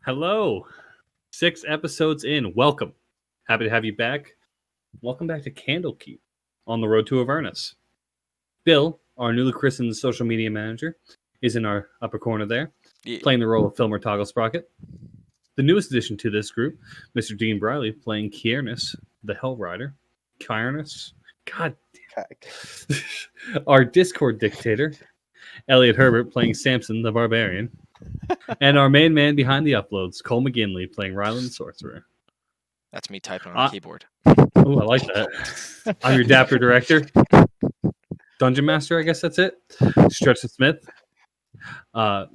Hello. 6 episodes in. Welcome. Happy to have you back. Welcome back to Candlekeep on the road to Avernus. Bill, our newly christened social media manager, is in our upper corner there, playing the role of Filmer Toggle Sprocket. The newest addition to this group, Mr. Dean Briley, playing Kiernas, the Hell Rider. Kiernas? God damn. Our Discord dictator, Elliot Herbert, playing Samson, the Barbarian. And our main man behind the uploads, Cole McGinley, playing Ryland the Sorcerer. That's me typing on the keyboard. Oh, I like that. I'm your Dapper director. Dungeon Master, I guess that's it. Stretch the Smith.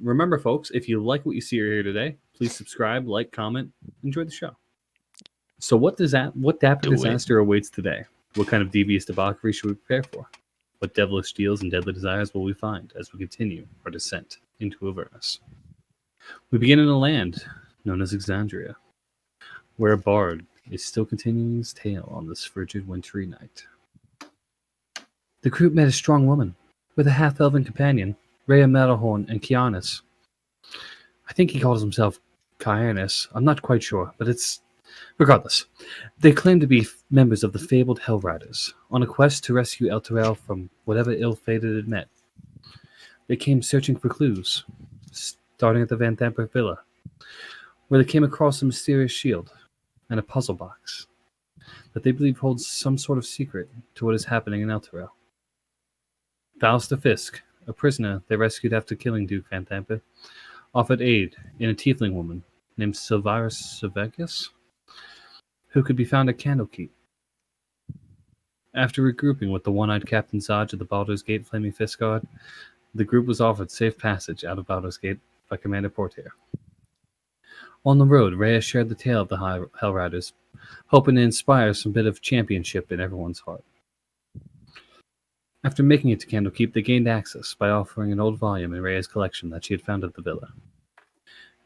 Remember, folks, if you like what you see here today, please subscribe, like, comment, enjoy the show. So what Dapper disaster awaits today? What kind of devious debauchery should we prepare for? What devilish deals and deadly desires will we find as we continue our descent into Avernus? We begin in a land known as Exandria, where a bard is still continuing his tale on this frigid wintry night. The group met a strong woman with a half-elven companion, Rhea Metalhorn and Kiernas. I think he calls himself Kiernas. I'm not quite sure, but it's... Regardless, they claim to be members of the fabled Hell Riders, on a quest to rescue Elturel from whatever ill-fate it had met. They came searching for clues, starting at the Van Thamper Villa, where they came across a mysterious shield and a puzzle box that they believe holds some sort of secret to what is happening in Elturel. Valster Fisk, a prisoner they rescued after killing Duke Van Thamper, offered aid in a tiefling woman named Silvira Sevegus, who could be found at Candlekeep. After regrouping with the one-eyed Captain Zodge of the Baldur's Gate Flaming Fist Guard, the group was offered safe passage out of Baldur's Gate by Commander Portier. On the road, Rhea shared the tale of the Hell Riders, hoping to inspire some bit of championship in everyone's heart. After making it to Candlekeep, they gained access by offering an old volume in Rhea's collection that she had found at the villa.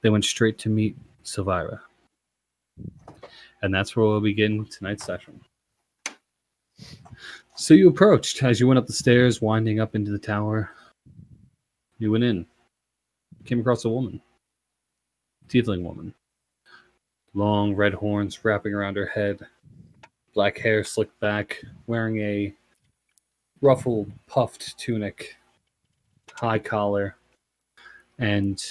They went straight to meet Silvira. And that's where we'll begin tonight's session. So you approached as you went up the stairs, winding up into the tower. You went in. Came across a woman. Tiefling woman. Long red horns wrapping around her head. Black hair slicked back. Wearing a ruffled, puffed tunic. High collar. And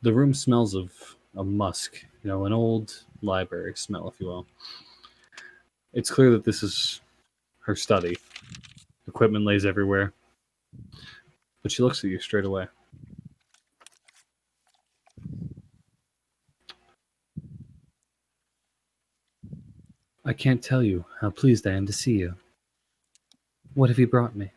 the room smells of a musk. You know, an old library smell, if you will. It's clear that this is her study. Equipment lays everywhere. But she looks at you straight away. I can't tell you how pleased I am to see you. What have you brought me?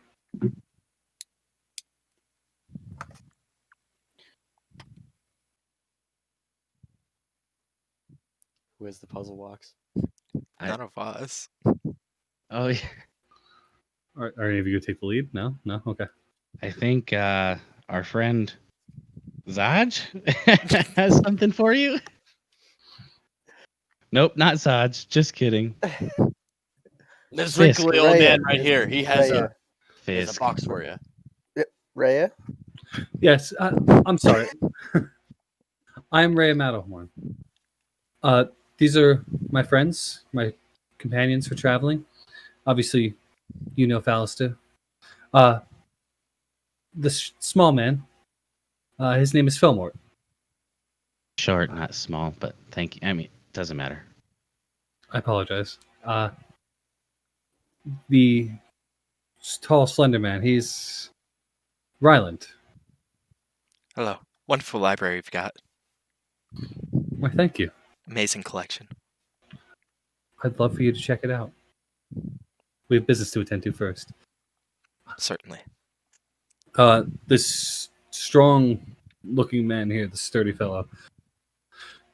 Who has the puzzle box? None of us. Oh, yeah. Are any of you going to take the lead? No? No? Okay. I think our friend Zaj has something for you. Nope, not Zaj. Just kidding. This wrinkly old Rhea. man right here. He has Rhea. a box for you. Rhea? Yes, I'm sorry. I'm Rhea Matterhorn. These are my friends, my companions for traveling. Obviously, you know Fallister. The small man, his name is Fillmort. Short, not small, but thank you. I mean, it doesn't matter. I apologize. The tall, slender man, he's Ryland. Hello. Wonderful library you've got. Why, thank you. Amazing collection. I'd love for you to check it out. We have business to attend to first. Certainly. This strong-looking man here, the sturdy fellow,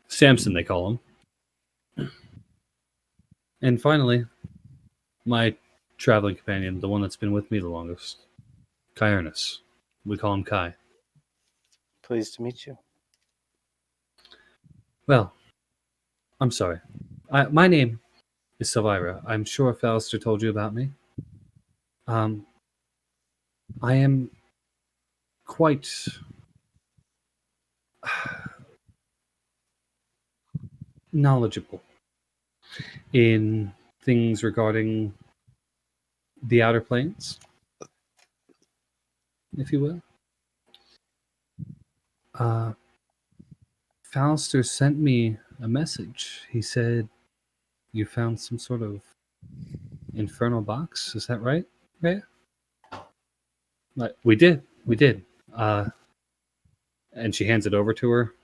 Samson, they call him. And finally, my traveling companion, the one that's been with me the longest, Kiernas. We call him Kai. Pleased to meet you. Well, I'm sorry. My name is Silvira. I'm sure Fallister told you about me. I am quite knowledgeable in things regarding the outer planes, if you will. Falster sent me a message. He said you found some sort of infernal box. Is that right? Right? We did. And she hands it over to her,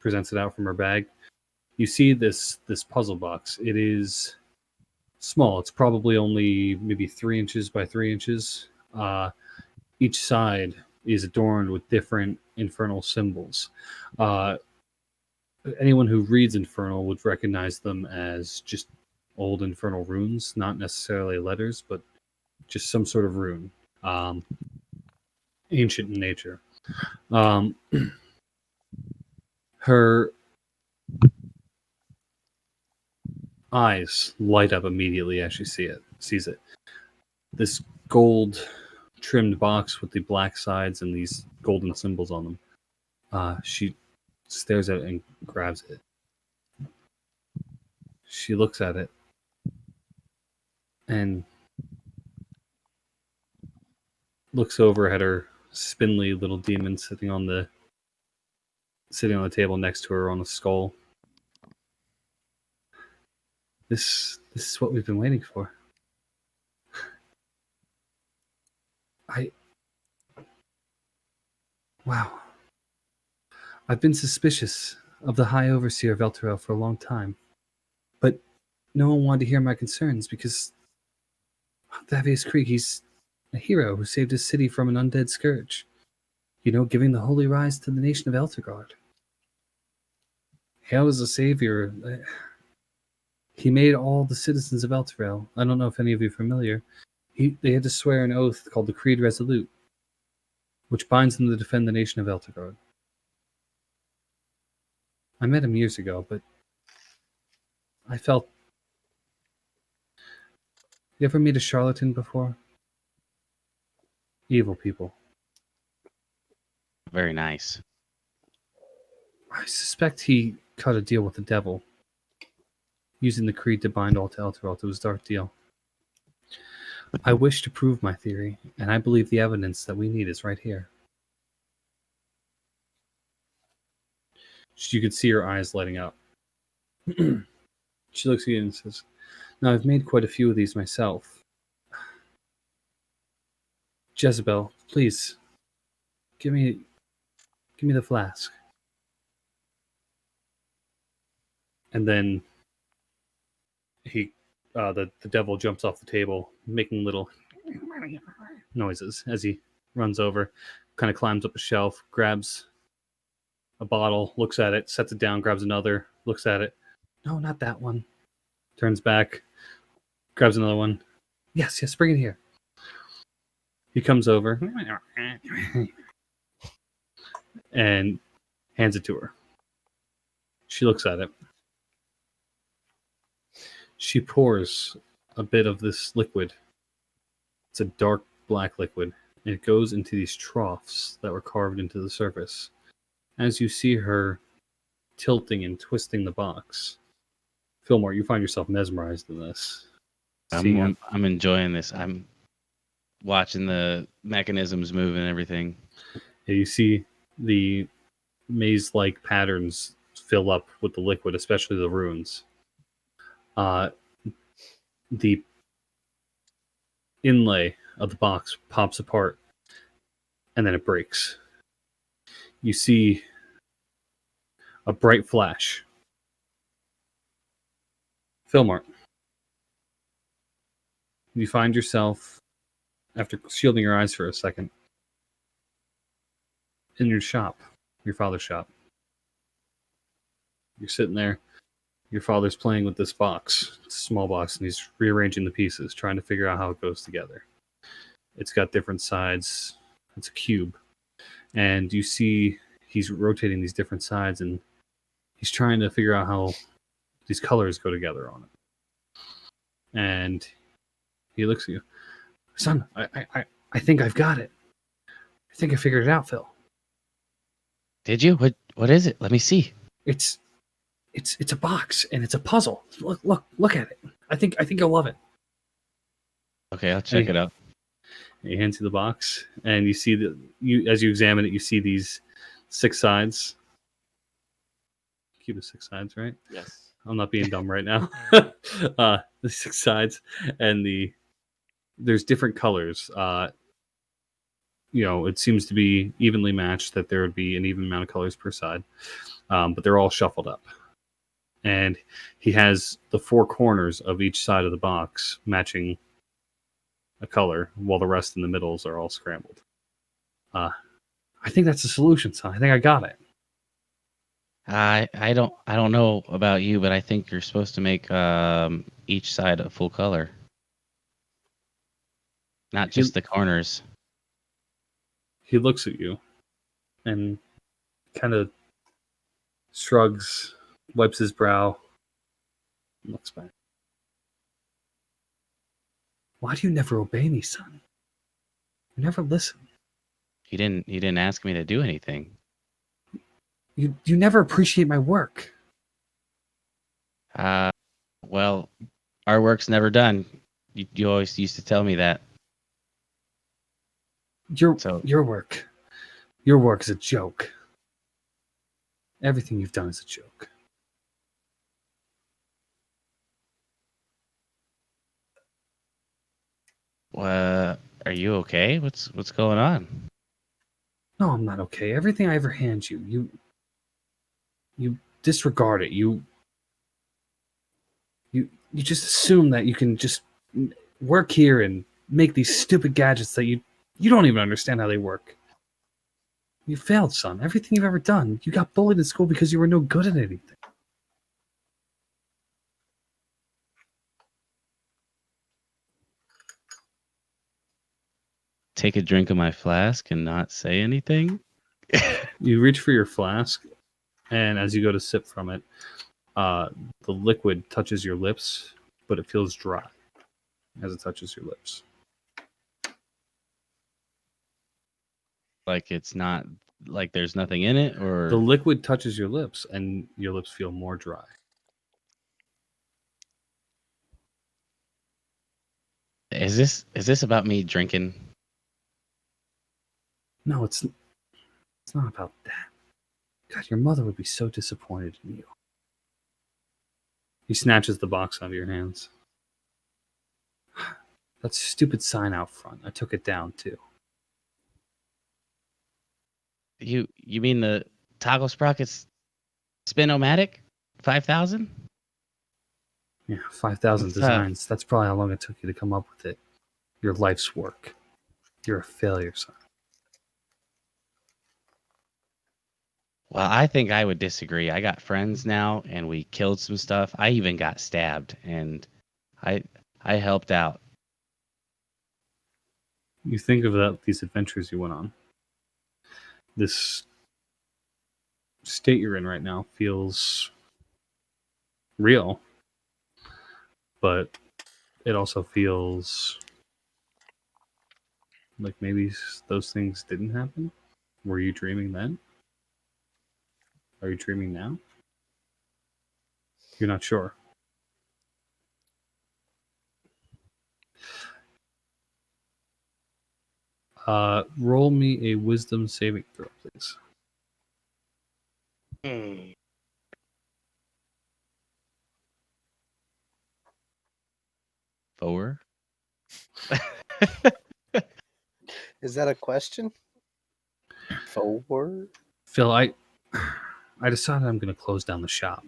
presents it out from her bag. You see this puzzle box. It is small. It's probably only maybe 3 inches by 3 inches. Each side is adorned with different infernal symbols. Anyone who reads Infernal would recognize them as just old infernal runes, not necessarily letters, but just some sort of rune, ancient in nature. Her eyes light up immediately as she sees it. This gold trimmed box with the black sides and these golden symbols on them. She stares at it and grabs it. She looks at it and looks over at her spindly little demon sitting on the table next to her on a skull. This is what we've been waiting for. Wow. I've been suspicious of the High Overseer of Elturel for a long time, but no one wanted to hear my concerns because Thavius Krieg, he's a hero who saved his city from an undead scourge. You know, giving the holy rise to the nation of Elturgard. He was a savior. He made all the citizens of Elturel. I don't know if any of you are familiar. They had to swear an oath called the Creed Resolute, which binds them to defend the nation of Elturgard. I met him years ago, but I felt... You ever meet a charlatan before? Evil people. Very nice. I suspect he cut a deal with the devil, using the creed to bind all to Elturel to his dark deal. I wish to prove my theory, and I believe the evidence that we need is right here. You could see her eyes lighting up. She looks at you and says, "Now, I've made quite a few of these myself. Jezebel, please, give me the flask." And then the devil jumps off the table, making little noises as he runs over, kind of climbs up a shelf, grabs a bottle, looks at it, sets it down, grabs another, looks at it. No, not that one. Turns back, grabs another one. Yes, bring it here. He comes over and hands it to her. She looks at it. She pours a bit of this liquid. It's a dark black liquid, and it goes into these troughs that were carved into the surface. As you see her tilting and twisting the box, Fillmore, you find yourself mesmerized in this. I'm enjoying this. I'm watching the mechanisms move and everything. You see the maze-like patterns fill up with the liquid, especially the runes. The inlay of the box pops apart, and then it breaks. You see a bright flash. Fillmore, you find yourself, after shielding your eyes for a second, in your shop, your father's shop. You're sitting there. Your father's playing with this box. It's a small box, and he's rearranging the pieces, trying to figure out how it goes together. It's got different sides. It's a cube. And you see he's rotating these different sides, and he's trying to figure out how these colors go together on it. And he looks at you. "Son, I think I've got it. I think I figured it out, Phil." Did you? What is it? Let me see. It's It's a box and it's a puzzle. Look at it. I think you'll love it. Okay, I'll check it out. He hands you the box, and you see as you examine it, you see these 6 sides. Cube of 6 sides, right? Yes. I'm not being dumb right now. The 6 sides, and there's different colors. It seems to be evenly matched. That there would be an even amount of colors per side, but they're all shuffled up. And he has the 4 corners of each side of the box matching a color, while the rest in the middles are all scrambled. I think that's the solution, son. I think I got it. I don't know about you, but I think you're supposed to make each side a full color, not just the corners. He looks at you and kind of shrugs, wipes his brow, and looks back. Why do you never obey me, son? You never listen. He didn't ask me to do anything. You never appreciate my work. Well, our work's never done. You always used to tell me that. Your work is a joke. Everything you've done is a joke. Are you okay? What's going on? No, I'm not okay. Everything I ever hand you disregard it. You just assume that you can just work here and make these stupid gadgets that you don't even understand how they work. You failed, son. Everything you've ever done. You got bullied in school because you were no good at anything. Take a drink of my flask and not say anything? You reach for your flask, and as you go to sip from it, the liquid touches your lips, but it feels dry as it touches your lips. Like it's not like there's nothing in it, or The liquid touches your lips, and your lips feel more dry. is this about me drinking? No, it's not about that. God, your mother would be so disappointed in you. He snatches the box out of your hands. That stupid sign out front. I took it down too. You mean the toggle sprockets spin-o-matic 5,000? Yeah, 5,000 What's that? designs. That's probably how long it took you to come up with it. Your life's work. You're a failure, son. Well, I think I would disagree. I got friends now, and we killed some stuff. I even got stabbed, and I helped out. You think of these adventures you went on. This state you're in right now feels real, but it also feels like maybe those things didn't happen. Were you dreaming then? Are you dreaming now? You're not sure. Roll me a wisdom saving throw, please. Four? Is that a question? Forward? Phil, I decided I'm going to close down the shop.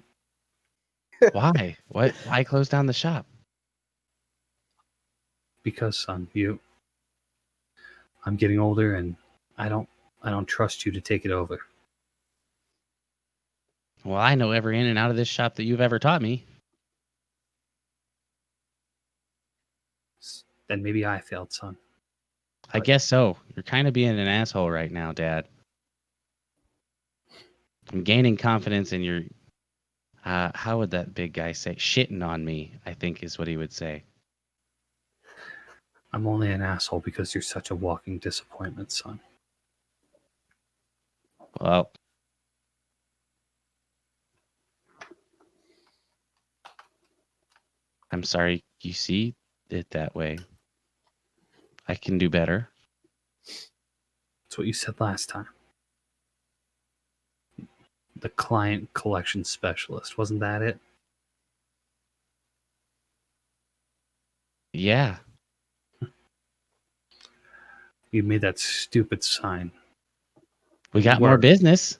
Why? Why close down the shop? Because, son, I'm getting older, and I don't trust you to take it over. Well, I know every in and out of this shop that you've ever taught me. Then maybe I failed, son. I guess so. You're kind of being an asshole right now, Dad. I'm gaining confidence in your... how would that big guy say? Shitting on me, I think is what he would say. I'm only an asshole because you're such a walking disappointment, son. Well, I'm sorry you see it that way. I can do better. That's what you said last time. The client collection specialist. Wasn't that it? Yeah. You made that stupid sign. We got more Word. business.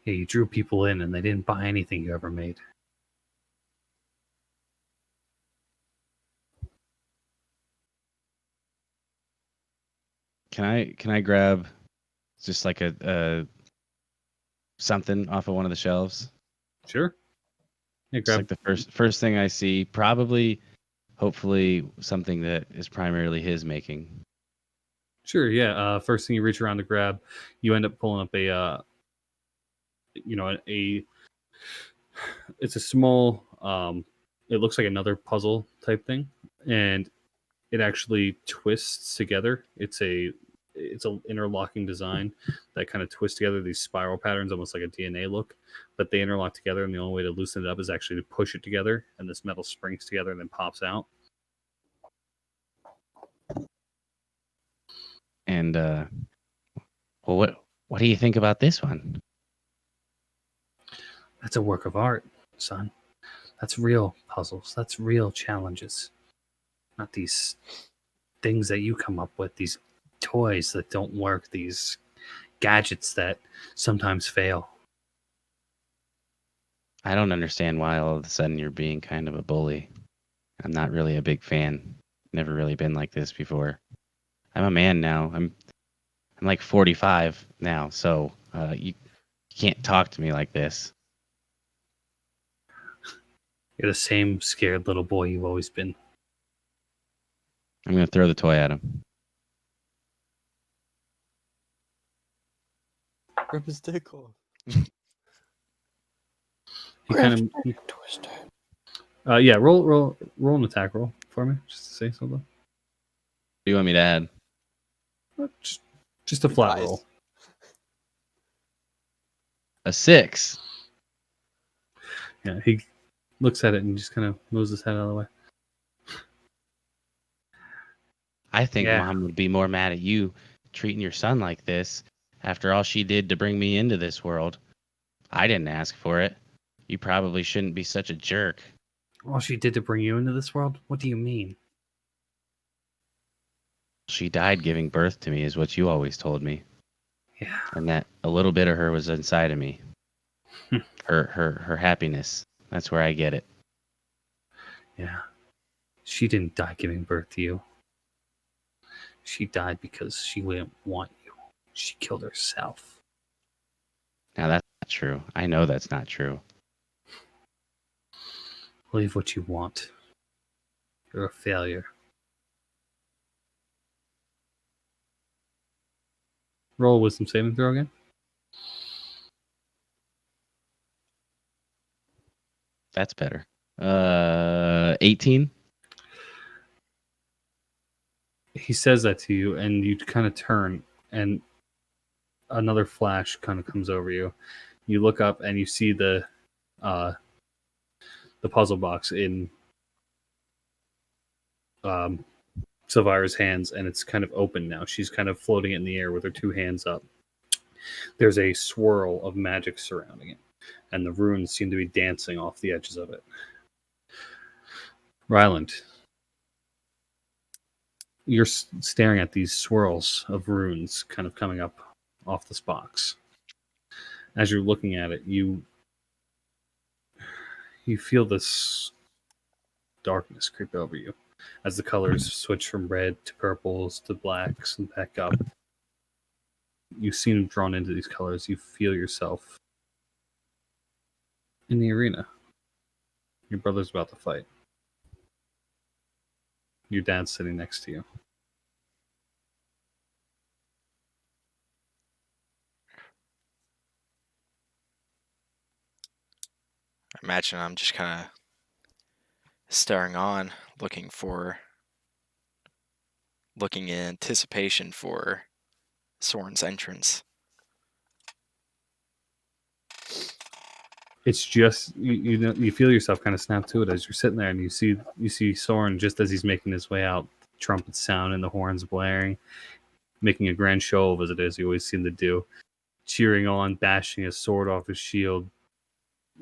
Yeah, you drew people in and they didn't buy anything you ever made. Can I grab just like a something off of one of the shelves? Sure. Yeah, It's grab. like the first thing I see, probably, hopefully, something that is primarily his making. Sure, yeah. First thing you reach around to grab, you end up pulling up a it's a small it looks like another puzzle type thing, and it actually twists together. It's a interlocking design that kind of twists together these spiral patterns, almost like a DNA look, but they interlock together, and the only way to loosen it up is actually to push it together, and this metal springs together and then pops out. And well, what do you think about this one? That's a work of art, son. That's real puzzles. That's real challenges. Not these things that you come up with, these toys that don't work, these gadgets that sometimes fail. I don't understand why all of a sudden you're being kind of a bully. I'm not really a big fan. Never really been like this before. I'm a man now. I'm like 45 now, so you can't talk to me like this. You're the same scared little boy you've always been. I'm gonna throw the toy at him. Rip his dick off. He kind of, Twister. yeah. Roll an attack roll for me, just to say something. What do you want me to add? Just a flat Nice. roll. A 6. Yeah, he looks at it and just kind of moves his head out of the way. I think Yeah. Mom would be more mad at you treating your son like this after all she did to bring me into this world. I didn't ask for it. You probably shouldn't be such a jerk. All she did to bring you into this world? What do you mean? She died giving birth to me, is what you always told me. Yeah. And that a little bit of her was inside of me. Her happiness. That's where I get it. Yeah. She didn't die giving birth to you. She died because she didn't want you. She killed herself. Now that's not true. I know that's not true. Believe what you want. You're a failure. Roll a wisdom saving throw again. That's better. 18. He says that to you, and you kind of turn, and another flash kind of comes over you. You look up, and you see the puzzle box in Savira's hands, and it's kind of open now. She's kind of floating it in the air with her two hands up. There's a swirl of magic surrounding it, and the runes seem to be dancing off the edges of it. Ryland, you're staring at these swirls of runes kind of coming up off this box. As you're looking at it, you feel this darkness creep over you as the colors switch from red to purples to blacks and back up. You seem drawn into these colors. You feel yourself in the arena. Your brother's about to fight. Your dad's sitting next to you. I imagine I'm just kind of staring on, looking in anticipation for Soren's entrance. It's just you feel yourself kind of snap to it as you're sitting there, and you see Soren just as he's making his way out, trumpets sound and the horns blaring, making a grand show of as he always seemed to do, cheering on, bashing his sword off his shield,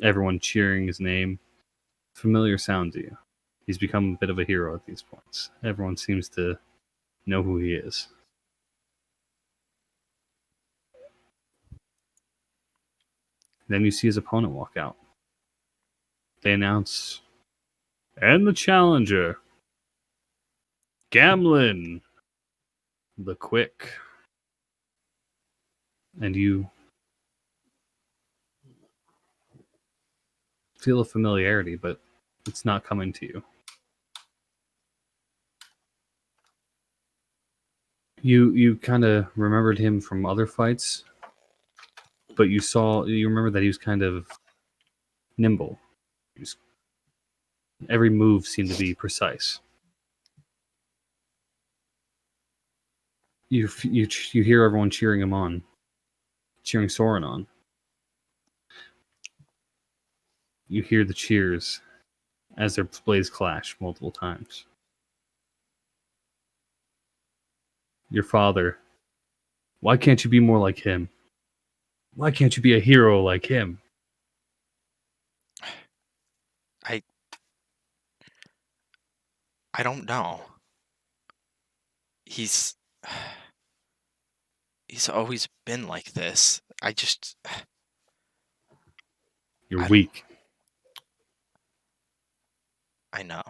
everyone cheering his name. Familiar sound to you. He's become a bit of a hero at these points. Everyone seems to know who he is. Then you see his opponent walk out. They announce, and the challenger, Gamlin the Quick. And you feel a familiarity, but it's not coming to you. You kind of remembered him from other fights, but you remember that he was kind of nimble. Every move seemed to be precise. You hear everyone cheering him on, cheering Soren on. You hear the cheers as their blades clash multiple times. Your father, why can't you be more like him? Why can't you be a hero like him? I don't know. He's always been like this. You're I weak. I know.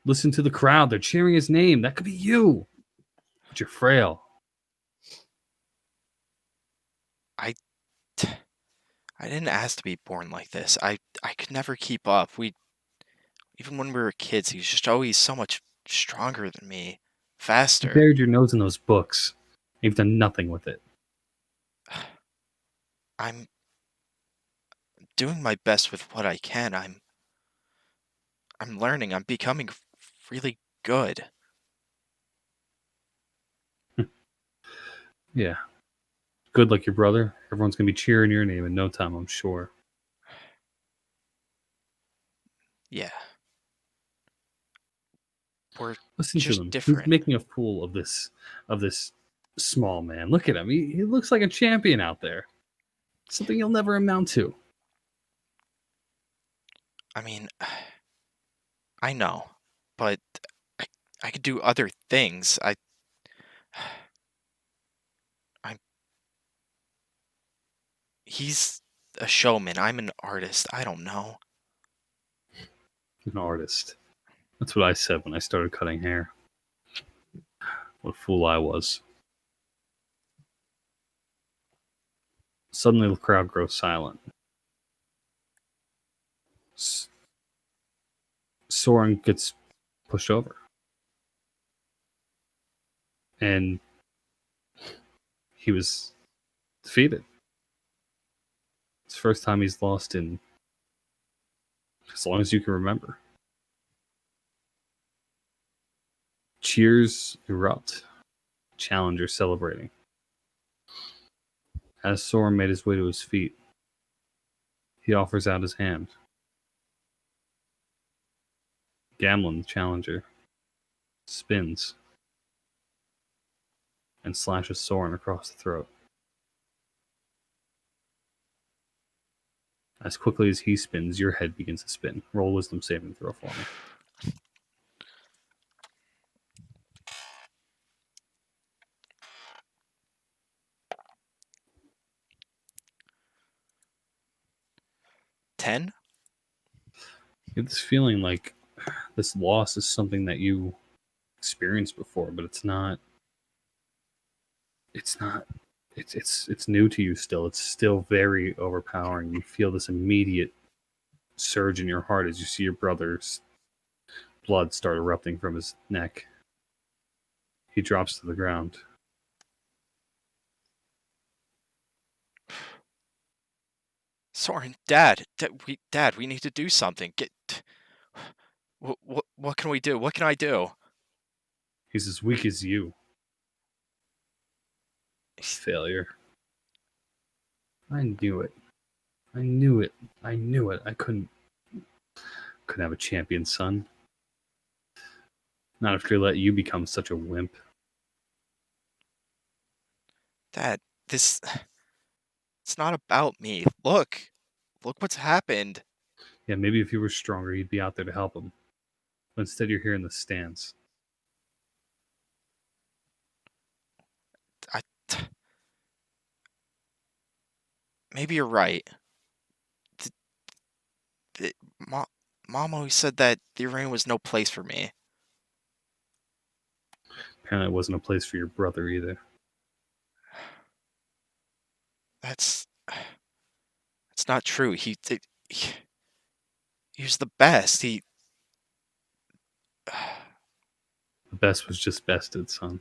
Listen to the crowd. They're cheering his name. That could be you. But you're frail. I didn't ask to be born like this. I could never keep up. Even when we were kids, he was just always so much stronger than me, You faster. buried your nose in those books. You've done nothing with it. I'm doing my best with what I can. I'm learning. I'm becoming really good. Yeah. Good like your brother. Everyone's going to be cheering your name in no time, I'm sure. Yeah. We're Listen to just him. different. He's making a fool of this small man. Look at him. He looks like a champion out there. Something you'll never amount to. I mean, I know, but I could do other things. He's a showman. I'm an artist. I don't know. An artist. That's what I said when I started cutting hair. What a fool I was. Suddenly the crowd grows silent. Soren gets pushed over. And he was defeated. It's the first time he's lost in as long as you can remember. Cheers erupt. Challenger celebrating. As Soren made his way to his feet, he offers out his hand. Gamlin, the challenger, spins and slashes Soren across the throat. As quickly as he spins, your head begins to spin. Roll wisdom saving throw for me. $10? You have this feeling like this loss is something that you experienced before, but it's not. It's new to you still. It's still very overpowering. You feel this immediate surge in your heart as you see your brother's blood start erupting from his neck. He drops to the ground. Soren, Dad, we need to do something. What can we do? What can I do? He's as weak as you. Failure. I knew it. I knew it. I couldn't have a champion son. Not after they let you become such a wimp. Dad, it's not about me. Look what's happened. Yeah, maybe if you were stronger, you'd be out there to help him. But instead, you're here in the stands. Maybe you're right. Mom always said that the arena was no place for me. Apparently, it wasn't a place for your brother either. That's not true. He was the best. The best was just bested, son.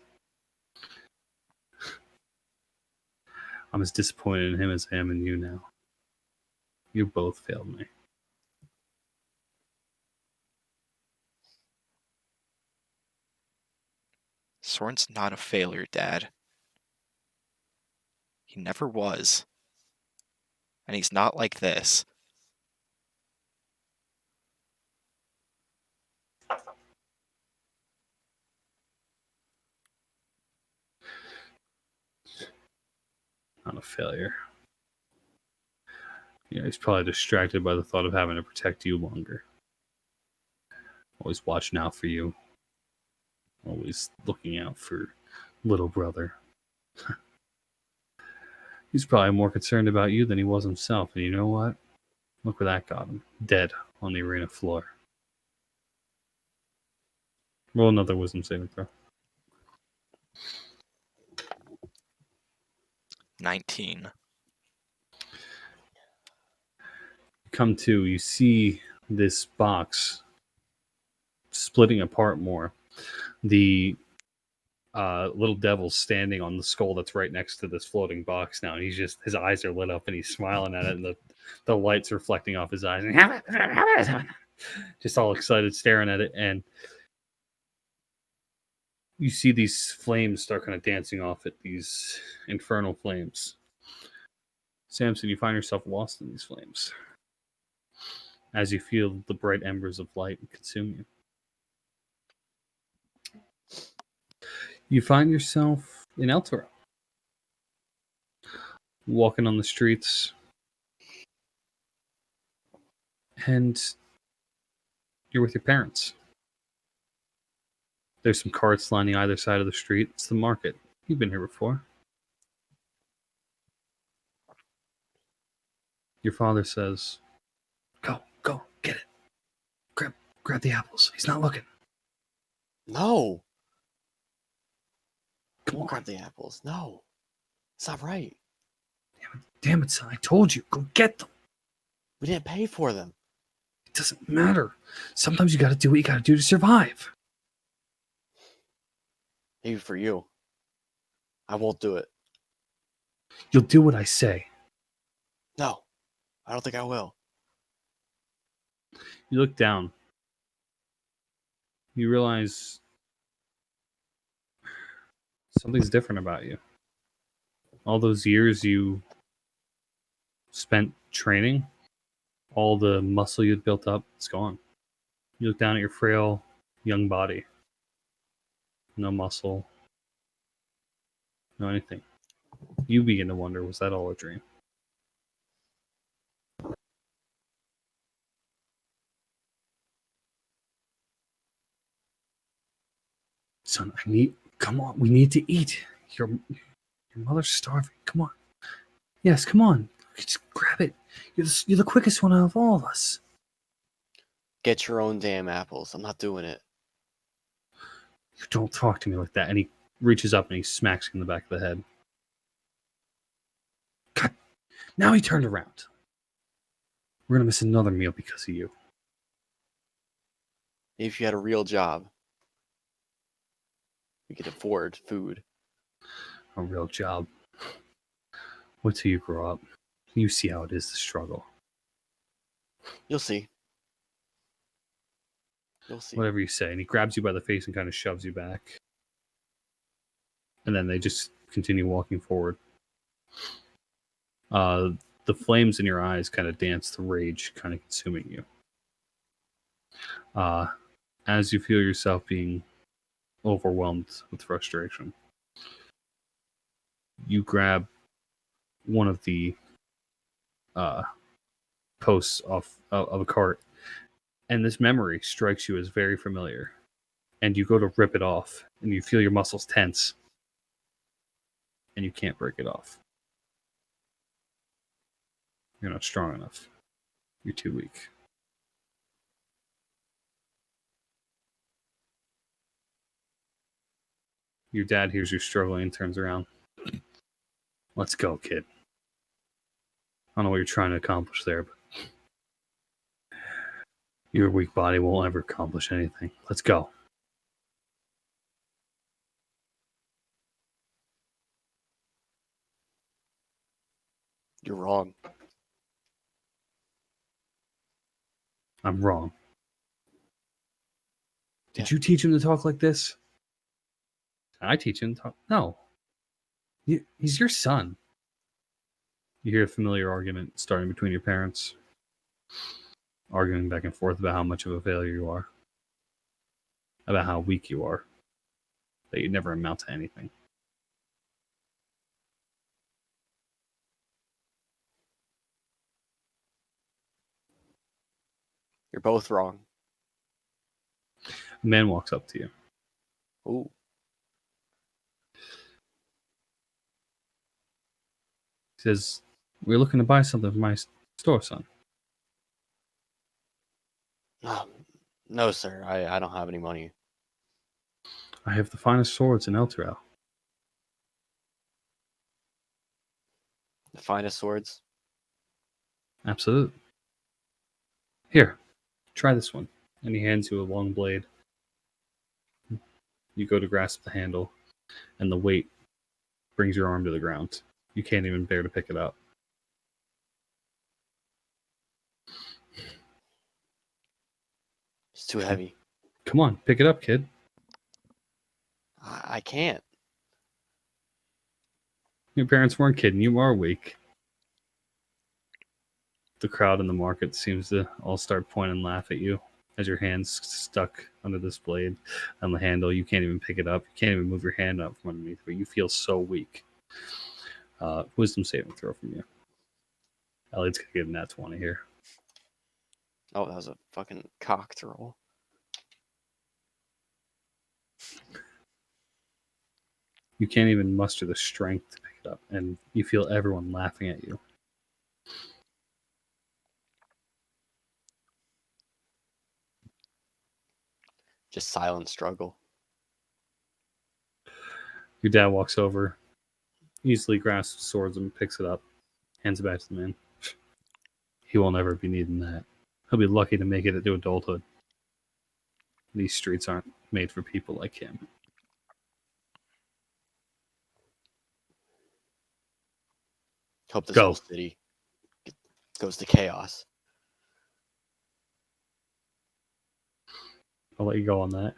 I'm as disappointed in him as I am in you now. You both failed me. Soren's not a failure, Dad. He never was. And he's not like this. Not a failure. Yeah, he's probably distracted by the thought of having to protect you longer. Always watching out for you. Always looking out for little brother. He's probably more concerned about you than he was himself. And you know what? Look where that got him. Dead on the arena floor. Roll another wisdom saving throw. 19. Come to, you see this box splitting apart more. The little devil's standing on the skull that's right next to this floating box now, and his eyes are lit up and he's smiling at it, and the light's reflecting off his eyes, and just all excited staring at it. And you see these flames start kind of dancing off it, these infernal flames. Samson, you find yourself lost in these flames as you feel the bright embers of light consume you. You find yourself in Eltura, walking on the streets, and you're with your parents. There's some carts lining either side of the street. It's the market. You've been here before. Your father says, Go, get it. Grab the apples. He's not looking. No. Come on. Grab the apples. No. It's not right. Damn it, son. I told you. Go get them. We didn't pay for them. It doesn't matter. Sometimes you got to do what you got to do to survive. Maybe for you. I won't do it. You'll do what I say. No. I don't think I will. You look down. You realize something's different about you. All those years you spent training, all the muscle you'd built up, it's gone. You look down at your frail, young body. No muscle. No anything. You begin to wonder, was that all a dream? Son, come on, we need to eat. Your mother's starving. Come on. Yes, come on. Just grab it. You're the quickest one out of all of us. Get your own damn apples. I'm not doing it. You don't talk to me like that. And he reaches up and he smacks you in the back of the head. God, now he turned around. We're going to miss another meal because of you. If you had a real job, we could afford food. A real job. Wait till you grow up. You see how it is to struggle. You'll see. You'll see. Whatever you say. And he grabs you by the face and kind of shoves you back. And then they just continue walking forward. the flames in your eyes kind of dance, the rage kind of consuming you. As you feel yourself being overwhelmed with frustration, you grab one of the posts off of a cart, and this memory strikes you as very familiar. And you go to rip it off, and you feel your muscles tense, and you can't break it off. You're not strong enough. You're too weak. Your dad hears you struggling and turns around. Let's go, kid. I don't know what you're trying to accomplish there, but your weak body won't ever accomplish anything. Let's go. You're wrong. I'm wrong. Did Yeah. you teach him to talk like this? I teach him to talk. No. He's your son. You hear a familiar argument starting between your parents, arguing back and forth about how much of a failure you are, about how weak you are, that you never amount to anything. You're both wrong. A man walks up to you. Ooh. He says, "We're looking to buy something from my store, son." No, sir. I don't have any money. I have the finest swords in Elturel. The finest swords. Absolutely. Here, try this one. And he hands you a long blade. You go to grasp the handle, and the weight brings your arm to the ground. You can't even bear to pick it up. It's too heavy. Come on, pick it up, kid. I can't. Your parents weren't kidding. You are weak. The crowd in the market seems to all start point and laugh at you as your hand's stuck under this blade on the handle. You can't even pick it up. You can't even move your hand up from underneath, but you feel so weak. Wisdom saving throw from you. Elliot's going to get a nat 20 here. Oh, that was a fucking cocked roll. You can't even muster the strength to pick it up, and you feel everyone laughing at you. Just silent struggle. Your dad walks over, easily grasps the swords and picks it up, hands it back to the man. He will never be needing that. He'll be lucky to make it into adulthood. These streets aren't made for people like him. Hope this Go. whole city goes to chaos. I'll let you go on that.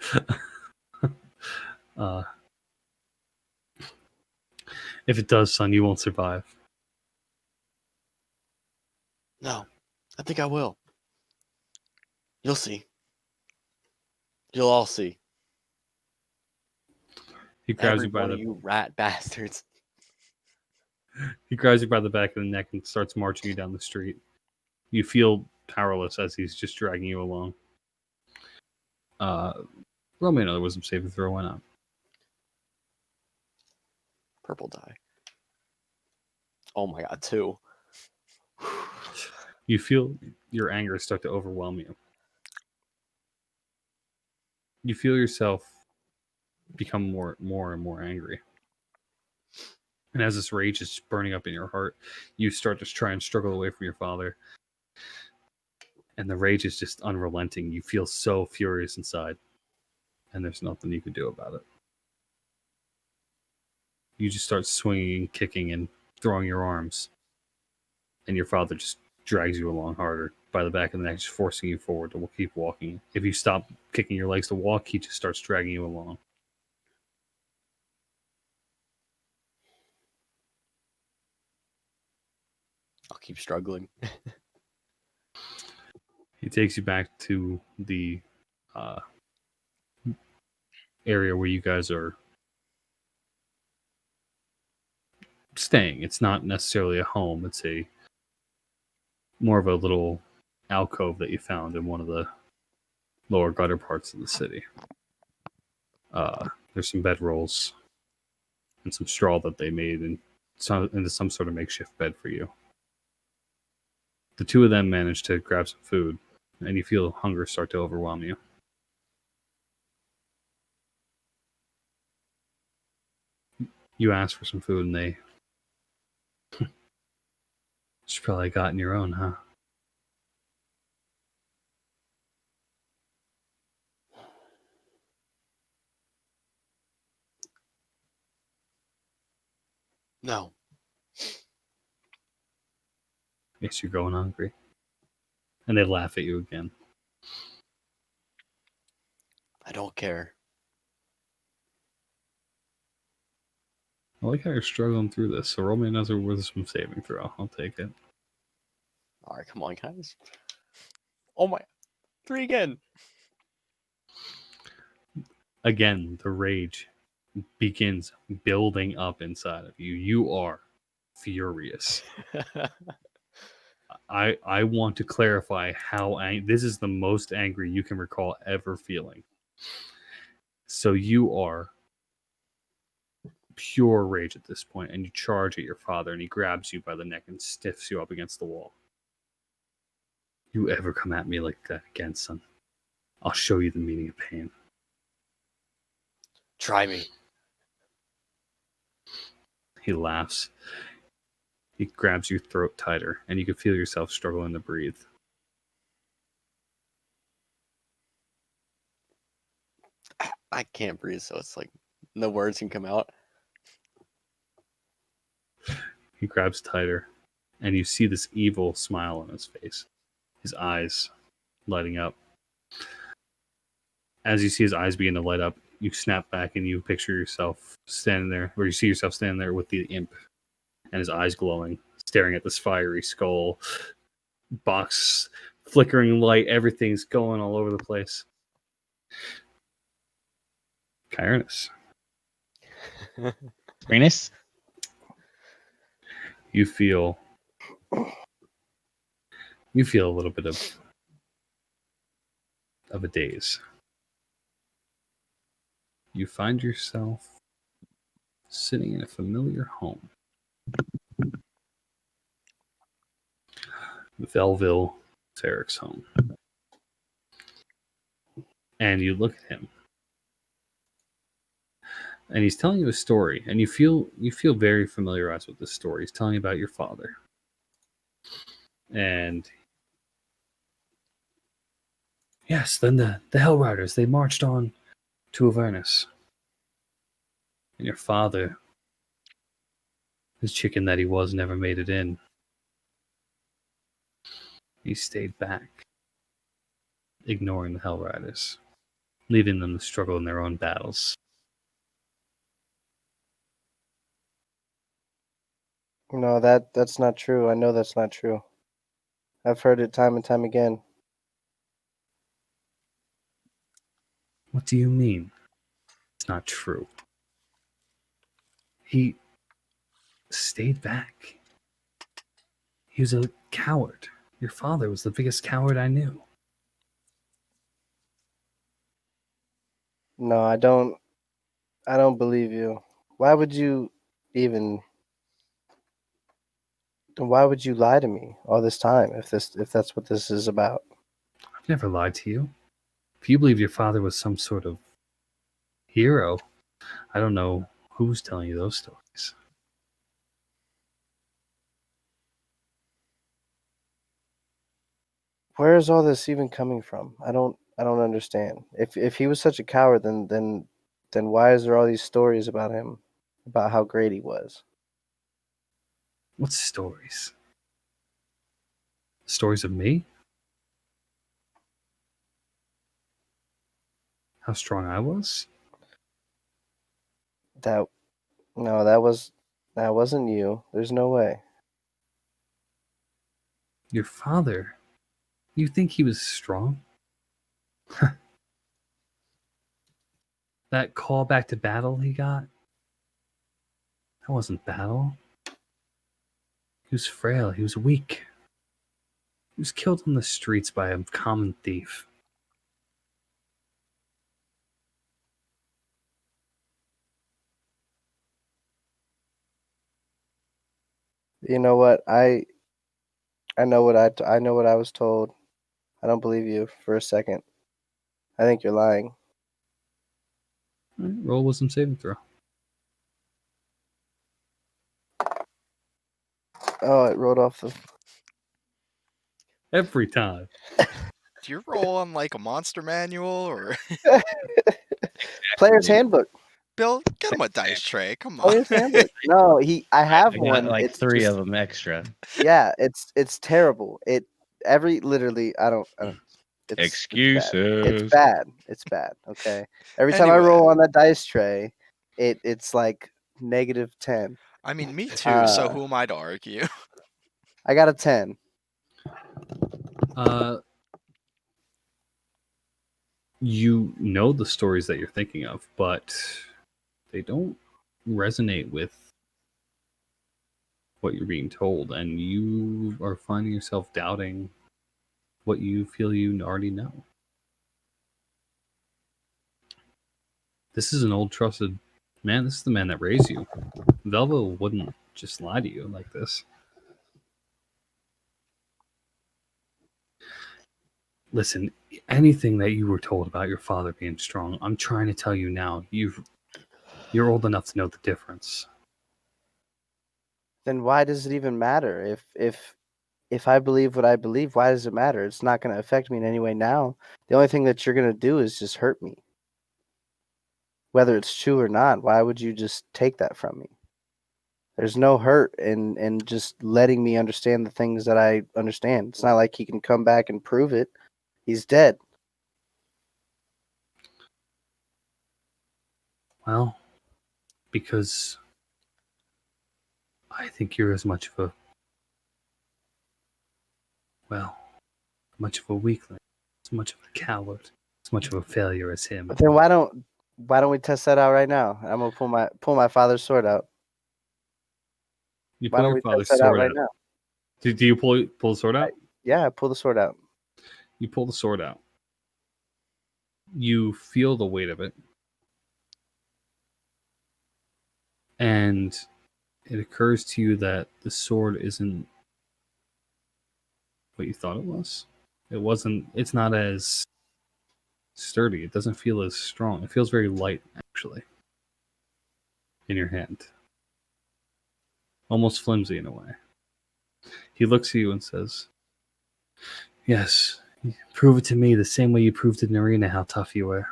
If it does, son, you won't survive. No, I think I will. You'll see. You'll all see. He grabs Every you by one the of you rat bastards. He grabs you by the back of the neck and starts marching you down the street. You feel powerless as he's just dragging you along. Roll me another wisdom saving throw. Why not? Purple die. Oh my god, 2. You feel your anger start to overwhelm you. You feel yourself become more and more angry. And as this rage is burning up in your heart, you start to try and struggle away from your father. And the rage is just unrelenting. You feel so furious inside. And there's nothing you can do about it. You just start swinging and kicking and throwing your arms. And your father just drags you along harder by the back of the neck, just forcing you forward to keep walking. If you stop kicking your legs to walk, he just starts dragging you along. I'll keep struggling. He takes you back to the area where you guys are staying. It's not necessarily a home. It's a more of a little alcove that you found in one of the lower gutter parts of the city. There's some bedrolls and some straw that they made into some sort of makeshift bed for you. The two of them manage to grab some food, and you feel hunger start to overwhelm you. You ask for some food, and they should probably gotten your own, huh? No. Guess you're going hungry. And they laugh at you again. I don't care. I like how you're struggling through this. So roll me another wisdom saving throw. I'll take it. All right, come on, guys. Oh my. 3 again. Again, the rage begins building up inside of you. You are furious. I want to clarify how this is the most angry you can recall ever feeling. So you are pure rage at this point, and you charge at your father, and he grabs you by the neck and stiffs you up against the wall. You ever come at me like that again, son, I'll show you the meaning of pain. Try me. He laughs. He grabs your throat tighter, and you can feel yourself struggling to breathe. I can't breathe, so it's like no words can come out. He grabs tighter, and you see this evil smile on his face. His eyes lighting up. As you see his eyes begin to light up, you snap back and you picture yourself standing there, or you see yourself standing there with the imp, and his eyes glowing, staring at this fiery skull, box, flickering light, everything's going all over the place. Kiernas, Renus? you feel a little bit of a daze. You find yourself sitting in a familiar home. Velville Tarek's home. And you look at him. And he's telling you a story, and you feel very familiarized with this story. He's telling you about your father. And yes, then the Hell Riders, they marched on to Avernus. And your father, his chicken that he was, never made it in. He stayed back, ignoring the Hell Riders, leaving them to struggle in their own battles. No, that's not true. I know that's not true. I've heard it time and time again. What do you mean? It's not true. He stayed back. He was a coward. Your father was the biggest coward I knew. No, I don't believe you. Why would you even why would you lie to me all this time if that's what this is about? I've never lied to you. If you believe your father was some sort of hero, I don't know who's telling you those stories. Where is all this even coming from? I don't understand. If he was such a coward, then why is there all these stories about him, about how great he was? What stories? Stories of me? How strong I was? That wasn't you. There's no way. Your father? You think he was strong? That call back to battle he got? That wasn't battle. He was frail. He was weak. He was killed on the streets by a common thief. You know what? I know what I know what I was told. I don't believe you for a second. I think you're lying. All right, roll wisdom saving throw. Oh, it rolled off the. Every time. Do you roll on like a monster manual or Player's handbook. Bill? Get him a dice tray. Come on. Player's handbook. No, I have I one. got like It's 3 just- of them extra. Yeah, it's terrible. Literally I don't it's Excuses. It's bad. Okay. Every time I roll Anyway. on that dice tray, it's like -10. I mean, me too. So Uh, who am I to argue? I got a 10. You know the stories that you're thinking of, but they don't resonate with what you're being told, and you are finding yourself doubting what you feel you already know. This is an old trusted man. This is the man that raised you. Velva wouldn't just lie to you like this. Listen, anything that you were told about your father being strong, I'm trying to tell you now. You're old enough to know the difference. Then why does it even matter? If I believe what I believe, why does it matter? It's not going to affect me in any way now. The only thing that you're going to do is just hurt me. Whether it's true or not, why would you just take that from me? There's no hurt in just letting me understand the things that I understand. It's not like he can come back and prove it. He's dead. Well, because I think you're as much of a weakling, as much of a coward, as much of a failure as him. But then why don't we test that out right now? I'm gonna pull my father's sword out. You Why pull don't your we father's test that out sword right out. now? Do you pull the sword out? Yeah, pull the sword out. You pull the sword out. You feel the weight of it. And it occurs to you that the sword isn't what you thought it was. It's not as sturdy. It doesn't feel as strong. It feels very light, actually, in your hand. Almost flimsy in a way. He looks at you and says, "Yes, prove it to me the same way you proved in the arena how tough you were."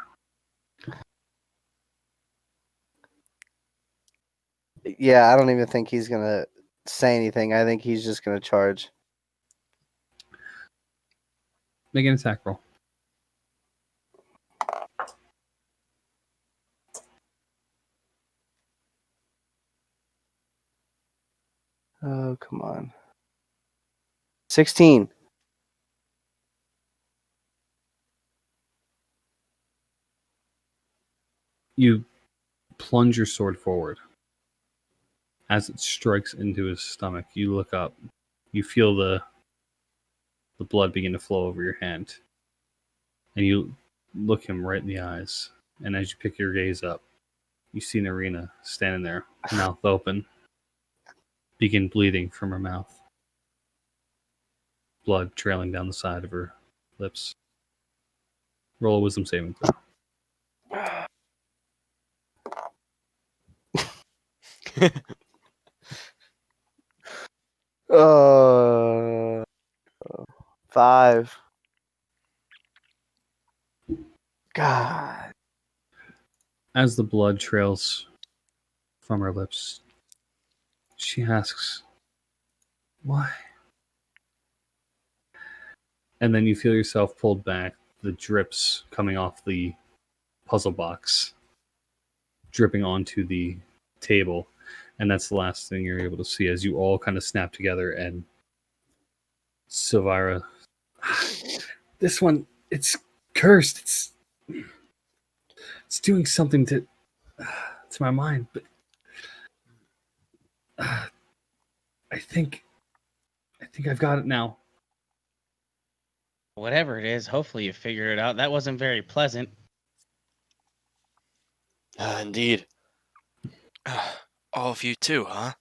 Yeah, I don't even think he's gonna say anything. I think he's just gonna charge. Make an attack roll. Oh, come on. 16. You plunge your sword forward. As it strikes into his stomach, you look up. You feel the blood begin to flow over your hand. And you look him right in the eyes. And as you pick your gaze up, you see Narina standing there, mouth open, begin bleeding from her mouth. Blood trailing down the side of her lips. Roll a wisdom saving throw. Uh, 5. God. As the blood trails from her lips, she asks, "Why?" And then you feel yourself pulled back, the drips coming off the puzzle box, dripping onto the table. And that's the last thing you're able to see as you all kind of snap together and Silvira. This one, it's cursed. It's doing something to my mind, but I think I've got it now. Whatever it is, hopefully you figure it out. That wasn't very pleasant. Indeed. All of you too, huh?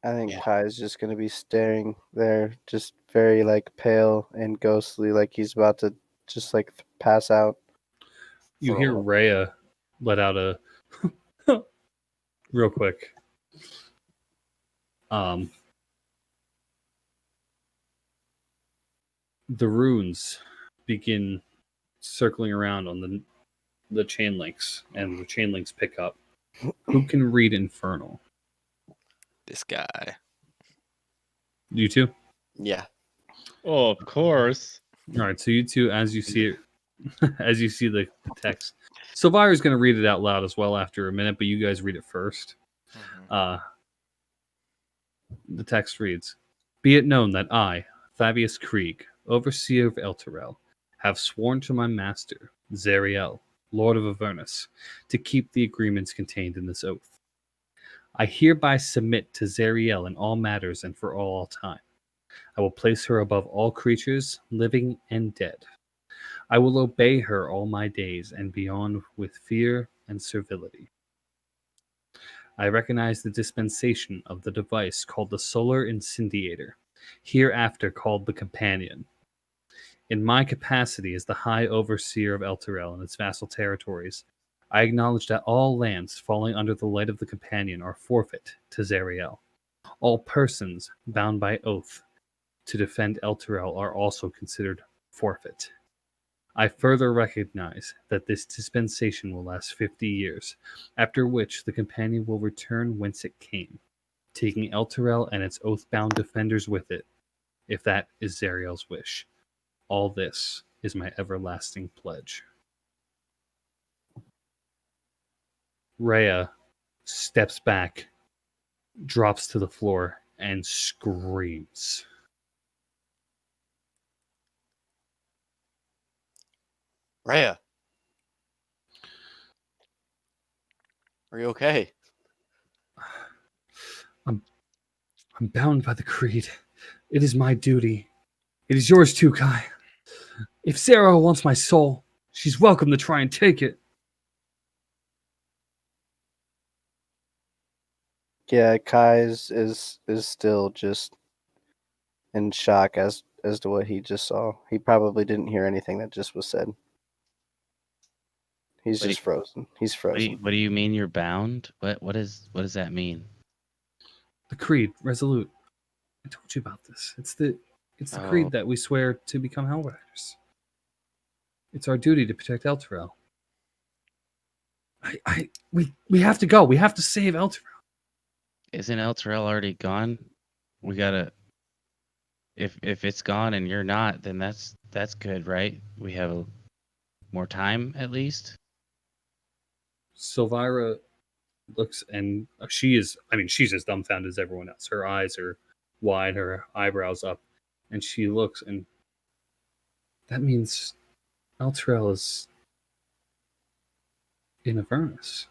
I think Yeah. Kai's just gonna be staring there, just very like pale and ghostly, like he's about to just like pass out. You For hear all- Rhea let out a real quick. The runes begin circling around on the chain links, and the chain links pick up. Who can read Infernal? This guy. You two? Yeah. Oh, of course. All right, so you two, as you see it, as you see the text, Silvira's going to read it out loud as well after a minute, but you guys read it first. Mhm. The text reads, "Be it known that I, Fabius Krieg, overseer of Elturel, have sworn to my master, Zariel, Lord of Avernus, to keep the agreements contained in this oath. I hereby submit to Zariel in all matters and for all time. I will place her above all creatures, living and dead. I will obey her all my days and beyond with fear and servility. I recognize the dispensation of the device called the Solar Incendiator, hereafter called the Companion. In my capacity as the High Overseer of Elturel and its vassal territories, I acknowledge that all lands falling under the light of the Companion are forfeit to Zariel. All persons bound by oath to defend Elturel are also considered forfeit. I further recognize that this dispensation will last 50 years, after which the Companion will return whence it came, taking Elturel and its oath-bound defenders with it, if that is Zariel's wish. All this is my everlasting pledge." Rhea steps back, drops to the floor, and screams. Rhea. Are you okay? I'm bound by the creed. It is my duty. It is yours too, Kai. If Sarah wants my soul, she's welcome to try and take it. Yeah, Kai is still just in shock as to what he just saw. He probably didn't hear anything that just was said. He's What do just frozen. He's frozen. What do you mean you're bound? What does that mean? The creed, resolute. I told you about this. It's the Oh. creed that we swear to become Hellriders. It's our duty to protect Elturel. We have to go. We have to save Elturel. Isn't Elturel already gone? We gotta. If it's gone and you're not, then that's good, right? We have more time at least. Silvira looks, and she's as dumbfounded as everyone else. Her eyes are wide, her eyebrows up, and she looks, and that means Elturel is in Avernus.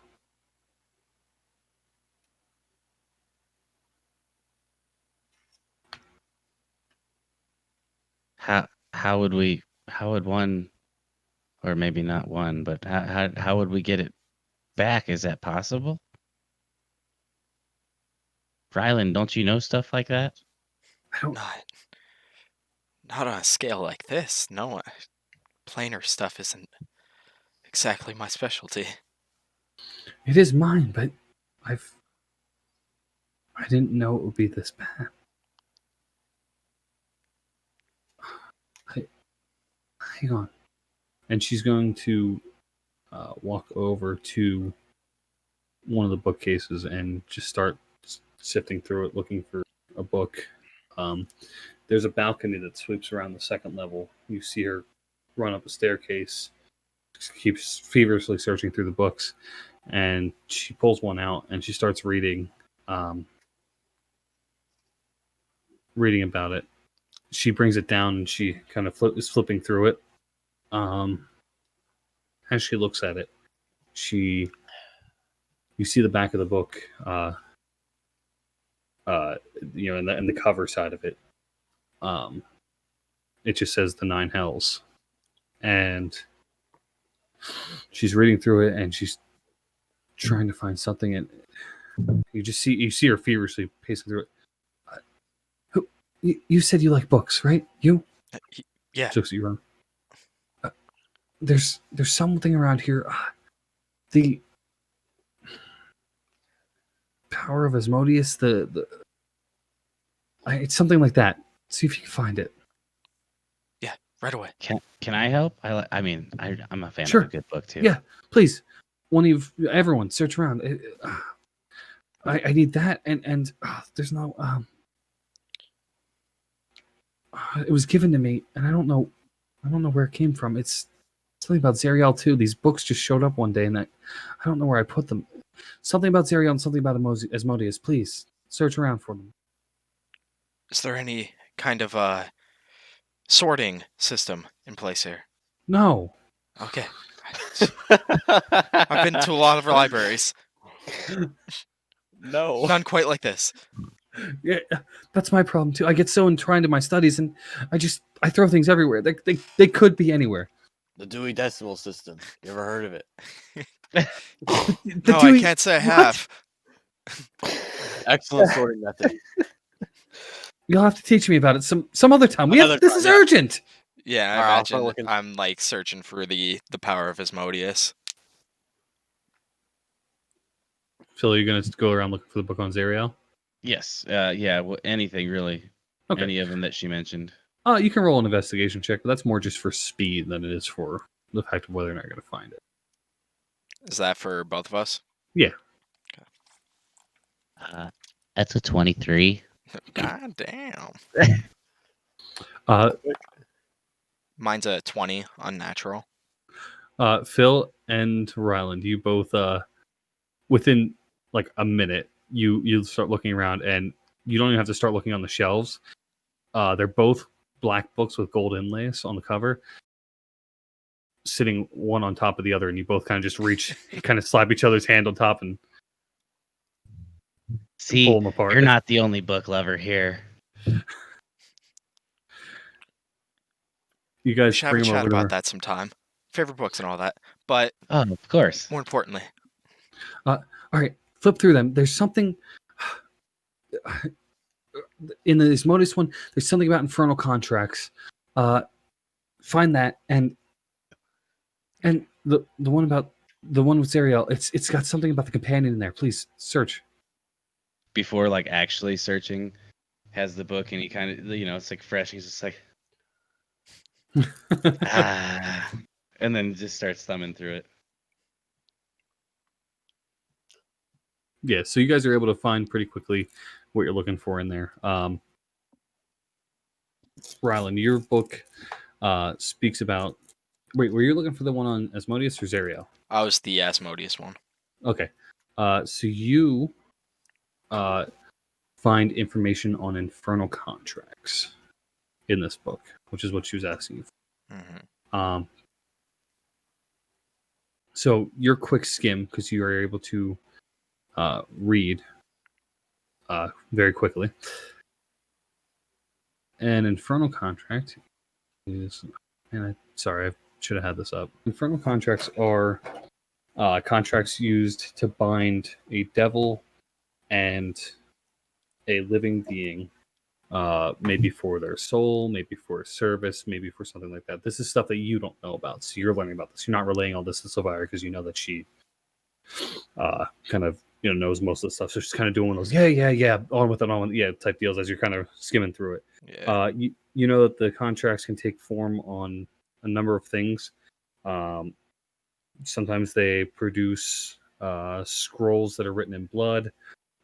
How would one, or maybe not one, but how would we get it back? Is that possible? Rylan, don't you know stuff like that? I don't. Not on a scale like this. No, planar stuff isn't exactly my specialty. It is mine, but I didn't know it would be this bad. Hang on. And she's going to walk over to one of the bookcases and just start sifting through it, looking for a book. There's a balcony that sweeps around the second level. You see her run up a staircase, keeps feverishly searching through the books, and she pulls one out and she starts reading reading about it. She brings it down and she kind of is flipping through it. As she looks at it, you see the back of the book, in the cover side of it. It just says the 9 hells, and she's reading through it and she's trying to find something, and you see her feverishly pacing through it. You said you like books, right? You? Yeah. Looks at you, Ron. There's something around here. The power of Asmodeus. It's something like that. See if you can find it. Yeah, right away. Can I help? I'm a fan Sure. of a good book too. Yeah, please. Everyone search around. I need that, and there's no. It was given to me, and I don't know where it came from. It's something about Zariel too. These books just showed up one day, and I don't know where I put them. Something about Zariel and something about Asmodeus. Please search around for them. Is there any kind of sorting system in place here? No. Okay. I've been to a lot of libraries. No. None quite like this. Yeah, that's my problem too. I get so entwined in my studies, and I throw things everywhere. They could be anywhere. The Dewey Decimal System. You ever heard of it? No, I can't say I have. Excellent sorting method. You'll have to teach me about it some other time. This is urgent. Yeah, Alright, I I'll start imagine looking. I'm like searching for the power of Asmodeus. Phil, are you going to go around looking for the book on Zariel? Yes. Yeah. Well, anything really. Okay. Any of them that she mentioned. You can roll an investigation check, but that's more just for speed than it is for the fact of whether or not you're going to find it. Is that for both of us? Yeah. That's a 23. God damn. Uh, Mine's a 20, unnatural. Phil and Ryland, you both within like a minute, you start looking around, and you don't even have to start looking on the shelves. They're both black books with gold inlays on the cover, sitting one on top of the other, and you both kind of just reach, kind of slap each other's hand on top and See, pull them apart. you're not the only book lover here. You We guys should have a bring them chat over to about her. that sometime. Favorite books and all that. But Oh, of course. more importantly, All right, flip through them. There's something in the Asmodeus one. There's something about infernal contracts. Find that, and the one about the one with Zariel. It's got something about the companion in there. Please search. Before like actually searching, has the book and he kind of it's like fresh. He's just like and then just starts thumbing through it. Yeah, so you guys are able to find pretty quickly what you're looking for in there. Ryland, your book speaks about. Wait, were you looking for the one on Asmodeus or Zariel? I was the Asmodeus one. Okay, so you find information on infernal contracts in this book, which is what she was asking you for. Mm-hmm. So your quick skim, because you are able to read very quickly. An infernal contract is, sorry, I should have had this up. Infernal contracts are contracts used to bind a devil and a living being, maybe for their soul, maybe for a service, maybe for something like that. This is stuff that you don't know about, so you're learning about this. You're not relaying all this to Sylvia because you know that she kind of knows most of the stuff. So she's kind of doing one of those yeah, on with it, type deals as you're kind of skimming through it. Yeah. You know that the contracts can take form on a number of things. Sometimes they produce scrolls that are written in blood,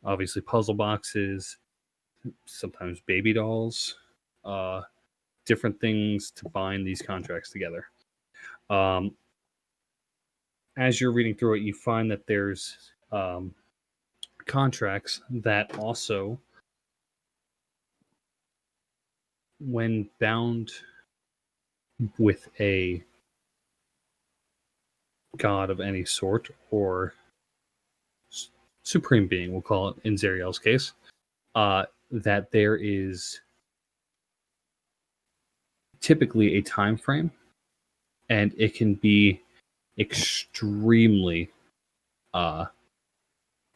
obviously puzzle boxes, sometimes baby dolls, different things to bind these contracts together. As you're reading through it, you find that there's contracts that also when bound with a god of any sort, or supreme being, we'll call it in Zariel's case, that there is typically a time frame, and it can be extremely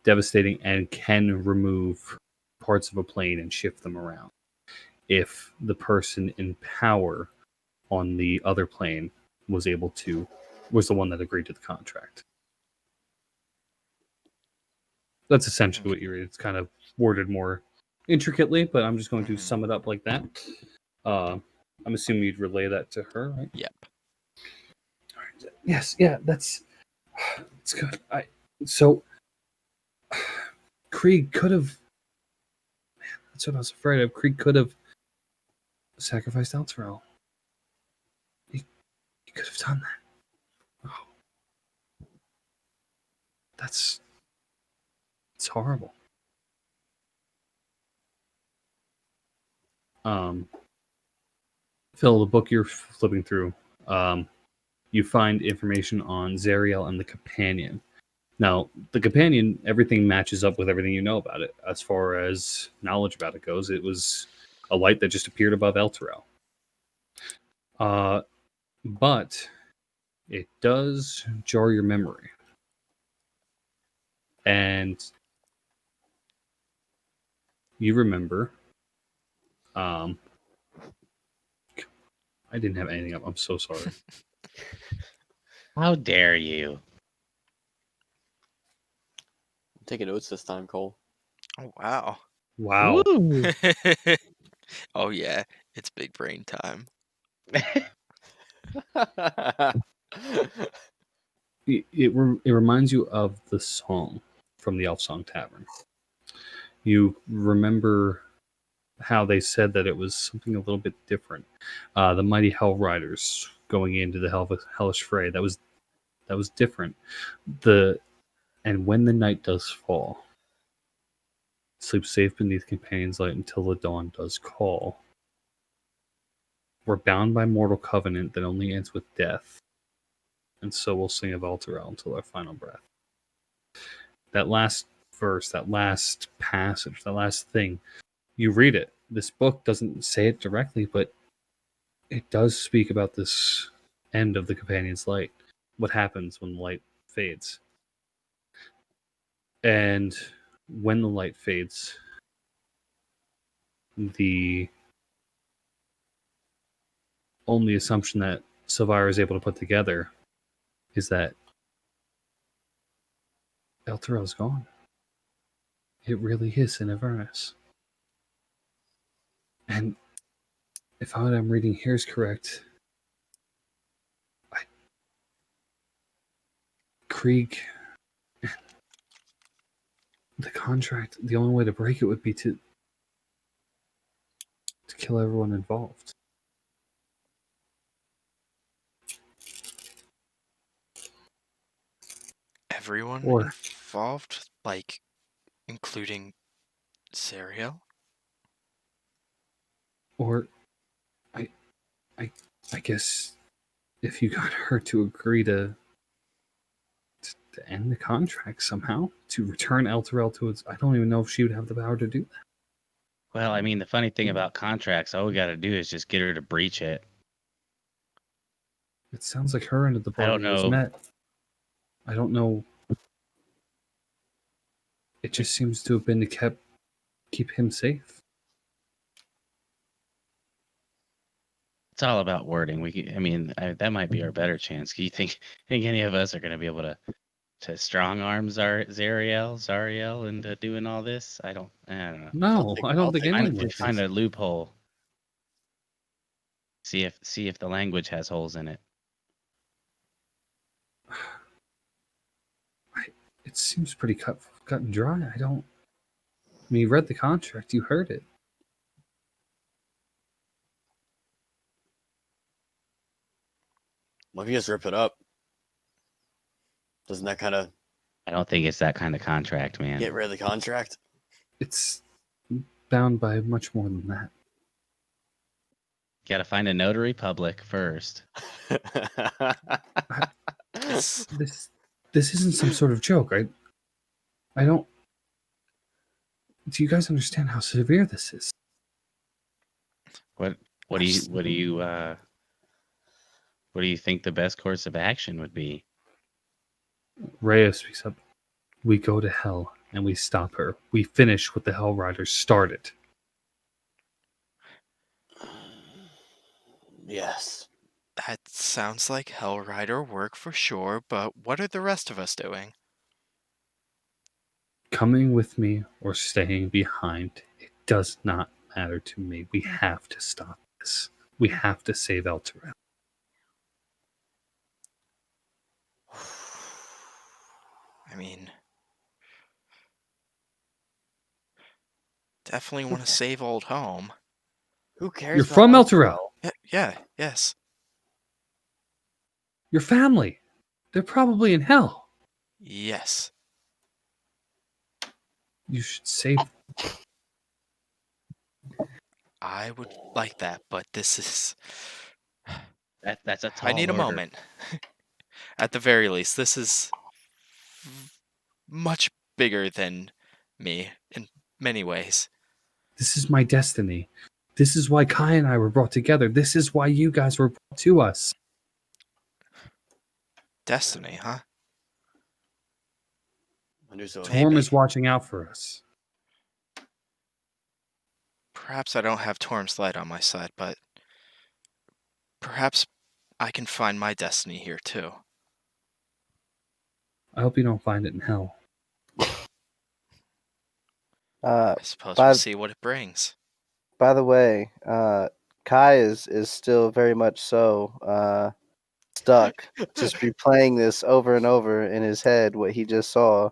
devastating and can remove parts of a plane and shift them around if the person in power on the other plane was the one that agreed to the contract. That's essentially what you read. It's kind of worded more intricately, but I'm just going to sum it up like that. I'm assuming you'd relay that to her, right? Yep. All right. Yes, yeah, that's good. So Krieg could have. Man, that's what I was afraid of. Krieg could have sacrificed Elturel. He could have done that. Oh, it's horrible. Phil, the book you're flipping through, you find information on Zariel and the Companion. Now, the Companion, everything matches up with everything you know about it. As far as knowledge about it goes, it was a light that just appeared above Elturel. But it does jar your memory. And you remember... I didn't have anything up. I'm so sorry. How dare you? I'm taking notes this time, Cole. Oh, wow. Wow. Woo! Oh, yeah. It's big brain time. It reminds you of the song from the Elf Song Tavern. You remember how they said that it was something a little bit different. The mighty Hell Riders going into the hellish fray. That was different. And when the night does fall, sleep safe beneath Companion's light until the dawn does call. We're bound by mortal covenant that only ends with death, and so we'll sing of Elturel until our final breath. That last verse, that last passage, that last thing, you read it. This book doesn't say it directly, but it does speak about this end of the Companion's light. What happens when the light fades? And when the light fades, the only assumption that Silvira is able to put together is that Elturel is gone. It really is in Avernus. And if what I'm reading here is correct, Krieg, the contract, the only way to break it would be to kill everyone involved. Everyone Or- involved? Like, including Zariel? Or, I guess, if you got her to agree to end the contract somehow, to return Elturel to its... I don't even know if she would have the power to do that. Well, I mean, the funny thing about contracts, all we got to do is just get her to breach it. It sounds like her end of the I don't bargain was know. met. I don't know. It just seems to have been to keep him safe. It's all about wording. That might be our better chance. Do you think any of us are going to be able to strong arm Zariel into doing all this? I don't know. No, I don't think anyone would. Find a loophole. See if the language has holes in it. It seems pretty cut and dry. You read the contract. You heard it. What if you just rip it up? Doesn't that kind of I don't think it's that kind of contract, man. get rid of the contract? It's bound by much more than that. Gotta find a notary public first. It's- This isn't some sort of joke. I don't. Do you guys understand how severe this is? What do you think the best course of action would be? Rhea speaks up. We go to hell and we stop her. We finish what the Hell Riders started. Yes. that sounds like Hell Rider work for sure, but what are the rest of us doing? Coming with me or staying behind, it does not matter to me. We have to stop this. We have to save El Terrell. I mean, definitely want to save old home. Who cares? You're about from El Elturel? Terrell. Yes. Your family. They're probably in hell. Yes. You should save them. I would like that, but this is... That's a tall I need a order. moment. At the very least, this is much bigger than me in many ways. This is my destiny. This is why Kai and I were brought together. This is why you guys were brought to us. Destiny, huh? Wonder so Torm Maybe. is watching out for us. Perhaps I don't have Torm's light on my side, but perhaps I can find my destiny here too. I hope you don't find it in hell. Uh, I suppose But- we'll see what it brings. by the way, Kai is still very much so stuck, just replaying this over and over in his head. What he just saw,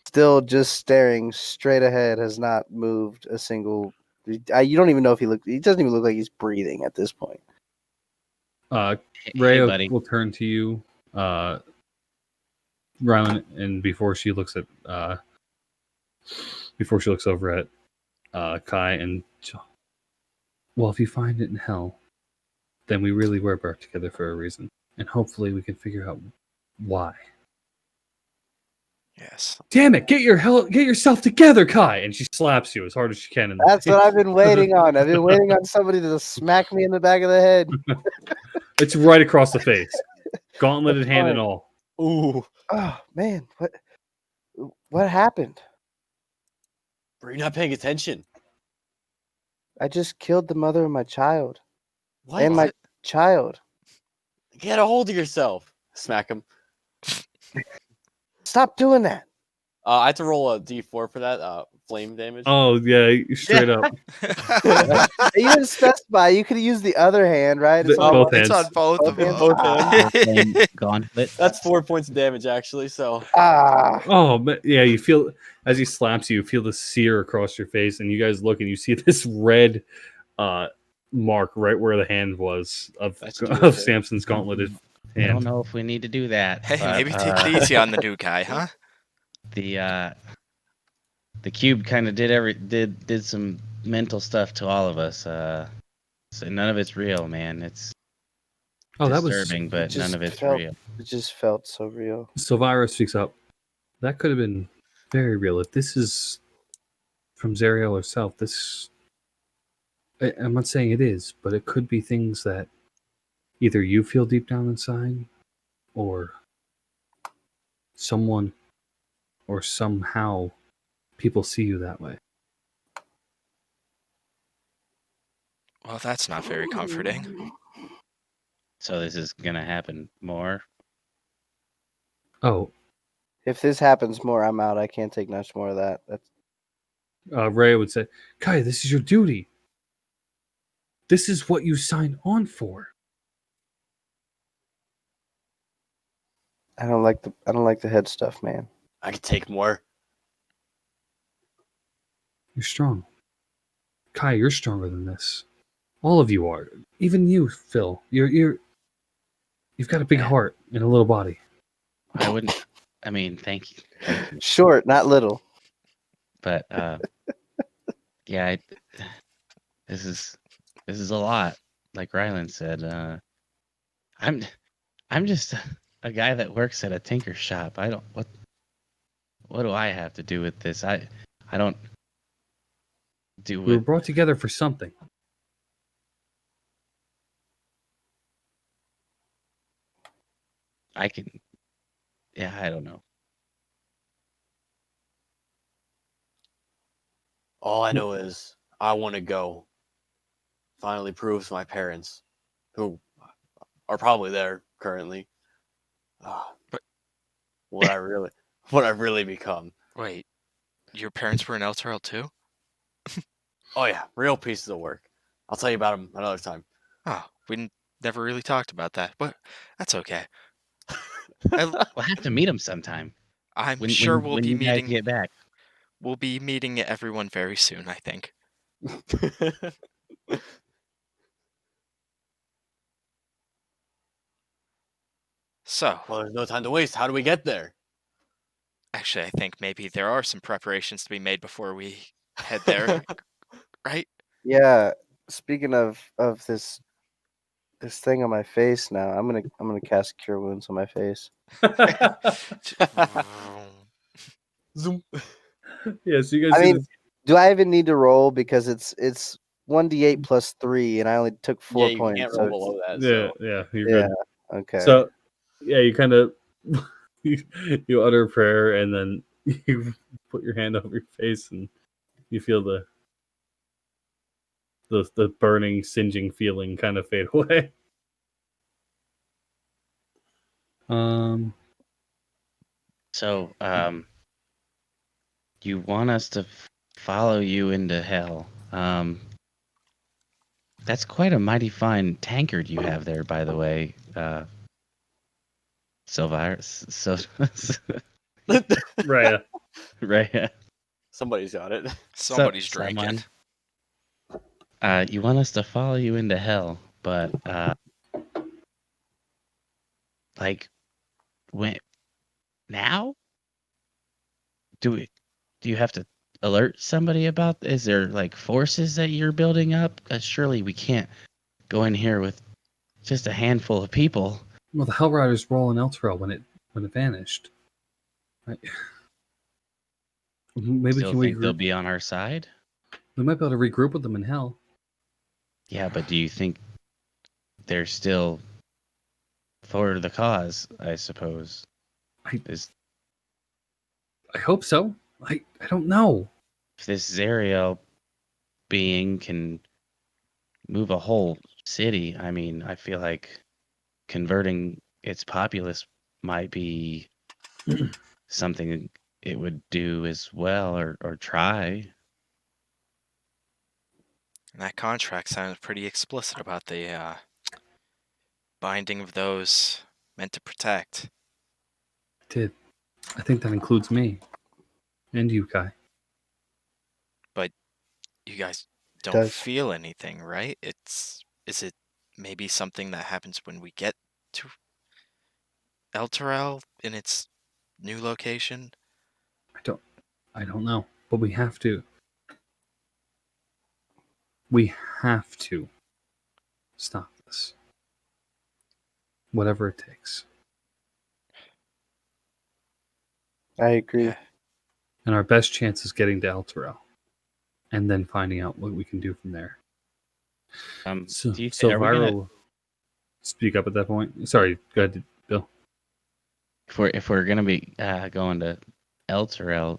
still just staring straight ahead, has not moved a single. You don't even know if he looked. He doesn't even look like he's breathing at this point. Hey, Rhea buddy. will turn to you, Rylan, and before she looks over at Kai, and well, if you find it in hell, then we really were brought together for a reason, and hopefully we can figure out why. Yes. Damn it! Get yourself together, Kai! And she slaps you as hard as she can. In the That's what face. I've been waiting on. I've been waiting on somebody to smack me in the back of the head. It's right across the face, gauntleted hand and fine. all. Ooh. Oh man, what happened? Were you not paying attention? I just killed the mother of my child. What? And my child. Get a hold of yourself. Smack him. Stop doing that. I had to roll a d4 for that. Flame damage. Oh yeah, straight up. You didn't specify. You could have used the other hand, right? It's The- on both It's hands. on both of them. Both hands. Flame gauntlet. That's 4 points of damage, actually. So Ah, Oh, but yeah, you feel as he slaps you, you feel the sear across your face, and you guys look and you see this red mark right where the hand was of That's what you were saying. Samson's gauntleted I don't hand. know if we need to do that. Hey, but, maybe take it easy on the new guy, huh? The cube kind of did some mental stuff to all of us. So none of it's real, man. It's Oh, that was disturbing, but just none of it's felt- real. it just felt so real. Silvira speaks up. That could have been very real. If this is from Zariel herself, I'm not saying it is, but it could be things that either you feel deep down inside, or someone, or somehow people see you that way. Well, that's not very comforting. So this is gonna happen more. Oh, If this happens more, I'm out. I can't take much more of that. That's Ray would say, Kai, this is your duty. This is what you signed on for. I don't like the head stuff, man. I could take more. You're strong. Kai, you're stronger than this. All of you are. Even you, Phil. You've got a big heart and a little body. I wouldn't. I mean, thank you. Short, not little. But yeah, this is a lot. like Rylan said, I'm just a guy that works at a tinker shop. I don't what do I have to do with this? I don't do We were what brought together for something. I can. Yeah, I don't know. All I know is I want to go. Finally prove to my parents, who are probably there currently, But- what I've really become. Wait, your parents were in Elturel too? Oh yeah, real pieces of work. I'll tell you about them another time. Oh, never really talked about that, but that's okay. We'll have to meet him sometime. I'm When sure when you guys get back. we'll be meeting everyone very soon, I think. So, Well, there's no time to waste. How do we get there? actually, I think maybe there are some preparations to be made before we head there, right? Yeah. Speaking of this thing on my face now, I'm gonna cast Cure Wounds on my face. Zoom. Yeah, so you guys I see mean, this. do I even need to roll because it's 1d8 plus 3, and I only took 4 Yeah, you points. can't So roll it's- below that. Yeah, So. yeah, you're yeah. good. Okay. So, yeah, you kind of you utter a prayer and then you put your hand over your face and you feel the burning, singeing feeling kind of fade away. So, you want us to follow you into hell? That's quite a mighty fine tankard you have there, by the way. Sylvire, so Right. right. Somebody's got it. Somebody's drinking. You want us to follow you into hell, but like when now? Do you have to alert somebody about? Is there like forces that you're building up? Surely we can't go in here with just a handful of people. Well, the Hell Riders were all in Elturel when it vanished. Right. Maybe Still can think they'll regroup? be on our side? We might be able to regroup with them in Hell. Yeah, but do you think they're still for the cause? I suppose. I hope so. I don't know. If this Zariel being can move a whole city, I mean, I feel like converting its populace might be something it would do as well, or try. And that contract sounded pretty explicit about the binding of those meant to protect. Did I think that includes me and you, Kai? But you guys don't does. feel anything, right? Is it maybe something that happens when we get to Elturel in its new location? I don't know, but we have to. We have to stop this. Whatever it takes. I agree. Yeah. And our best chance is getting to Elturel and then finding out what we can do from there. So, Do you so are we Viral gonna, will speak up at that point. Sorry, go ahead, Bill. if we're gonna be going to Elturel,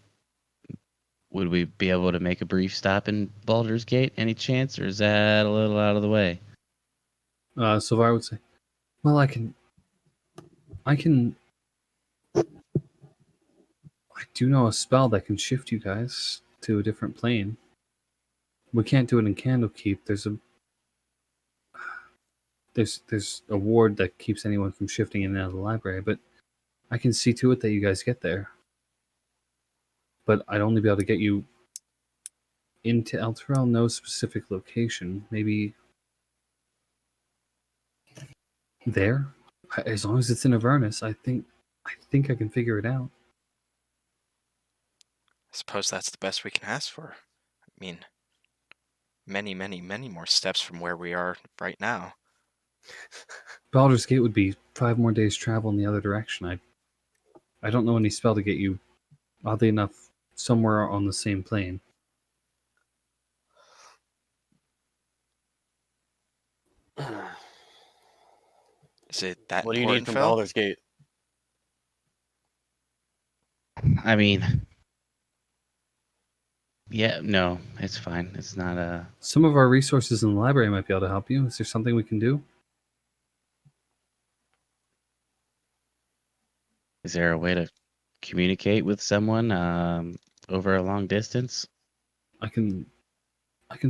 would we be able to make a brief stop in Baldur's Gate? Any chance, or is that a little out of the way? Sylvar would say, well, I do know a spell that can shift you guys to a different plane. We can't do it in Candlekeep. There's a ward that keeps anyone from shifting in and out of the library, but I can see to it that you guys get there. But I'd only be able to get you into Elturel, no specific location. Maybe there? As long as it's in Avernus, I think I can figure it out. I suppose that's the best we can ask for. I mean, many, many, many more steps from where we are right now. Baldur's Gate would be 5 more days travel in the other direction. I don't know any spell to get you, oddly enough, somewhere on the same plane. Is it that What do you need important, from Phil? Baldur's Gate? I mean, yeah, no, it's fine. It's not Some of our resources in the library might be able to help you. Is there something we can do? Is there a way to communicate with someone over a long distance? I can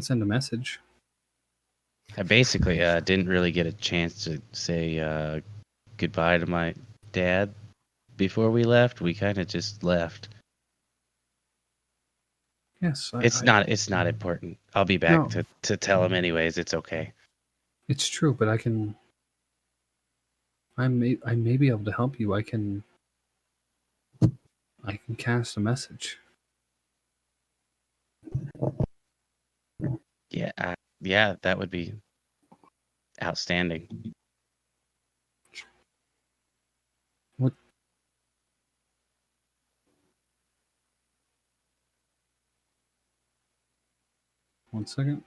send a message. I basically didn't really get a chance to say goodbye to my dad before we left. We kind of just left. Yes, It's not important. I'll be back to tell him anyways. It's okay. It's true, but I may be able to help you. I can cast a message. Yeah, that would be outstanding. What? One second.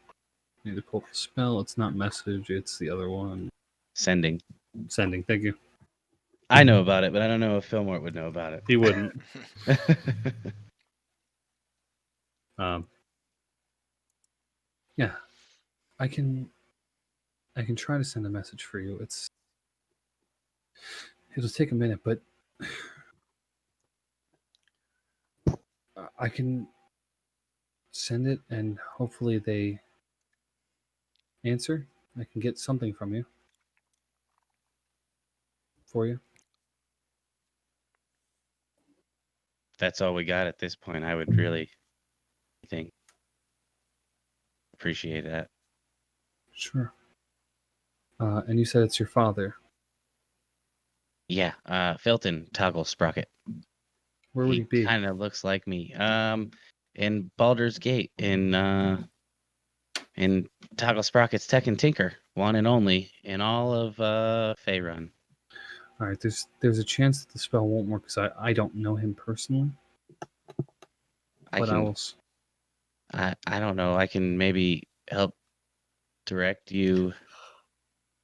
Need to pull up the spell. It's not message. It's the other one. Sending. Sending. Thank you. I know about it, but I don't know if Fillmore would know about it. He wouldn't. Yeah, I can try to send a message for you. It'll take a minute, but I can send it, and hopefully they answer. I can get something from you for you. That's all we got at this point. I would really appreciate that. Sure. And you said it's your father. Yeah, Felton Toggle Sprocket. Where would he be? Kind of looks like me. In Baldur's Gate, in Toggle Sprocket's Tech and Tinker, one and only in all of Faerun. All right. There's a chance that the spell won't work because I don't know him personally. I don't know. I can maybe help direct you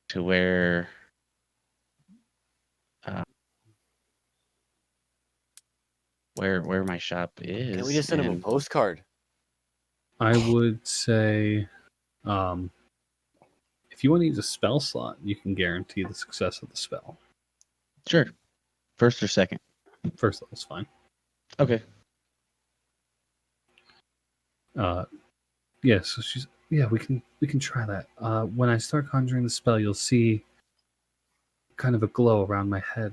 to where my shop is. Can we just send him a postcard? I would say, if you want to use a spell slot, you can guarantee the success of the spell. Sure. First or second? First level's fine. Okay. Yeah, so we can try that. When I start conjuring the spell, you'll see kind of a glow around my head.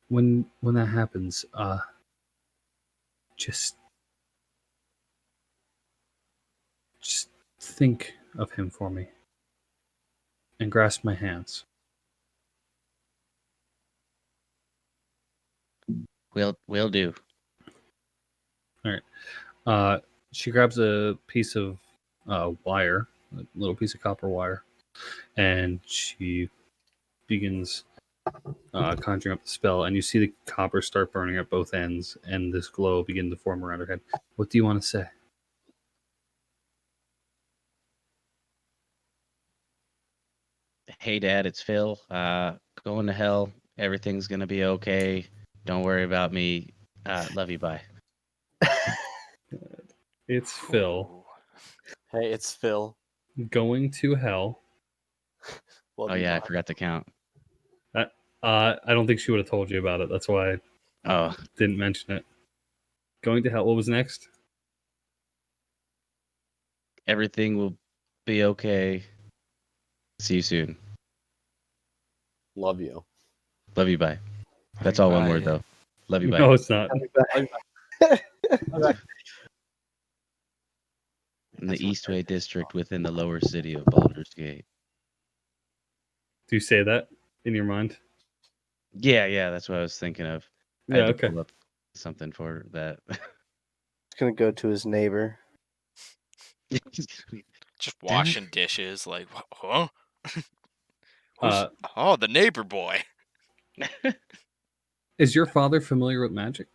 When that happens, just think of him for me and grasp my hands. Will do. All right. She grabs a piece of wire, a little piece of copper wire, and she begins conjuring up the spell. And you see the copper start burning at both ends, and this glow begin to form around her head. What do you want to say? Hey, Dad, it's Phil. Going to hell. Everything's gonna be okay. Don't worry about me. Love you. Bye. It's Phil. Hey, it's Phil. Going to hell. Love Oh you, yeah, I bye. forgot to count. I don't think she would have told you about it. That's why I didn't mention it. Going to hell. What was next? Everything will be okay. See you soon. Love you. Love you. Bye. That's all one word though. Love you. Bye. No, it's not. In the Eastway district within the lower city of Baldur's Gate. Do you say that in your mind? Yeah, that's what I was thinking of. I Yeah, had to okay. pull up something for that. He's gonna go to his neighbor. Just Damn it. washing dishes, like, huh? Uh, Oh, the neighbor boy. is your father familiar with magic?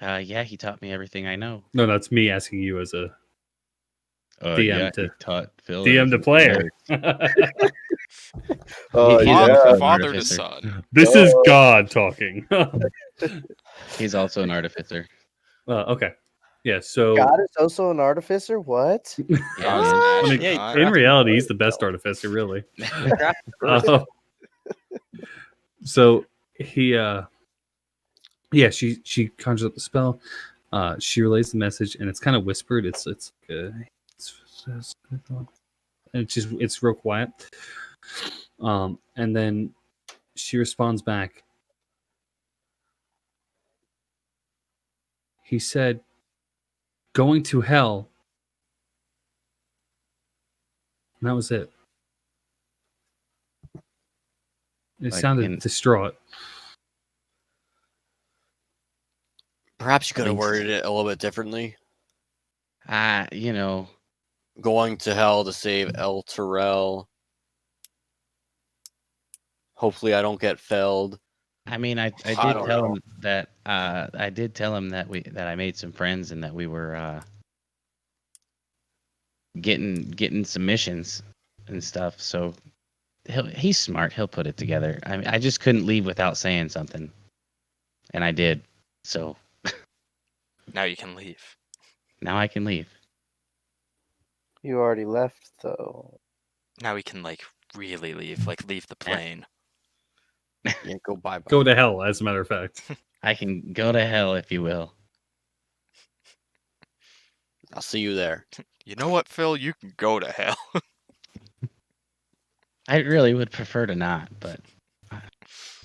Yeah, he taught me everything I know. No, that's me asking you as a DM yeah, to- he taught Phil DM to everything he player. knows. Oh, He's yeah. also an Father to artificer. son. This is God talking. He's also an artificer. Okay. Yeah, so God is also an artificer? What? Yeah, God's man. an I mean, astronaut. in reality, he's the best artificer, really. Uh, so he yeah, she conjures up the spell. She relays the message, and it's kind of whispered. It's and it's real quiet. And then she responds back. He said, "Going to hell." And that was it. It Like sounded distraught. Perhaps you could have Means- worded it a little bit differently. You know, Going to hell to save El Terrell. Hopefully, I don't get felled. I mean, I did I don't tell know. him that I did tell him that I made some friends and that we were getting some missions and stuff. So he's smart. He'll put it together. I mean, I just couldn't leave without saying something, and I did. So Now you can leave. now I can leave. You already left, though. Now we can, like, really leave. Like, leave the plane. Yeah, go bye bye. Go to hell, as a matter of fact. I can go to hell if you will. I'll see you there. You know what, Phil? You can go to hell. I really would prefer to not, but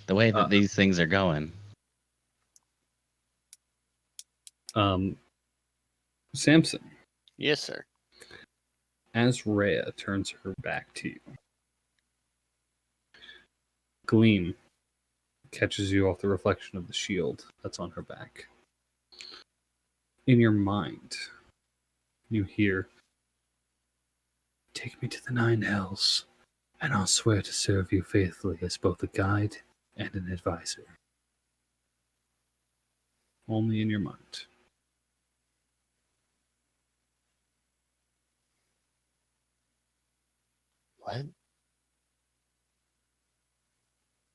the way that these things are going. Samson, Yes, sir. as Rhea turns her back to you, gleam catches you off the reflection of the shield that's on her back. In your mind, you hear, "Take me to the 9 hells, and I'll swear to serve you faithfully as both a guide and an advisor." Only in your mind. What?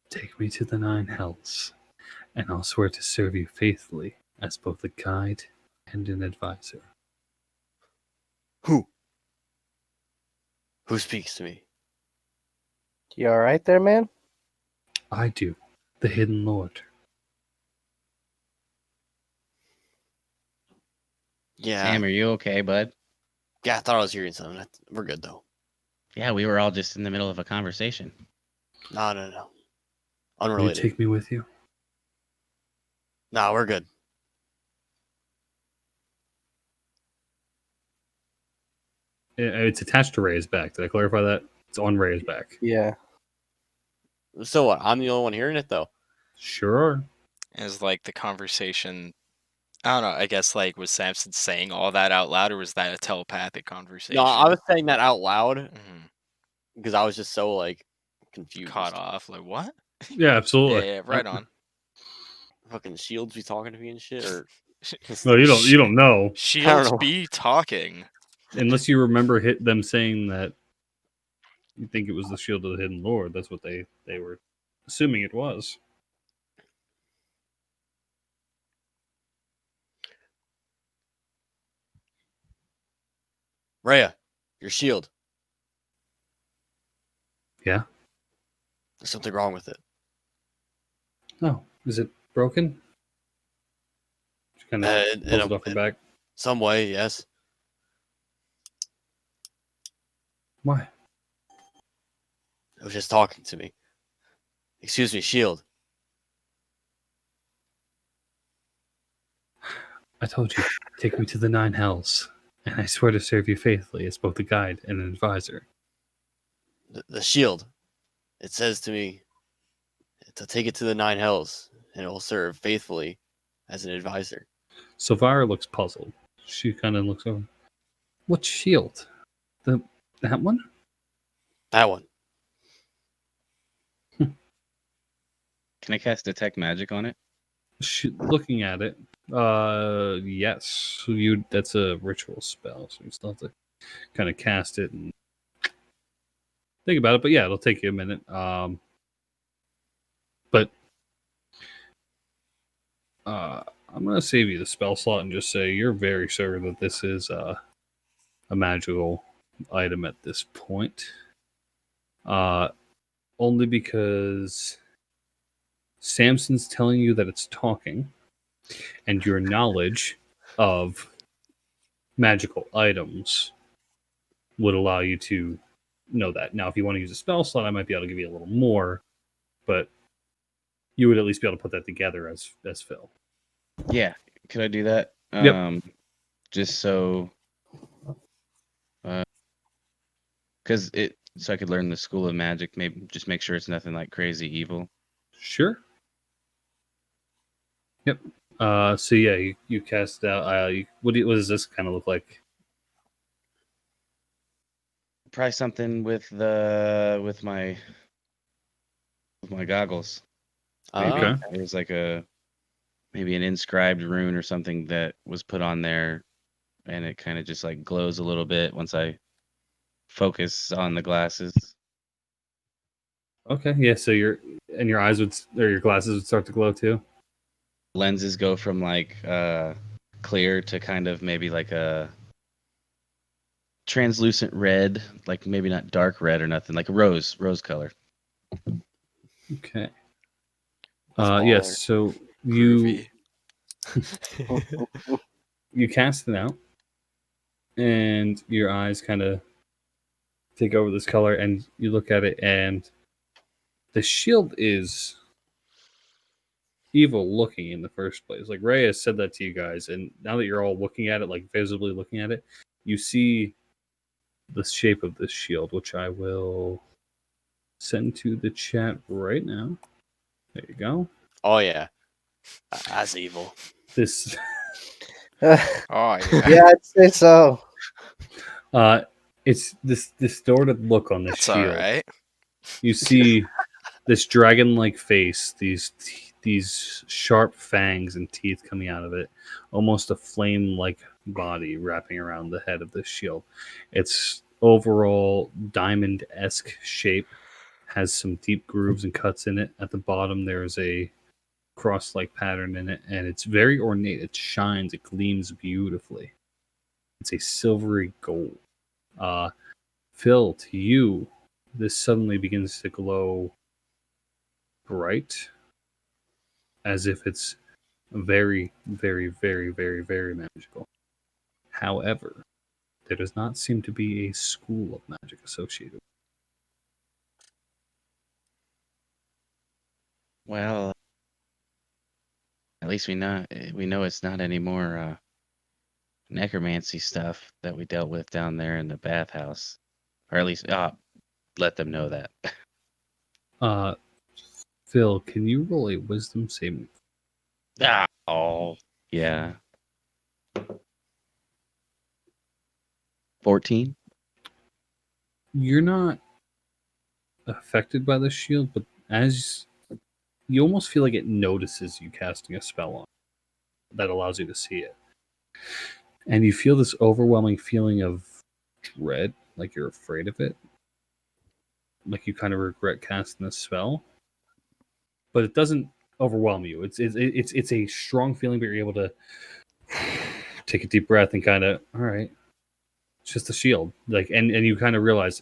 "Take me to the 9 hells, and I'll swear to serve you faithfully as both a guide and an advisor." Who? Who speaks to me? You all right there, man? "I do, the Hidden Lord." Yeah. Sam, are you okay, bud? Yeah, I thought I was hearing something. We're good though. Yeah, we were all just in the middle of a conversation. No. "Will you Unrelated. take me with you?" No, we're good. It's attached to Ray's back. Did I clarify that? It's on Ray's back. Yeah. So what? I'm the only one hearing it though. Sure. As, like, the conversation... I don't know. I guess, like, was Samson saying all that out loud, or was that a telepathic conversation? No, I was saying that out loud Mhm. because I was just so like confused. Caught off. Like, what? Yeah, absolutely. Yeah, right on. Fucking shields be talking to me and shit, or No, you don't know Shields know. be talking. unless you remember them saying that you think it was the shield of the Hidden Lord. That's what they were assuming it was. Rhea, your shield. Yeah. There's something wrong with it. No, is it broken? She kind of In pulls it off her back. some way, yes. Why? It was just talking to me. Excuse me, shield. I told you, take me to the 9 hells, and I swear to serve you faithfully as both a guide and an advisor. The shield. It says to me to take it to the 9 hells, and it will serve faithfully as an advisor. Sylvira looks puzzled. She kind of looks over. What shield? That one? That one. Can I cast Detect Magic on it? Looking at it, yes. That's a ritual spell, so you still have to kind of cast it and think about it. But yeah, it'll take you a minute. But I'm gonna save you the spell slot and just say you're very sure that this is a magical item at this point. Only because Samson's telling you that it's talking, and your knowledge of magical items would allow you to know that. Now, if you want to use a spell slot, I might be able to give you a little more, but you would at least be able to put that together as Phil. Yeah. Could I do that? Yep. Just so, because so I could learn the school of magic. Maybe just make sure it's nothing like crazy evil. Sure. Yep. So yeah, you cast it out. What does this kind of look like? Probably something with my goggles. Maybe Okay. there's like maybe an inscribed rune or something that was put on there, and it kind of just like glows a little bit once I focus on the glasses. Okay. Yeah. So your eyes or your glasses would start to glow too. Lenses go from like clear to kind of maybe like a translucent red, like maybe not dark red or nothing, like a rose color. Okay. That's yes. baller. So you Groovy. you cast it out, and your eyes kind of take over this color, and you look at it, and the shield is evil looking in the first place. Like Ray has said that to you guys, and now that you're all looking at it, like visibly looking at it, you see the shape of this shield, which I will send to the chat right now. There you go. Oh yeah, that's evil. This Oh yeah. Yeah, I'd say so. it's this distorted look on this That's all shield. right. You see this dragon-like face, these sharp fangs and teeth coming out of it, almost a flame-like body wrapping around the head of this shield. Its overall diamond-esque shape has some deep grooves and cuts in it. At the bottom, there's a cross-like pattern in it, and it's very ornate. It shines, it gleams beautifully. It's a silvery gold. Phil, to you, this suddenly begins to glow bright, as if it's very, very, very, very, very magical. However, there does not seem to be a school of magic associated. Well, at least we know it's not any more necromancy stuff that we dealt with down there in the bathhouse, or at least let them know that. Phil, can you roll a wisdom saving? Oh, yeah. 14. You're not affected by the shield, but as you almost feel like it notices you casting a spell on it that allows you to see it. And you feel this overwhelming feeling of dread, like you're afraid of it. Like you kind of regret casting the spell. But it doesn't overwhelm you. It's a strong feeling, but you're able to take a deep breath and kind of, all right, it's just a shield. Like and you kind of realize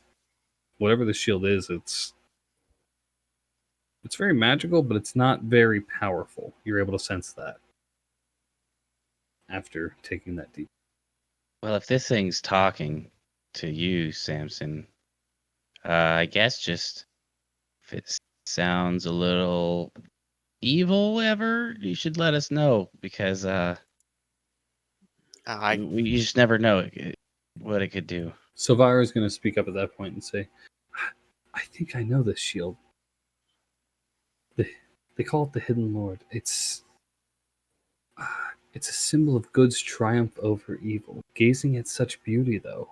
whatever the shield is, it's very magical, but it's not very powerful. You're able to sense that after taking that deep. Well, if this thing's talking to you, Samson, I guess just if it sounds a little evil ever, you should let us know, because you just never know what it could do. Silvira is going to speak up at that point and say, I think I know this shield. They call it the Hidden Lord. It's a symbol of good's triumph over evil. Gazing at such beauty, though,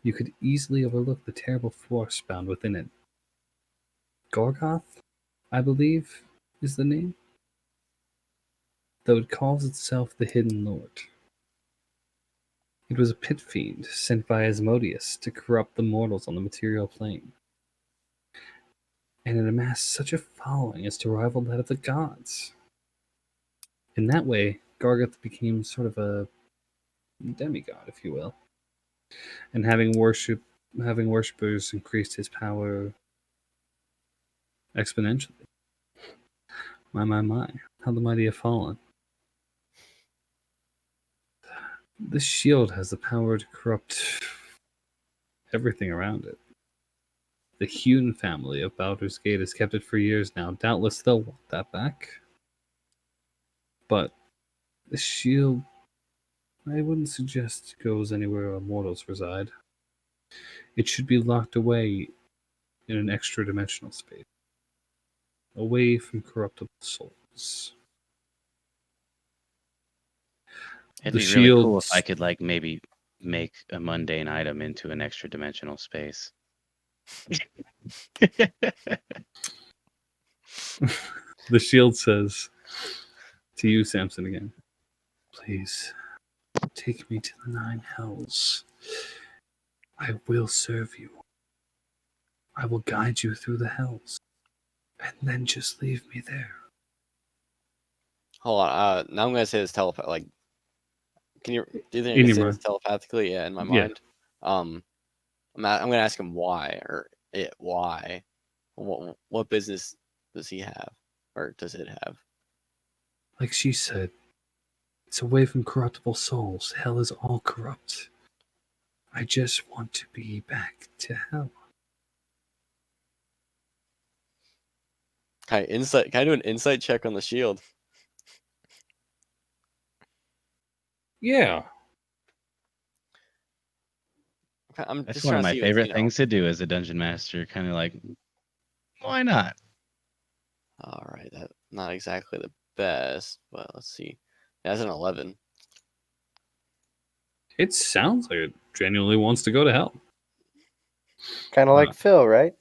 you could easily overlook the terrible force bound within it. Gorgoth, I believe, is the name, though it calls itself the Hidden Lord. It was a pit fiend sent by Asmodeus to corrupt the mortals on the material plane, and it amassed such a following as to rival that of the gods. In that way, Gorgoth became sort of a demigod, if you will, and having worshippers increased his power exponentially. My, how the mighty have fallen. This shield has the power to corrupt everything around it. The Hewn family of Baldur's Gate has kept it for years now. Doubtless they'll want that back. But the shield, I wouldn't suggest goes anywhere where mortals reside. It should be locked away in an extra-dimensional space, away from corruptible souls. It'd The be really cool shields- if I could like maybe make a mundane item into an extra dimensional space. The shield says to you, Samson, again, please take me to the 9 hells. I will serve you. I will guide you through the hells. And then just leave me there. Hold on. Now I'm gonna say this like. Do you think I In can your say mind. this telepathically? Yeah, in my Yeah. mind. I'm gonna ask him why why. What business does he have, or does it have? Like she said, it's away from corruptible souls. Hell is all corrupt. I just want to be back to hell. Can I do an insight check on the shield? Yeah. I'm That's just one of trying to my see favorite things to do as a dungeon master. Kind of like, why not? All right, that's not exactly the best, but let's see. That's an 11. It sounds like it genuinely wants to go to hell. Kind of like Phil, right?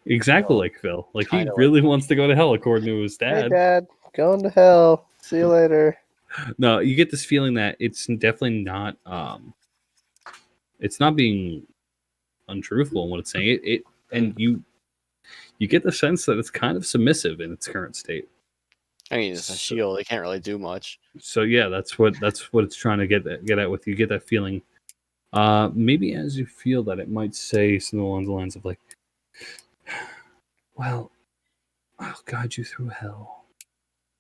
Exactly Well, like Phil. Like he kinda like really wants to go to hell according to his Hey, dad. Dad, going to hell. See you later. No, you get this feeling that it's definitely not it's not being untruthful in what it's saying. It and you get the sense that it's kind of submissive in its current state. I mean, it's a shield. They can't really do much. So yeah, that's what it's trying to get at with you. Get that feeling. Maybe as you feel that it might say something along the lines of like, well, I'll guide you through hell.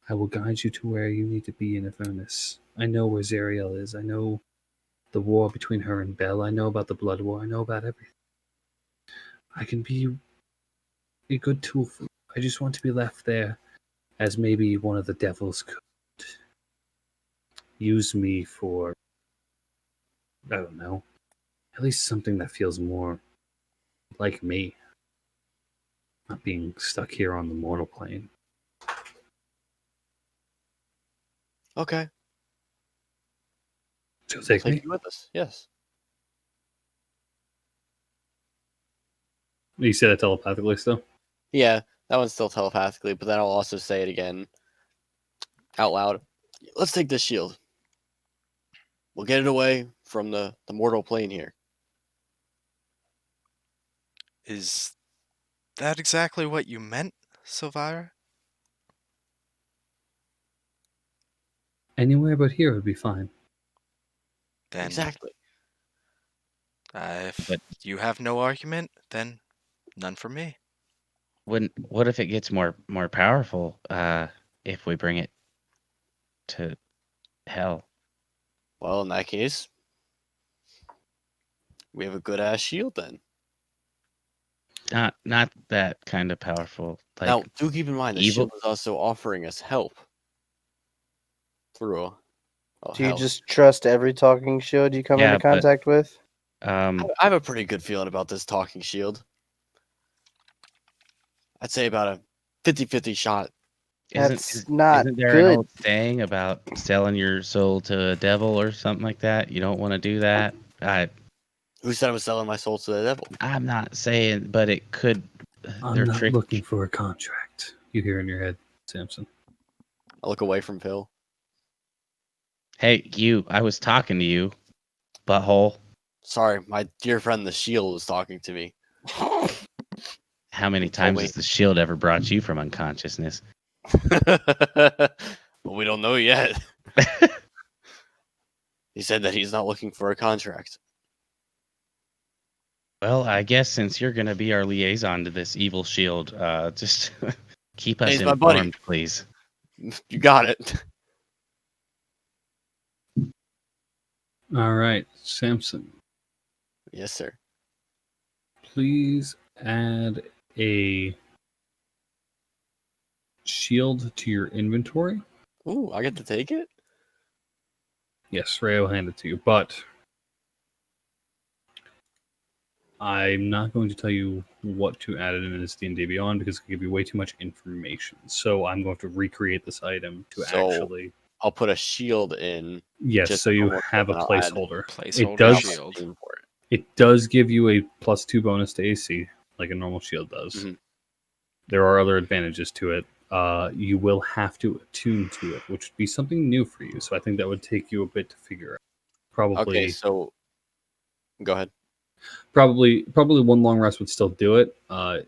I will guide you to where you need to be in Avernus. I know where Zariel is. I know the war between her and Bel. I know about the blood war. I know about everything. I can be a good tool for you. I just want to be left there as maybe one of the devils could use me for, I don't know, at least something that feels more like me. Not being stuck here on the mortal plane. Okay. So take me. Take you with us. Yes. You say that telepathically still? Yeah, that one's still telepathically, but then I'll also say it again out loud. Let's take this shield. We'll get it away from the mortal plane here. Is that exactly what you meant, Silvira? Anywhere but here would be fine. Then, Exactly. if But- you have no argument, then none for me. What if it gets more powerful if we bring it to hell? Well, in that case, we have a good ass shield then. Not that kind of powerful. Like, Now, do keep in mind the evil- shield is also offering us help through Do you hell. just trust every talking shield you come Yeah, into but- contact with? I have a pretty good feeling about this talking shield. I'd say about a 50-50 shot. That's not isn't there good. an old saying about selling your soul to a devil or something like that? You don't want to do that. Who said I was selling my soul to the devil? I'm not saying, but it could. I'm They're not tricky. looking for a contract. You hear in your head, Samson. I look away from Phil. Hey, you! I was talking to you, butthole. Sorry, my dear friend the shield was talking to me. How many He told times me. has the shield ever brought you from unconsciousness? Well, we don't know yet. He said that he's not looking for a contract. Well, I guess since you're gonna be our liaison to this evil shield, just keep us He's my buddy. informed, please. You got it. All right, Samson. Yes, sir. Please add a shield to your inventory. Ooh, I get to take it? Yes, Ray will hand it to you, but I'm not going to tell you what to add it in as D&D Beyond because it'll give you way too much information. So I'm going to recreate this item to So, actually... I'll put a shield in. Yes, just so you normal have a shield, and I'll add placeholder. Placeholder It does. shield. aim for it. It does give you a +2 bonus to AC, like a normal shield does. Mhm. There are other advantages to it. You will have to attune to it, which would be something new for you. So I think that would take you a bit to figure out. Probably, Okay, so go ahead. probably one long rest would still do it. I'm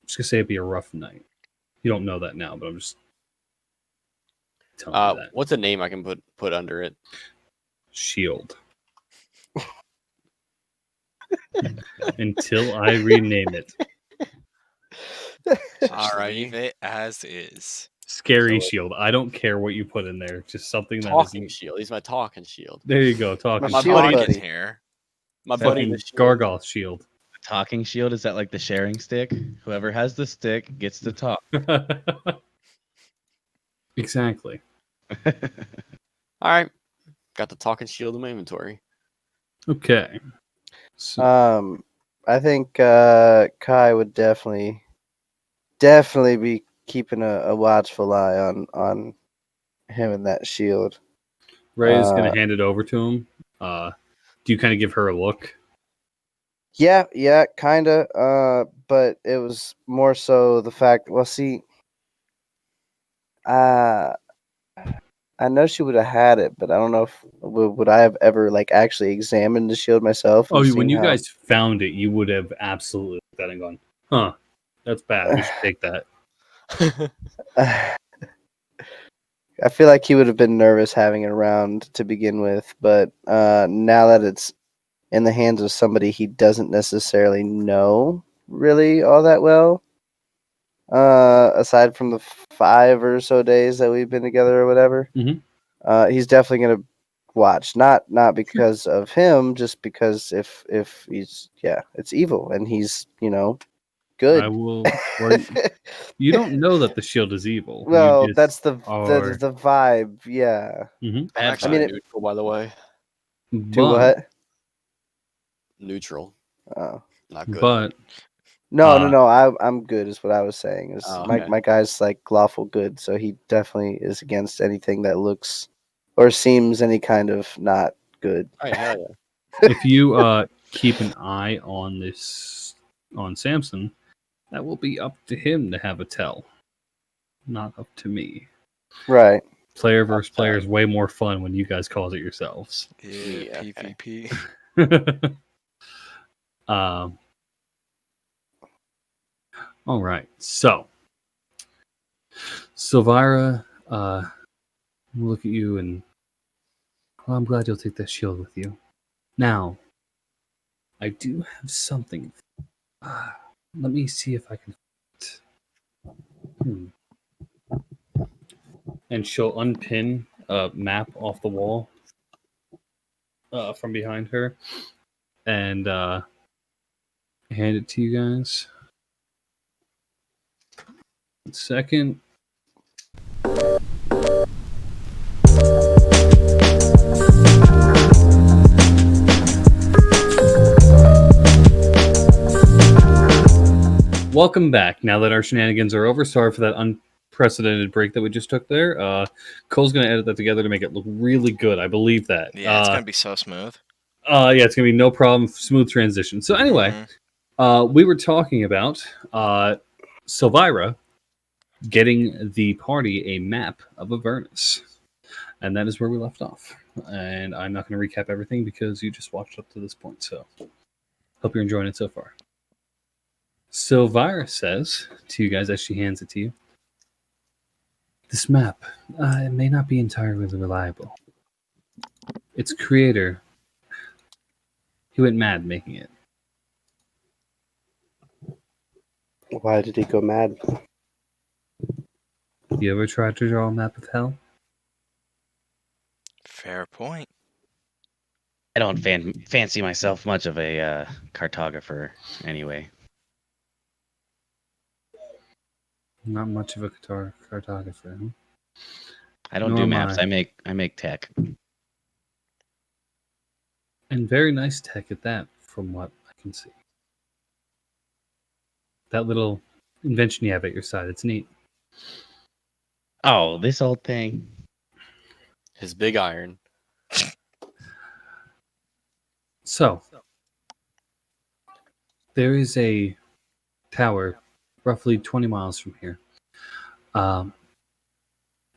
just gonna say it'd be a rough night. You don't know that now, but I'm just telling you that. What's a name I can put under it? Shield. Until I rename it. Just Alrighty. leave it as is. Scary So it- shield. I don't care what you put in there. Just something that Talking isn't. shield. He's my talking shield. There you go. Talking My shield. buddy. Talking buddy. here. My buddy Fucking the shield. Gargoth shield. The talking shield, is that like the sharing stick? Whoever has the stick gets to talk. Exactly. All right. Got the talking shield in my inventory. Okay. So, I think Kai would definitely be keeping a watchful eye on him and that shield. Ray is going to hand it over to him. Do you kind of give her a look? Yeah, kind of. But it was more so the fact. Well, see, I know she would have had it, but I don't know if would I have ever like actually examined the shield myself. Oh, and when seen you how- guys found it, you would have absolutely looked at it and gone, huh, that's bad. We should take that. I feel like he would have been nervous having it around to begin with, but now that it's in the hands of somebody he doesn't necessarily know really all that well, aside from the 5 or so days that we've been together or whatever, Mhm. He's definitely gonna watch. Not because of him, just because if he's it's evil and he's good. I will. Or, you don't know that the shield is evil. Well, You just that's the are- vibe. Yeah. I'm Bad actually vibe. neutral, by the way. Do but, what? Neutral. Oh. Not good. But No, Uh, no. I'm good. Is what I was saying. Is Oh, my okay. my guy's like lawful good, so he definitely is against anything that looks or seems any kind of not good. All right, hell yeah. if you keep an eye on on Samson, that will be up to him to have a tell, not up to me. Right. Player versus player is way more fun when you guys cause it yourselves. Yeah, Yeah, okay. PvP. All right, so Silvira, we'll look at you and well, I'm glad you'll take that shield with you. Now, I do have something. Let me see if I can. And she'll unpin a map off the wall from behind her and hand it to you guys. 1 second. Welcome back. Now that our shenanigans are over, sorry for that unprecedented break that we just took there. Cole's going to edit that together to make it look really good. I believe that. Yeah, it's gonna be so smooth. Yeah, it's gonna be no problem. Smooth transition. So anyway, we were talking about Silvira getting the party a map of Avernus, and that is where we left off. And I'm not going to recap everything because you just watched up to this point. So hope you're enjoying it so far. Silvira says to you guys as she hands it to you, "This map, it may not be entirely reliable. Its creator, he went mad making it. Why did he go mad? You ever tried to draw a map of hell? Fair point. I don't fancy myself much of a cartographer anyway. Not much of a cartographer. Huh? I don't Nor do am maps. I. I make tech. And very nice tech at that, from what I can see. That little invention you have at your side, it's neat. Oh, this old thing. His big iron. So, there is a tower roughly 20 miles from here. A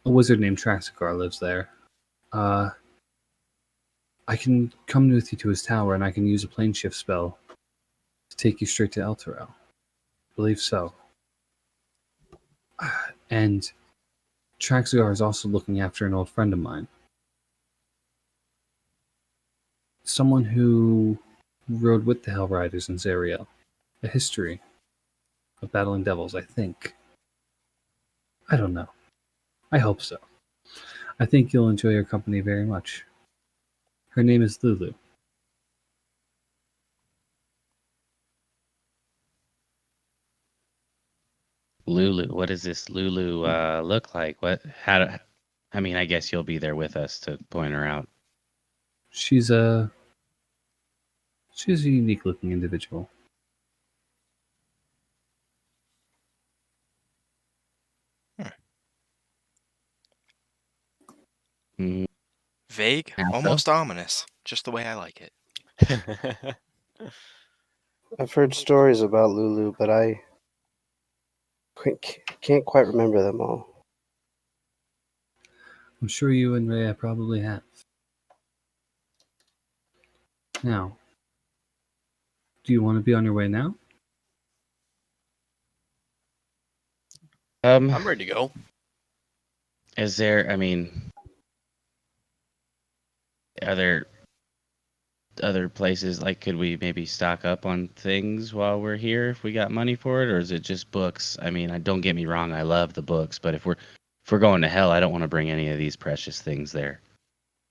wizard named Traxagar lives there. I can come with you to his tower, and I can use a plane shift spell to take you straight to Elturel. I believe so. And Traxagar is also looking after an old friend of mine. Someone who rode with the Hell Riders in Zariel. A history of battling devils, I think. I don't know. I hope so. I think you'll enjoy her company very much. Her name is Lulu. Lulu, what does this Lulu look like? I mean, I guess you'll be there with us to point her out. She's a unique looking individual. Mm, Vague, How so? almost ominous. Just the way I like it. I've heard stories about Lulu, but I can't quite remember them all. I'm sure you and Rhea probably have. Now, do you want to be on your way now? I'm ready to go. Is there? I mean, are there other places? Like, could we maybe stock up on things while we're here if we got money for it, or is it just books? I mean, don't get me wrong, I love the books, but if we're going to hell, I don't want to bring any of these precious things there.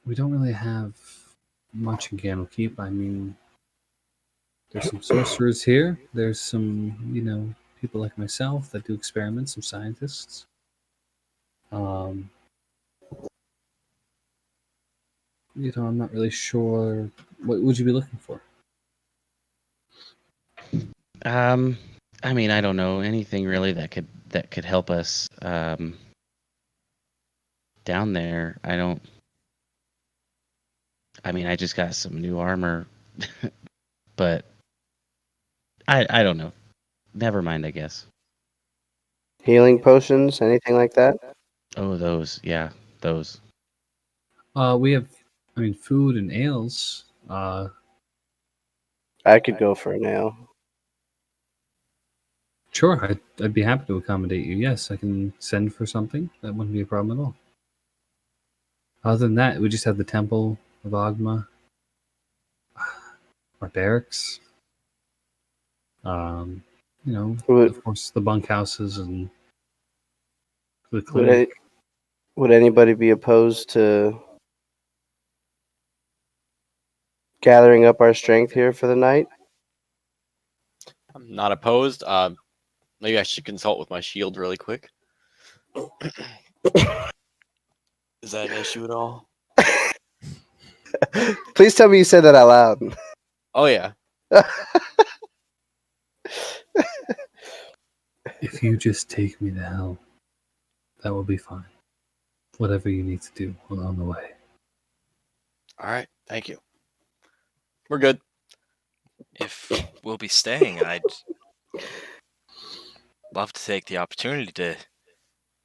We don't really have much in Candlekeep. I mean, there's some sorcerers here. There's some, people like myself that do experiments, some scientists. I'm not really sure. What would you be looking for? I mean, I don't know anything really that could help us down there. I mean, I just got some new armor, but I don't know. Never mind, I guess. Healing potions, anything like that? Oh, those, yeah, those. We have, food and ales. I could go for a nail. Sure, I'd be happy to accommodate you. Yes, I can send for something. That wouldn't be a problem at all. Other than that, we just have the Temple of Agma, our barracks. Of course, the bunkhouses and the clinic. Would anybody be opposed to gathering up our strength here for the night? I'm not opposed. Maybe I should consult with my shield really quick. Is that an issue at all? Please tell me you said that out loud. Oh yeah. If you just take me to hell, that will be fine. Whatever you need to do along the way. All right. Thank you. We're good. If we'll be staying, I'd love to take the opportunity to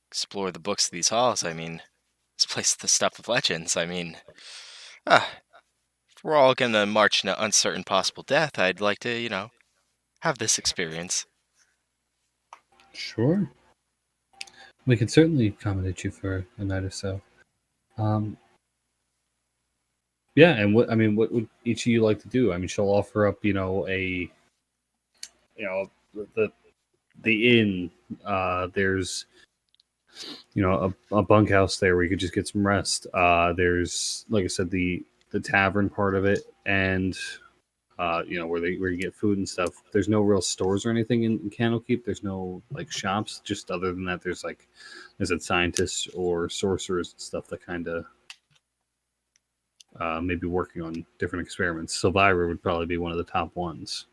explore the books of these halls. I mean, this place is the stuff of legends. I mean, if we're all gonna march in an uncertain possible death, I'd like to, have this experience. Sure. We could certainly accommodate you for a night or so. Yeah, and what would each of you like to do? I mean, she'll offer up, the inn. There's, a bunkhouse there where you could just get some rest. There's, like I said, the tavern part of it, and where you get food and stuff. There's no real stores or anything in Candlekeep. There's no shops. Just other than that, there's scientists or sorcerers and stuff that kind of maybe working on different experiments. Silvira would probably be one of the top ones.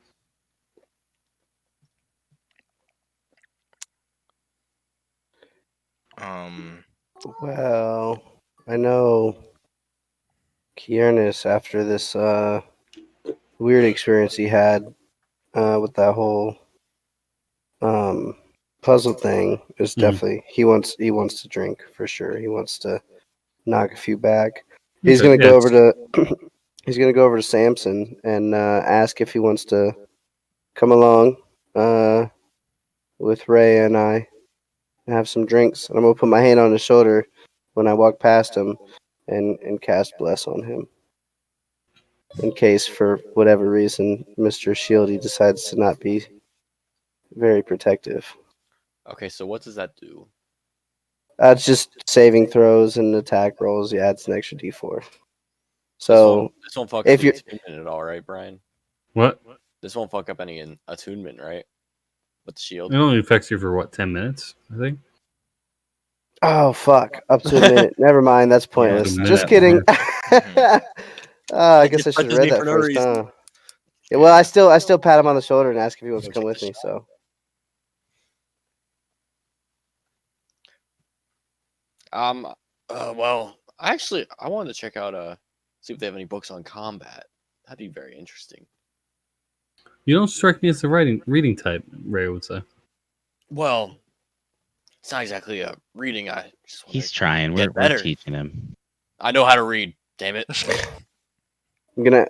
Well, I know Kiernas, after this weird experience he had with that whole puzzle thing, is definitely he wants to drink for sure. He wants to knock a few back. He's gonna go over to Samson and ask if he wants to come along with Ray and I and have some drinks. And I'm gonna put my hand on his shoulder when I walk past him and cast bless on him. In case, for whatever reason, Mr. Shieldy decides to not be very protective. Okay, so what does that do? It's just saving throws and attack rolls. Yeah, it's an extra D4. So this won't fuck if up you're- the attunement at all, right, Brian? What? This won't fuck up any attunement, right? With the shield. It only affects you for 10 minutes, I think. Oh fuck! Up to a minute. Never mind. That's pointless. minute Just at kidding. most. I guess I should have read that first. Yeah, well, I still pat him on the shoulder and ask if he wants to come with me. So Well, I wanted to check out see if they have any books on combat. That'd be very interesting. You don't strike me as the reading type, Ray would say. Well, it's not exactly a reading. I just wanna He's trying. get We're better. teaching him. I know how to read. Damn it! I'm gonna.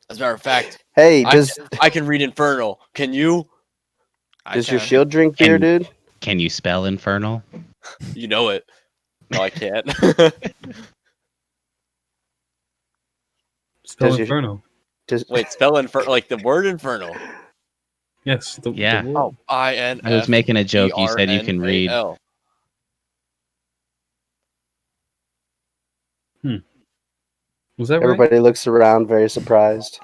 As a matter of fact, Hey, does I can read Infernal. Can you? your shield drink beer, Can- dude? Can you spell infernal? You know it. No, I can't. Spell Does your- Inferno. Wait, spell Infernal, like the word Infernal. Yes. Yeah. The word. Oh, I-N. I was making a joke. You said you can read. Was that right? Everybody looks around, very surprised.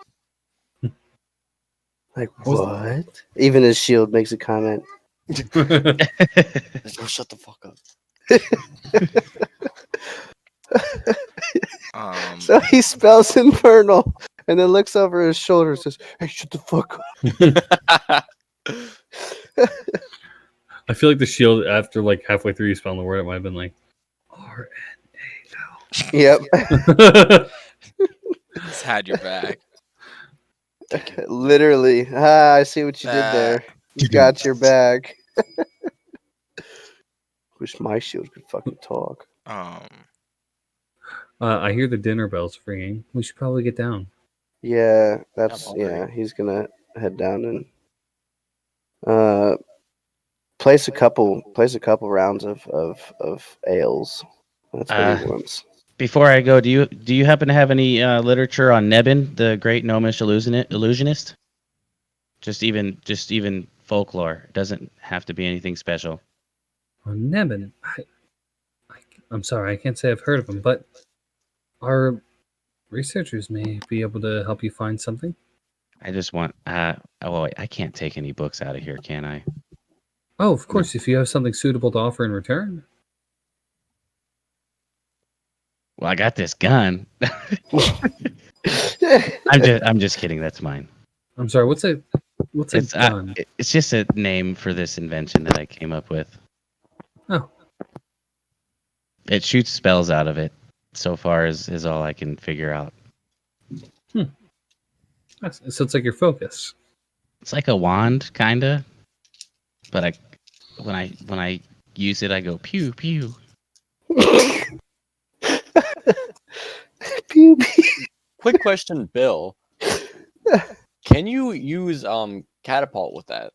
Like Was- what? Even his shield makes a comment. Oh, shut the fuck up. So he spells infernal and then looks over his shoulder and says, "Hey, shut the fuck up." I feel like the shield, after halfway through you spelling the word, it might have been like RNAL. Yep. He's had your back. Literally. I see what you did there. You got your bag. Wish my shield could fucking talk. I hear the dinner bells ringing. We should probably get down. Yeah, hungry. he's gonna head down and place a couple rounds of ales. That's what he wants. Before I go, do you happen to have any literature on Nebin, the great gnomish illusionist? Just even folklore. It doesn't have to be anything special. Oh, Nebin. I'm sorry, I can't say I've heard of him, but our researchers may be able to help you find something. I just want. Wait, I can't take any books out of here, can I? Oh, of course, if you have something suitable to offer in return. Well, I got this gun. I'm just kidding. That's mine. I'm sorry, what's a gun? It's just a name for this invention that I came up with. Oh. It shoots spells out of it. So far is all I can figure out. So it's like your focus. It's like a wand, kinda. But when I use it, I go pew pew. Pew, Quick question, Bill. Can you use catapult with that?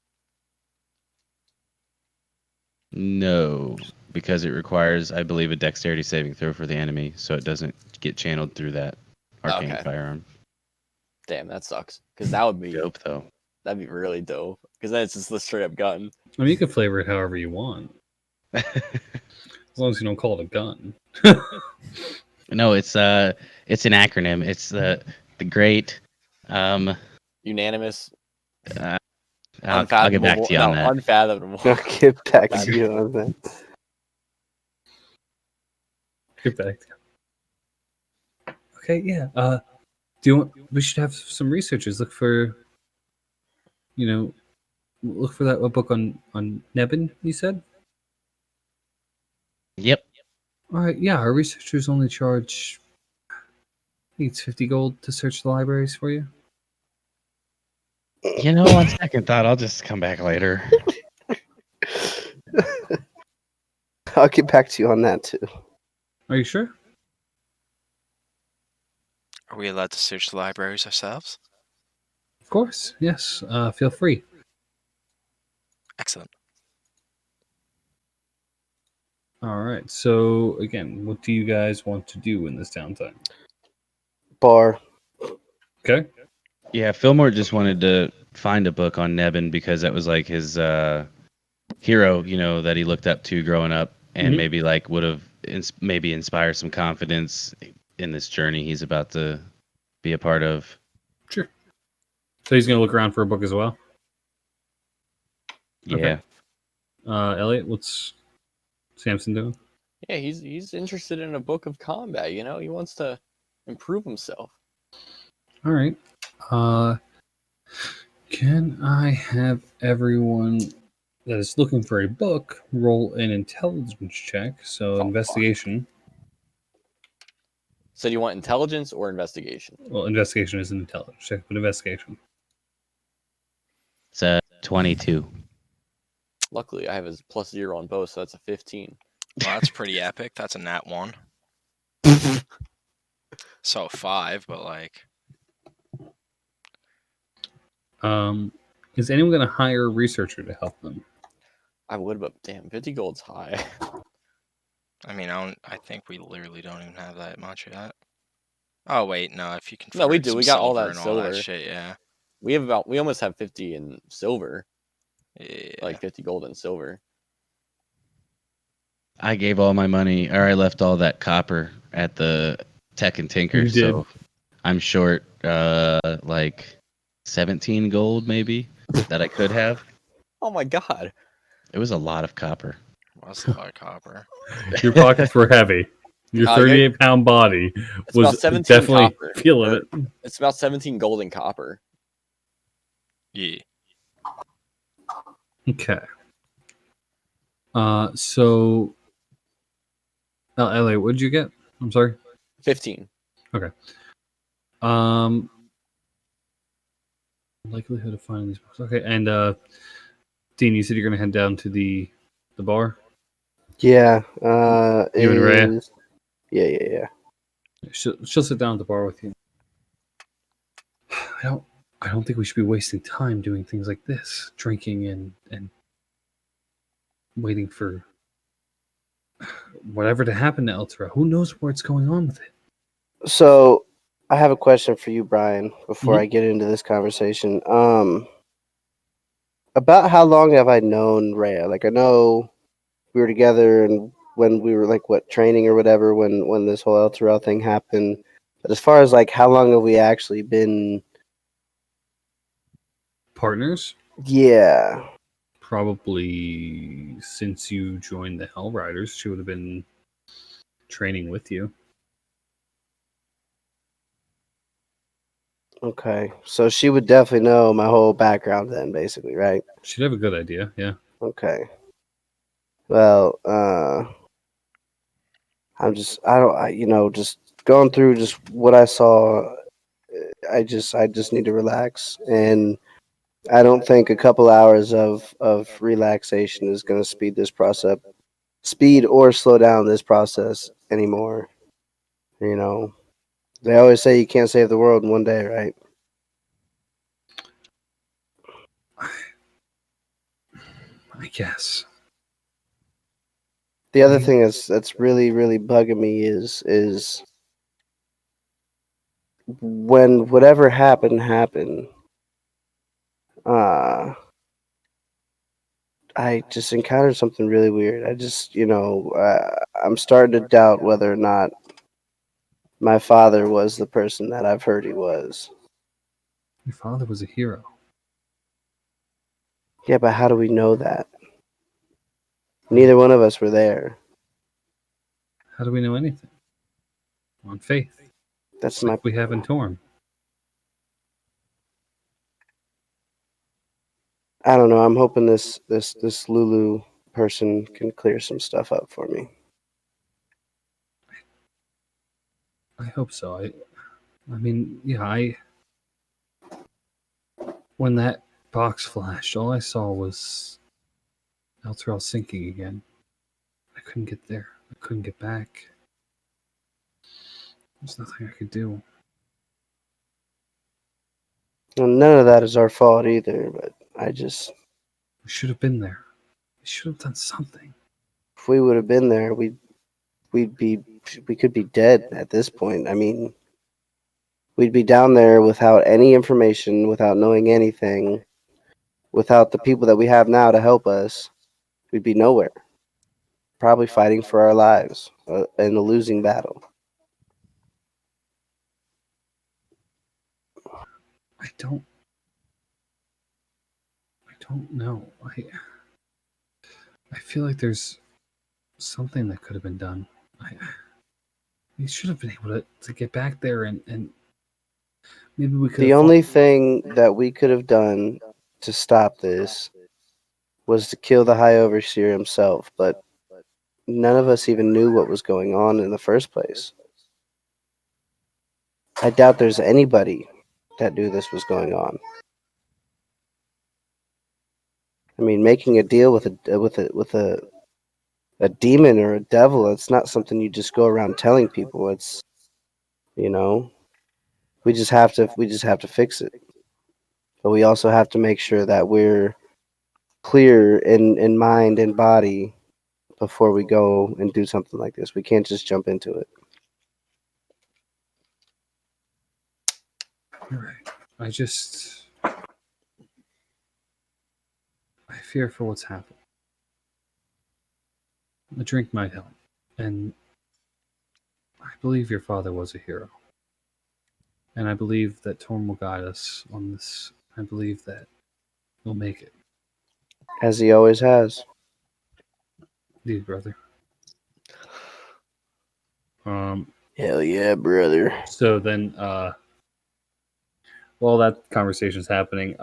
No, because it requires, I believe, a dexterity saving throw for the enemy, so it doesn't get channeled through that arcane Okay. firearm. Damn, that sucks. Because that would be Dope though. that'd be really dope. Because then it's just the straight up gun. I mean, you can flavor it however you want, as long as you don't call it a gun. No, it's an acronym. It's the great. Unanimous. I'll get back to you on that. Unfathomable. I'll get back to you on that. Get back. Okay, yeah. Do you want? We should have some researchers look for. Look for that book on Nebin. You said. Yep. All right. Yeah, our researchers only charge. I think it's 50 gold to search the libraries for you. You know, on second thought, I'll just come back later. I'll get back to you on that too. Are you sure? Are we allowed to search the libraries ourselves? Of course. Yes. Feel free. Excellent. All right. So again, what do you guys want to do in this downtime? Bar. Okay. Yeah, Fillmore just wanted to find a book on Nebin because that was like his hero, that he looked up to growing up, and Mhm. maybe like would have maybe inspire some confidence in this journey he's about to be a part of. Sure. So he's gonna look around for a book as well. Yeah. Okay. Elliot, what's Samson doing? Yeah, he's interested in a book of combat. He wants to improve himself. All right. Can I have everyone that is looking for a book roll an intelligence check? So fuck. investigation. So do you want intelligence or investigation? Well, investigation is an intelligence check, but investigation. It's 22. Luckily, I have a +0 on both, so that's a 15. Well, that's pretty epic. That's a nat 1. So 5, but like. Is anyone going to hire a researcher to help them? I would, but damn, 50 gold's high. I mean, I think we literally don't even have that much yet. Oh wait, no. If you can. No, we figure do. some We got all silver that and all that silver. shit. Yeah. We almost have 50 in silver, Yeah. like 50 gold in silver. I gave all my money, or I left all that copper at the Tech and Tinker, You did. so I'm short like 17 gold maybe that I could have. Oh my god. It was a lot of copper. That's a lot of copper. Your pockets were heavy. Your 38-pound body It's about was 17 definitely copper. feeling it. It's about 17 gold in copper. Yeah. Okay. So, LA, what did you get? I'm sorry. 15. Likelihood of finding these books. Okay, and Dean, you said you're gonna head down to the bar. Yeah. You and Rhea? Yeah. She'll sit down at the bar with you. I don't think we should be wasting time doing things like this, drinking and waiting for whatever to happen to Eltera. Who knows where it's going on with it? So I have a question for you, Brian, before Mhm. I get into this conversation. About how long have I known Rhea? Like, I know we were together and when we were training or whatever when this whole Elturel thing happened. But as far as how long have we actually been? Partners? Yeah. Probably since you joined the Hell Riders, she would have been training with you. Okay. So she would definitely know my whole background then, basically, right? She'd have a good idea, yeah. Okay. Well, I'm just going through just what I saw. I just need to relax, and I don't think a couple hours of relaxation is going to speed or slow down this process anymore. You know, they always say you can't save the world in one day, right? I guess. The other thing that's really bugging me is when whatever happened. I just encountered something really weird. I just, I'm starting to doubt whether or not my father was the person that I've heard he was. Your father was a hero. Yeah, but how do we know that? Neither one of us were there. How do we know anything? On faith. That's Just like we have in Torm. I don't know. I'm hoping this Lulu person can clear some stuff up for me. I hope so. I mean, yeah, when that box flashed, all I saw was Elturel sinking again. I couldn't get there. I couldn't get back. There's nothing I could do. Well, none of that is our fault either, but We should have been there. We should have done something. if we would have been there, we could be dead at this point. I mean, we'd be down there without any information, without knowing anything, without the people that we have now to help us. We'd be nowhere. Probably fighting for our lives in a losing battle. I don't know. I feel like there's something that could have been done. We should have been able to get back there and maybe we could. The only thing that we could have done to stop this was to kill the High Overseer himself, but none of us even knew what was going on in the first place. I doubt there's anybody that knew this was going on. I mean, making a deal with a demon or a devil, it's not something you just go around telling people. It's, we just have to fix it. But we also have to make sure that we're clear in mind and body before we go and do something like this. We can't just jump into it. You're right. I fear for what's happened. A drink might help. And I believe your father was a hero. And I believe that Torm will guide us on this. I believe that we'll make it. As he always has. Indeed, brother. Hell yeah, brother. So then, while that conversation's happening,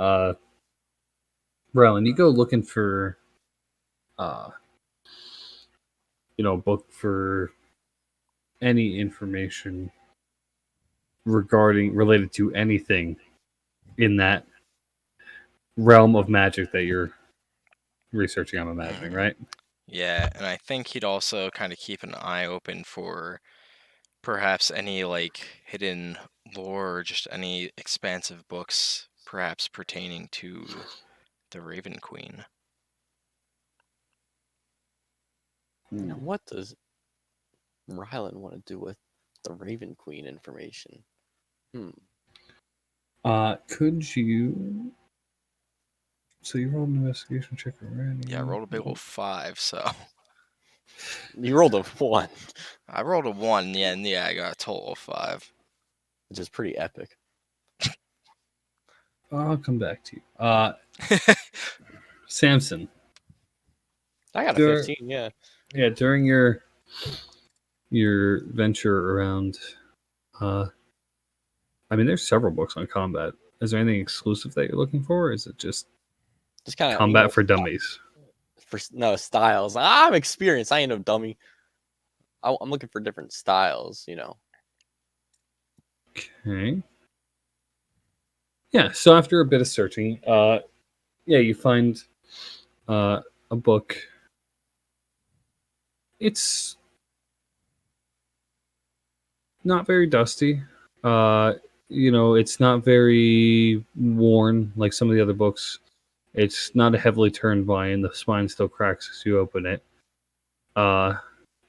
Brelin, you go looking for, book for any information related to anything in that realm of magic that you're researching, I'm imagining, right? Yeah, and I think he'd also kind of keep an eye open for perhaps any hidden lore or just any expansive books perhaps pertaining to the Raven Queen. Now, what does Rylan want to do with the Raven Queen information? Could you? So you rolled an investigation check already? Yeah, I rolled a big old 5, so You rolled a 1, I rolled a 1. Yeah, and I got a total of 5. which is pretty epic. I'll come back to you. Samson. I got a 15. Yeah. Yeah, during your venture around, there's several books on combat. Is there anything exclusive that you're looking for, or is it just kind of combat for dummies? No styles. I'm experienced. I ain't no dummy. I'm looking for different styles. Okay. Yeah, so after a bit of searching, you find a book. It's not very dusty. It's not very worn like some of the other books. It's not a heavily turned vine. The spine still cracks as you open it.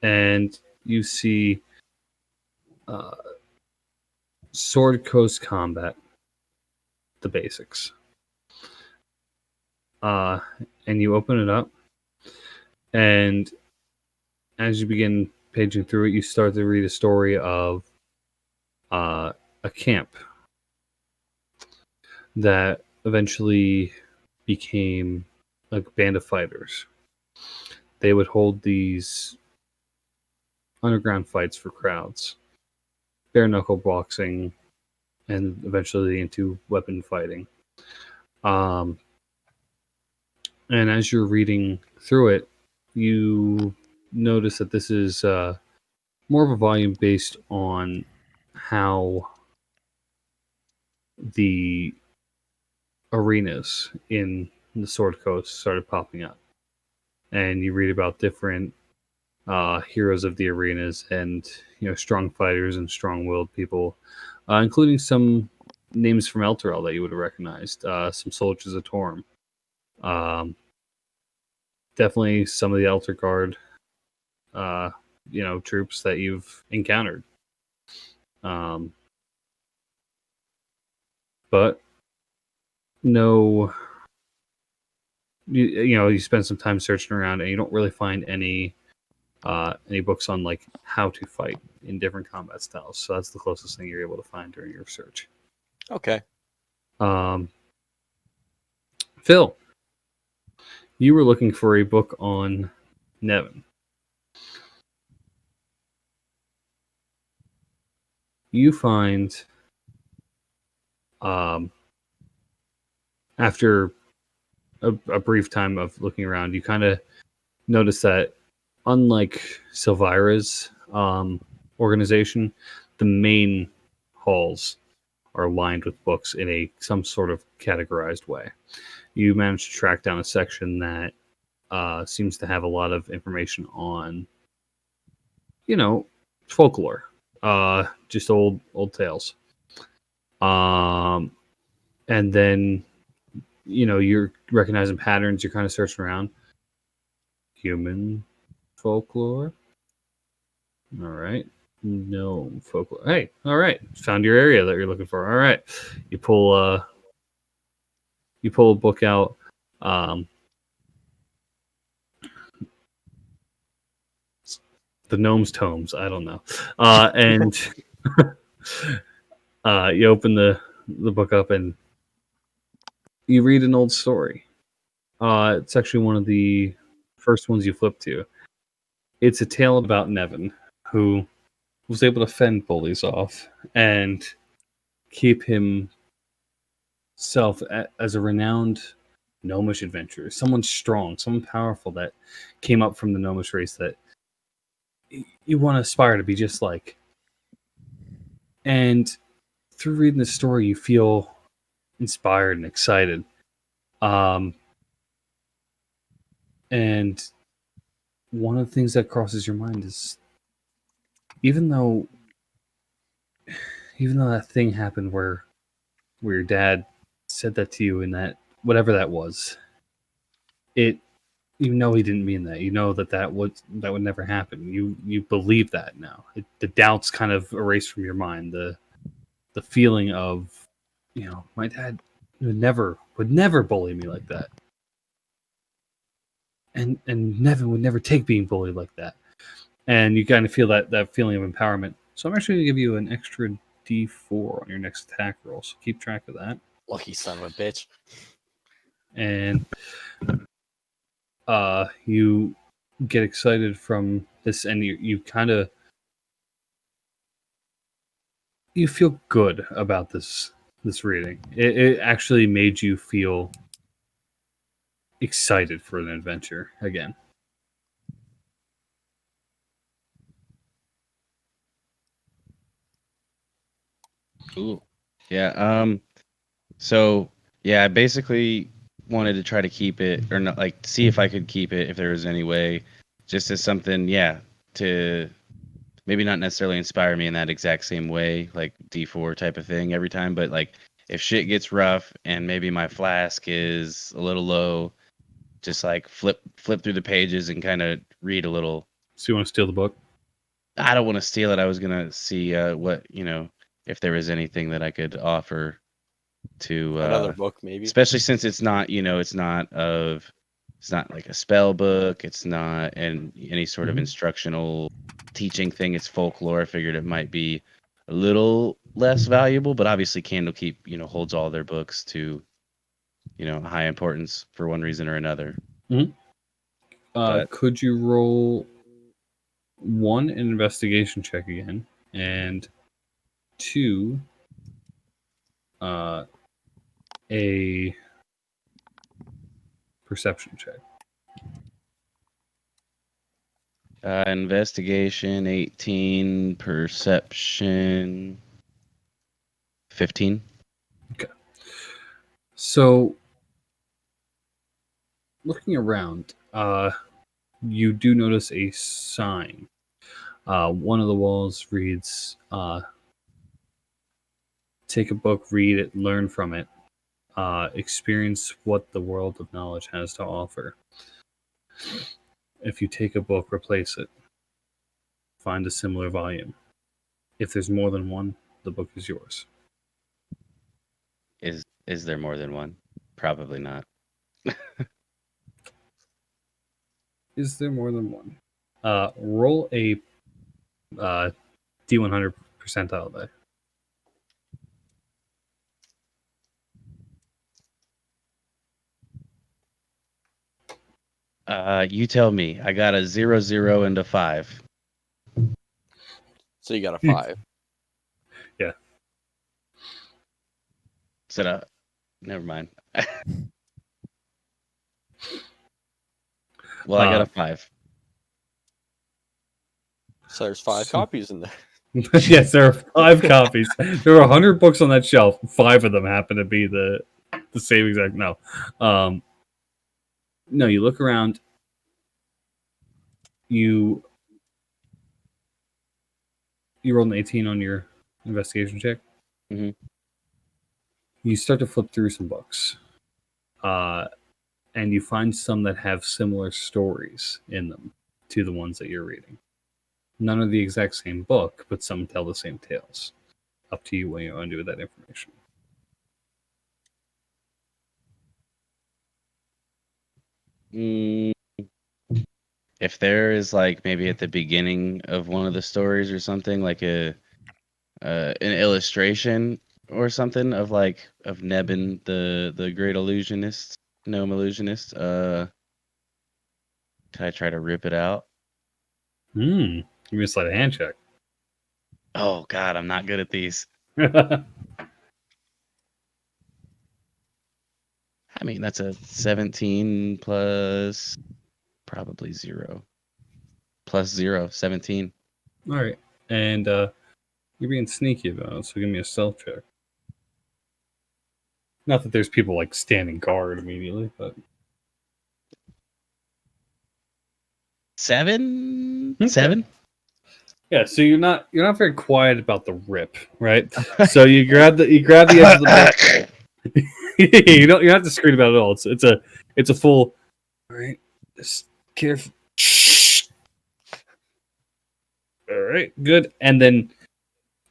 And you see Sword Coast Combat, the basics. And you open it up, and as you begin paging through it, you start to read a story of a camp that eventually became a band of fighters. They would hold these underground fights for crowds, bare knuckle boxing, and eventually into weapon fighting. And as you're reading through it, you notice that this is more of a volume based on how the arenas in the Sword Coast started popping up. And you read about different heroes of the arenas and strong fighters and strong-willed people, including some names from Elturel that you would have recognized, some soldiers of Torm. Definitely some of the Elder Guard, troops that you've encountered. But no, you spend some time searching around and you don't really find any books on like how to fight in different combat styles. So that's the closest thing you're able to find during your search. Okay. Phil, you were looking for a book on Nevin. You find, after a brief time of looking around, you kind of notice that unlike Silvira's organization, the main halls are lined with books in some sort of categorized way. You managed to track down a section that seems to have a lot of information on, folklore, just old tales. And then, you're recognizing patterns. You're kind of searching around. Human folklore. All right. No folklore. Hey, all right. Found your area that you're looking for. All right. You pull a book out. The Gnome's Tomes. I don't know. And you open the book up and you read an old story. It's actually one of the first ones you flip to. It's a tale about Nevin, who was able to fend bullies off and keep himself as a renowned gnomish adventurer, someone strong, someone powerful that came up from the gnomish race that you want to aspire to be just like. And through reading the story, you feel inspired and excited. And one of the things that crosses your mind is, even though that thing happened where your dad said that to you, and that whatever that was, he didn't mean that. That would never happen. You believe that now. The doubts kind of erased from your mind. The feeling of, my dad would never bully me like that, and Nevin would never take being bullied like that. And you kind of feel that feeling of empowerment. So I'm actually going to give you an extra D4 on your next attack roll. So keep track of that. Lucky son of a bitch. And you get excited from this, and you kind of feel good about this reading. It actually made you feel excited for an adventure again. Cool. Yeah. So yeah, I basically wanted to try to keep it, or not, like see if I could keep it if there was any way, just as something, yeah, to maybe not necessarily inspire me in that exact same way, like D4 type of thing every time, but like if shit gets rough and maybe my flask is a little low, just like flip through the pages and kind of read a little. So you want to steal the book? I don't want to steal it. I was gonna see what if there was anything that I could offer to Another book, maybe. especially since it's not it's not like a spell book, it's not any sort of Mhm. instructional teaching thing, it's folklore. I figured it might be a little less valuable, but obviously Candlekeep holds all their books to high importance for one reason or another. But Could you roll 1 an investigation check again, and 2 a perception check? investigation 18, perception 15. So, looking around, you do notice a sign. One of the walls reads, "Take a book, read it, learn from it, experience what the world of knowledge has to offer. If you take a book, replace it. Find a similar volume. If there's more than one, the book is yours." Is there more than one? Probably not. Is there more than one? Roll a D100 percentile die. You tell me. I got a 0, 0, and a 5. So you got a 5. Is that a... Never mind. Well, I got a 5. So there's 5 copies in there. Yes, there are 5 copies. There are 100 books on that shelf. 5 of them happen to be the same exact. No, no. You look around. You rolled an 18 on your investigation check. Mhm. You start to flip through some books, and you find some that have similar stories in them to the ones that you're reading. None are the exact same book, but some tell the same tales. Up to you what you want to do with that information. If there is like maybe at the beginning of one of the stories or something, like an illustration or something of Nebin, the great illusionist, gnome illusionist, can I try to rip it out? Give me a sleight of hand check. Oh God, I'm not good at these. I mean, that's a 17 plus probably 0. Plus 0, 17. All right, and you're being sneaky about it, so give me a stealth check. Not that there's people like standing guard immediately, but 7? Okay. 7? yeah. So you're not very quiet about the rip, right? So you grab the edge of the book. You don't have to scream about it at all. It's a full. All right, just careful. All right, good. And then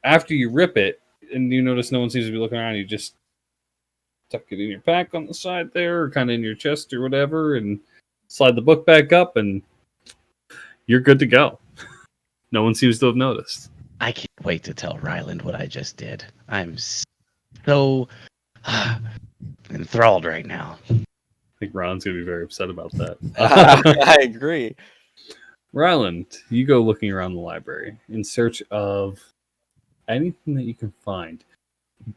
after you rip it, and you notice no one seems to be looking around, you just tuck it in your pack on the side there, or kind of in your chest or whatever, and slide the book back up, and you're good to go. No one seems to have noticed. I can't wait to tell Ryland what I just did. I'm so enthralled right now. I think Ryland's going to be very upset about that. I agree. Ryland, you go looking around the library in search of anything that you can find.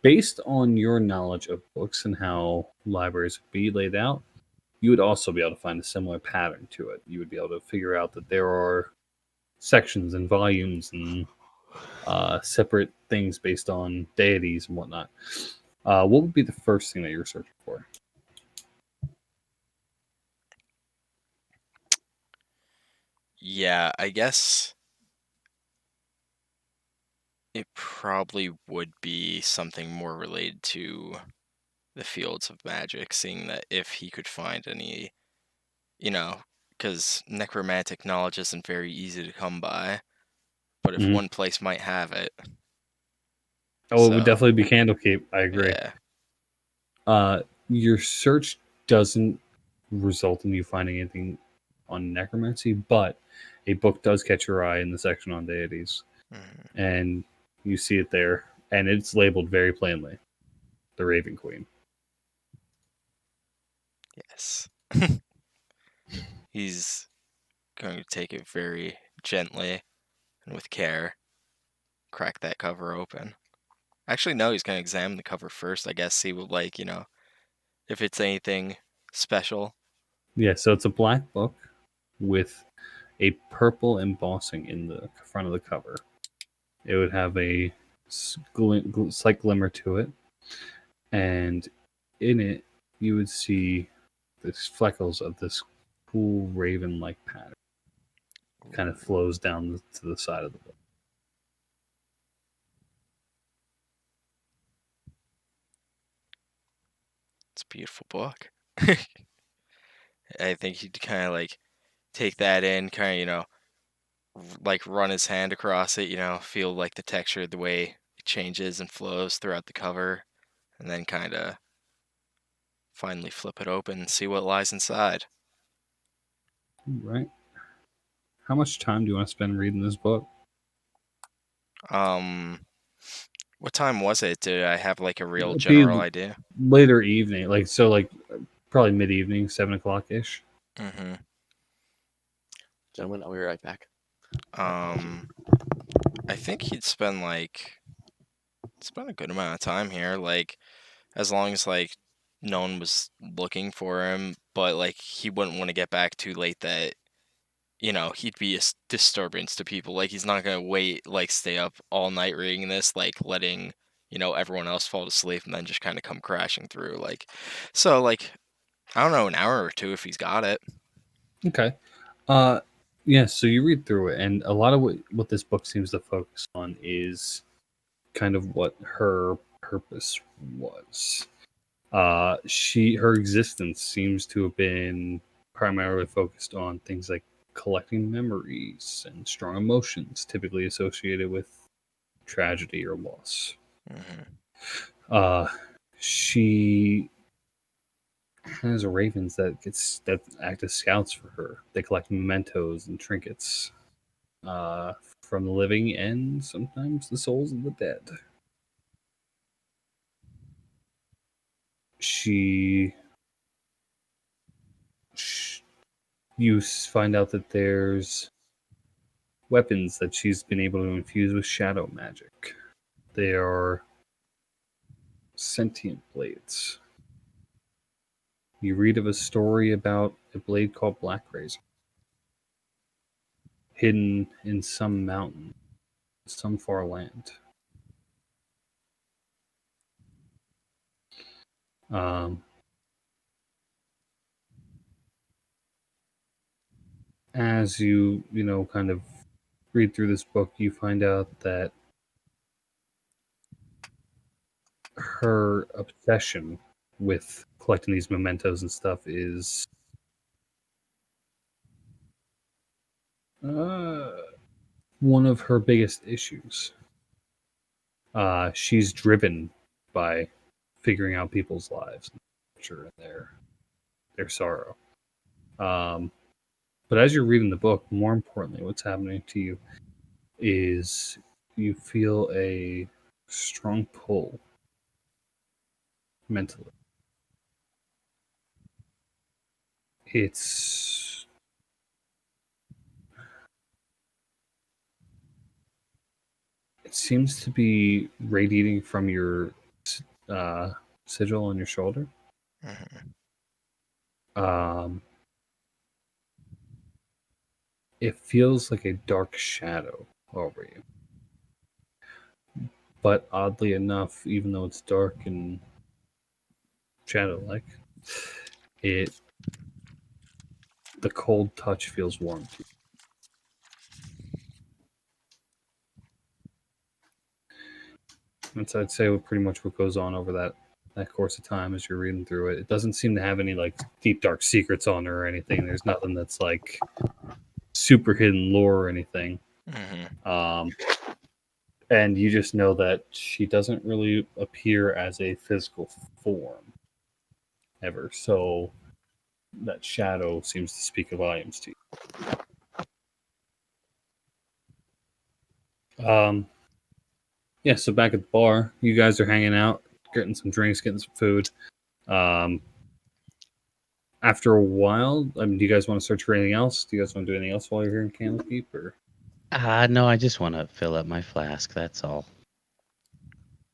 Based on your knowledge of books and how libraries would be laid out, you would also be able to find a similar pattern to it. You would be able to figure out that there are sections and volumes and separate things based on deities and whatnot. What would be the first thing that you're searching for? Yeah, I guess it probably would be something more related to the fields of magic, seeing that if he could find any, because necromantic knowledge isn't very easy to come by, but if Mhm. one place might have it. Oh, it would So, definitely be Candlekeep. I agree. yeah. Your search doesn't result in you finding anything on necromancy, but a book does catch your eye in the section on deities, Mhm. and you see it there, and it's labeled very plainly, the Raven Queen. Yes. He's going to take it very gently and with care, crack that cover open. Actually, no, he's going to examine the cover first, I guess, see what, if it's anything special. Yeah, so it's a black book with a purple embossing in the front of the cover. It would have a slight glimmer to it, and in it you would see these freckles of this cool raven-like pattern. Kind of flows down to the side of the book. It's a beautiful book. I think he'd kind of take that in, kind of, run his hand across it, feel like the texture, the way it changes and flows throughout the cover, and then kind of finally flip it open and see what lies inside. Right. How much time do you want to spend reading this book? Um, what time was it? Did I have a real It'd be general idea? later evening, probably mid-evening, 7 o'clock ish. Mm-hmm. Gentlemen, I'll be right back. I think he'd spend a good amount of time here, as long as no one was looking for him, but he wouldn't want to get back too late that he'd be a disturbance to people. He's not gonna wait, stay up all night reading this, letting everyone else fall asleep and then just kind of come crashing through. So I don't know, an hour or two if he's got it. Okay. Uh, yeah, so you read through it, and a lot of what this book seems to focus on is kind of what her purpose was. Her existence seems to have been primarily focused on things like collecting memories and strong emotions, typically associated with tragedy or loss. Mm-hmm. She has ravens that act as scouts for her. They collect mementos and trinkets from the living and sometimes the souls of the dead. You find out that there's weapons that she's been able to infuse with shadow magic. They are sentient blades. You read of a story about a blade called Black Razor, hidden in some mountain, some far land. Um, as you kind of read through this book, you find out that her obsession with collecting these mementos and stuff is one of her biggest issues. She's driven by figuring out people's lives and their sorrow. But as you're reading the book, more importantly, what's happening to you is you feel a strong pull mentally. It's it seems to be radiating from your uh, sigil on your shoulder. Mm-hmm. It feels like a dark shadow over you. but oddly enough, even though it's dark and shadow-like, the cold touch feels warm to you. That's, I'd say, pretty much what goes on over that course of time as you're reading through it. It doesn't seem to have any like deep dark secrets on her or anything. There's nothing that's like super hidden lore or anything. Mm-hmm. And you just know that she doesn't really appear as a physical form ever. So that shadow seems to speak volumes to you. Yeah, so back at the bar, you guys are hanging out, getting some drinks, getting some food. After a while, do you guys want to search for anything else? Do you guys want to do anything else while you're here in Candlekeep? Or No, I just want to fill up my flask. That's all.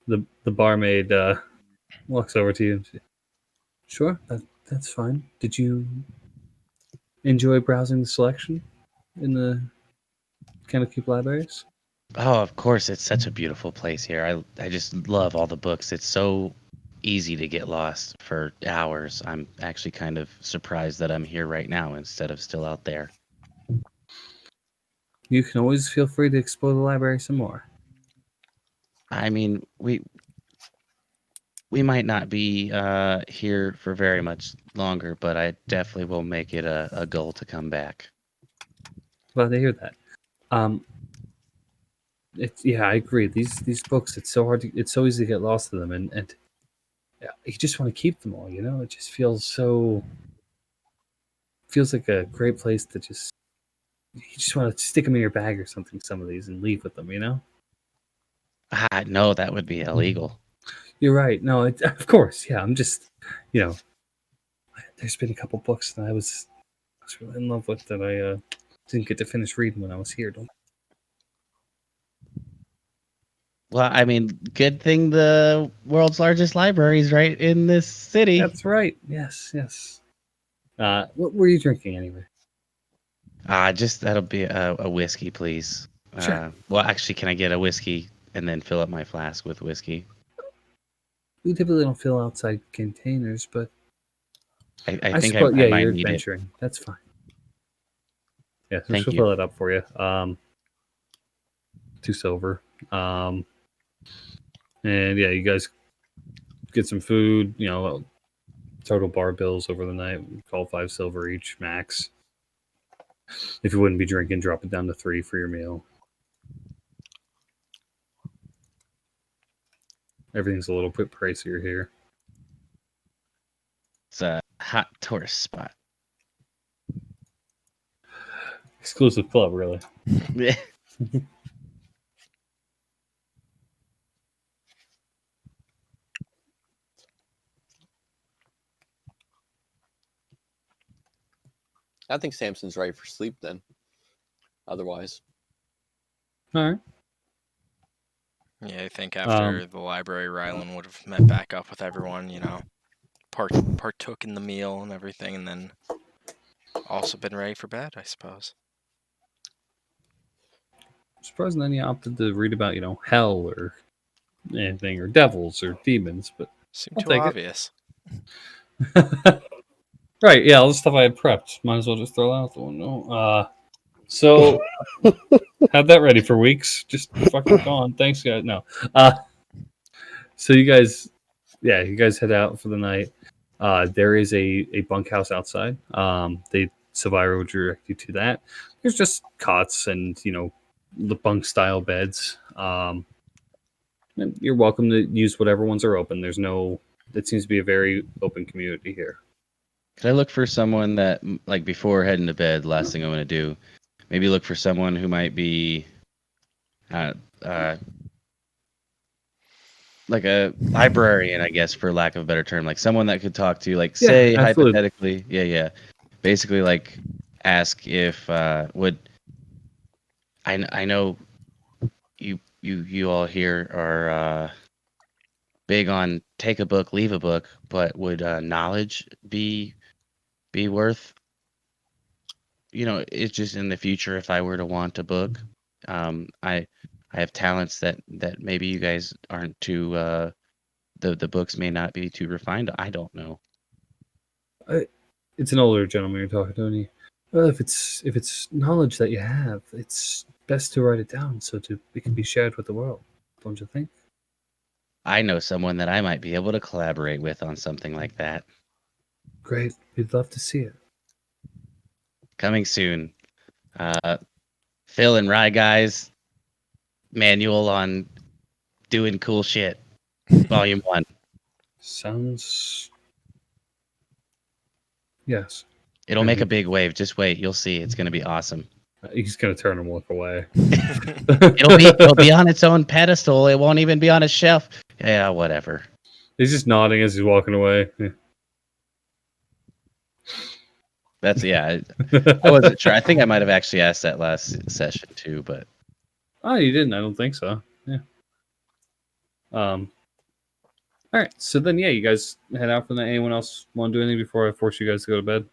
the barmaid walks over to you and says, "Sure, that's fine. Did you enjoy browsing the selection in the Candlekeep libraries?" Oh, of course, it's such a beautiful place here. I just love all the books. It's so easy to get lost for hours. I'm actually kind of surprised that I'm here right now instead of still out there. You can always feel free to explore the library some more. I mean, we might not be here for very much longer, but I definitely will make it a goal to come back. Glad to hear that. I agree. These books, it's so hard it's so easy to get lost in them, and yeah, you just want to keep them all. It just feels like a great place to you just want to stick them in your bag or something. Some of these and leave with them. No, that would be illegal. You're right. No, of course. Yeah, I'm just, there's been a couple books that I was really in love with that I didn't get to finish reading when I was here. Well, I mean, good thing the world's largest library is right in this city. That's right. Yes. What were you drinking anyway? Just that'll be a whiskey, please. Sure. Well, actually, can I get a whiskey and then fill up my flask with whiskey? We typically don't fill outside containers, but I think suppose, I might you're need it. adventuring. That's fine. Yeah, so Thank she'll you. fill it up for you. 2 silver. And yeah, you guys get some food. Total bar bills over the night. Call 5 silver each max. If you wouldn't be drinking, drop it down to 3 for your meal. Everything's a little bit pricier here. It's a hot tourist spot. Exclusive club, really. Yeah. I think Samson's ready for sleep then. Otherwise. All right. Yeah, I think after the library, Rylan would have met back up with everyone, partook in the meal and everything, and then also been ready for bed, I suppose. Surprising then you opted to read about, hell or anything, or devils or demons, but Seemed I'll too take it. obvious. Right, yeah, all the stuff I had prepped. Might as well just throw out the window. So had that ready for weeks. Just fucking gone. Thanks, guys. No. So you guys head out for the night. There is a bunkhouse outside. Savira would direct you to that. There's just cots and the bunk style beds. And you're welcome to use whatever ones are open. It seems to be a very open community here. Could I look for someone that, like, before heading to bed, last thing I'm going to do, maybe look for someone who might be like a librarian, I guess, for lack of a better term, like someone that could talk to, like, say, absolutely. hypothetically, basically, like, ask if would I know you all here are big on take a book, leave a book, but would knowledge be worth? It's just in the future if I were to want a book. I I have talents that maybe you guys aren't too. The books may not be too refined. I don't know. It's an older gentleman you're talking to, and he, well, if it's knowledge that you have, it's best to write it down so it can be shared with the world. Don't you think? I know someone that I might be able to collaborate with on something like that. Great. We'd love to see it. Coming soon. Phil and Rye Guys manual on doing cool shit. Volume 1. Sounds. Yes. It'll make a big wave. Just wait. You'll see. It's going to be awesome. He's gonna turn and walk away. It'll be on its own pedestal. It won't even be on a shelf. Yeah, whatever. He's just nodding as he's walking away. That's I wasn't sure. I think I might have actually asked that last session too, but Oh, you didn't? I don't think so. Yeah. All right. So then, yeah, you guys head out from that. Anyone else want to do anything before I force you guys to go to bed?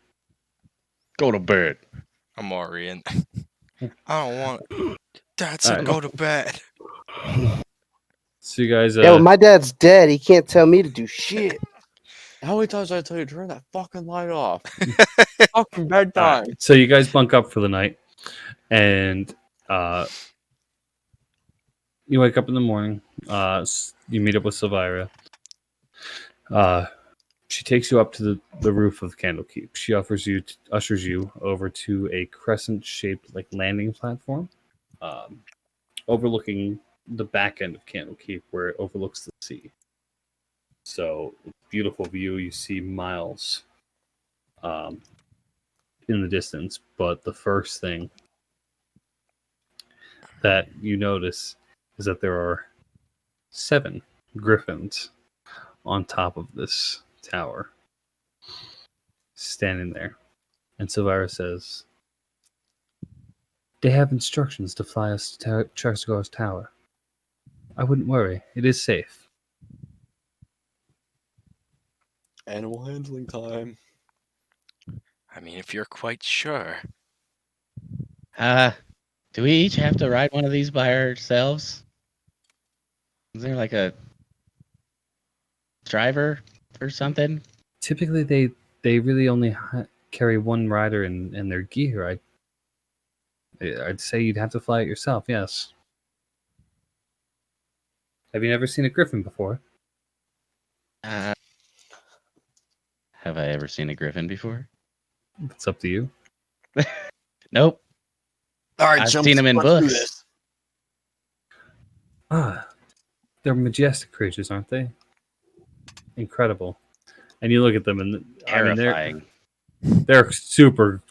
go to bed. I'm worrying. I don't want. Dad said Alright. go to bed. So you guys. Yeah, well, my dad's dead. He can't tell me to do shit. How many times did I tell you to turn that fucking light off? Fucking bedtime. All right, so you guys bunk up for the night, and you wake up in the morning. You meet up with Silvira. She takes you up to the roof of Candlekeep. She ushers you over to a crescent-shaped like landing platform, overlooking the back end of Candlekeep, where it overlooks the sea. So beautiful view. You see miles in the distance, but the first thing that you notice is that there are 7 griffins on top of this tower, standing there. And Silvira says, "They have instructions to fly us to Charsagor's tower. I wouldn't worry. It is safe." Animal handling time. I mean, if you're quite sure. Do we each have to ride one of these by ourselves? Is there like a driver or something? Typically, they really only carry one rider in their gear. I'd say you'd have to fly it yourself. Yes. Have you never seen a griffin before? Have I ever seen a griffin before? It's up to you. Nope. All right, I've chumps, seen 'em in let's do books. this. They're majestic creatures, aren't they? Incredible. And you look at them, and I mean, Terrifying. they're super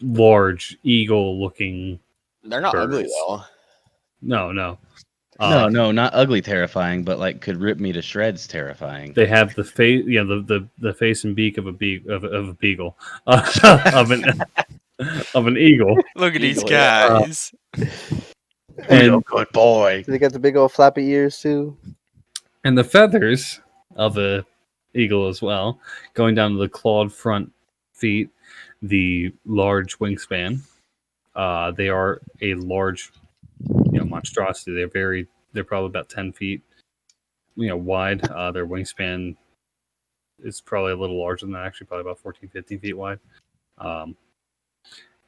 large, eagle-looking. They're not ugly birds. though. No. No, not ugly terrifying, but like could rip me to shreds terrifying. They have the face, the face and beak of a beagle, of an eagle. Look at these Eagle, yeah. guys. And good boy. They got the big old flappy ears too. and the feathers of a eagle as well, going down to the clawed front feet, the large wingspan. They are a large, monstrosity. They're probably about 10 feet, wide. Their wingspan is probably a little larger than that, actually, probably about 14, 15 feet wide.